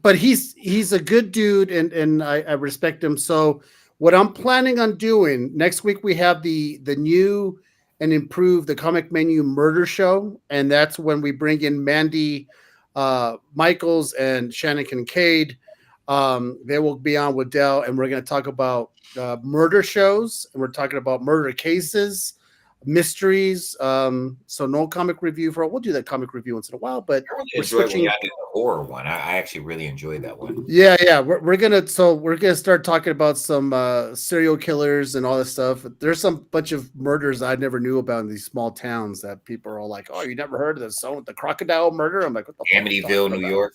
But he's a good dude, and I respect him. So what I'm planning on doing next week, we have the new and improved the Comic Menu Murder Show, and that's when we bring in Mandy Michaels and Shannon Kincaid. They will be on with Dell, and we're going to talk about murder shows, and we're talking about murder cases, mysteries. So no comic review we'll do that comic review once in a while, but I really enjoyed when y'all did the horror one. I actually really enjoyed that one. Yeah. We're gonna start talking about some serial killers and all this stuff. There's some bunch of murders I never knew about in these small towns that people are all like, "Oh, you never heard of the crocodile murder?" I'm like, "What the fuck?" Amityville, New York.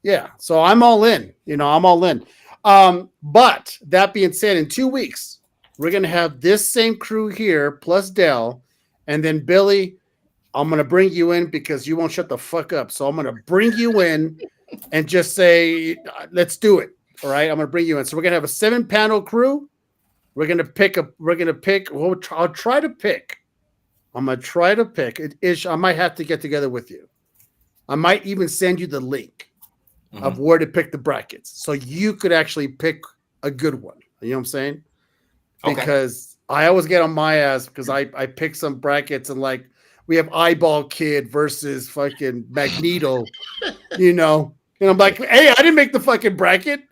Yeah, so I'm all in. I'm all in. But that being said, in 2 weeks, we're going to have this same crew here plus Dell, and then Billy, I'm going to bring you in because you won't shut the fuck up. So I'm going to bring you in and just say, let's do it. All right, I'm going to bring you in. So we're going to have a 7-panel crew. I'll try to pick. I'm going to try to pick. Ish, I might have to get together with you. I might even send you the link of where to pick the brackets, so you could actually pick a good one. You know what I'm saying? Okay. Because I always get on my ass because I pick some brackets, and like we have Eyeball Kid versus fucking Magneto, and I'm like, hey, I didn't make the fucking bracket.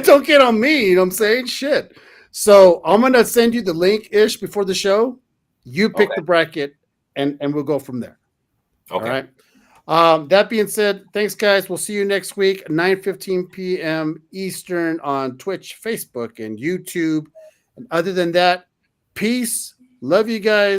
Don't get on me. You know what I'm saying? Shit. So I'm gonna send you the link Ish before the show. You pick the bracket, and we'll go from there. Okay. All right. That being said, thanks, guys. We'll see you next week, 9:15 p.m. Eastern on Twitch, Facebook, and YouTube. And other than that, peace. Love you guys.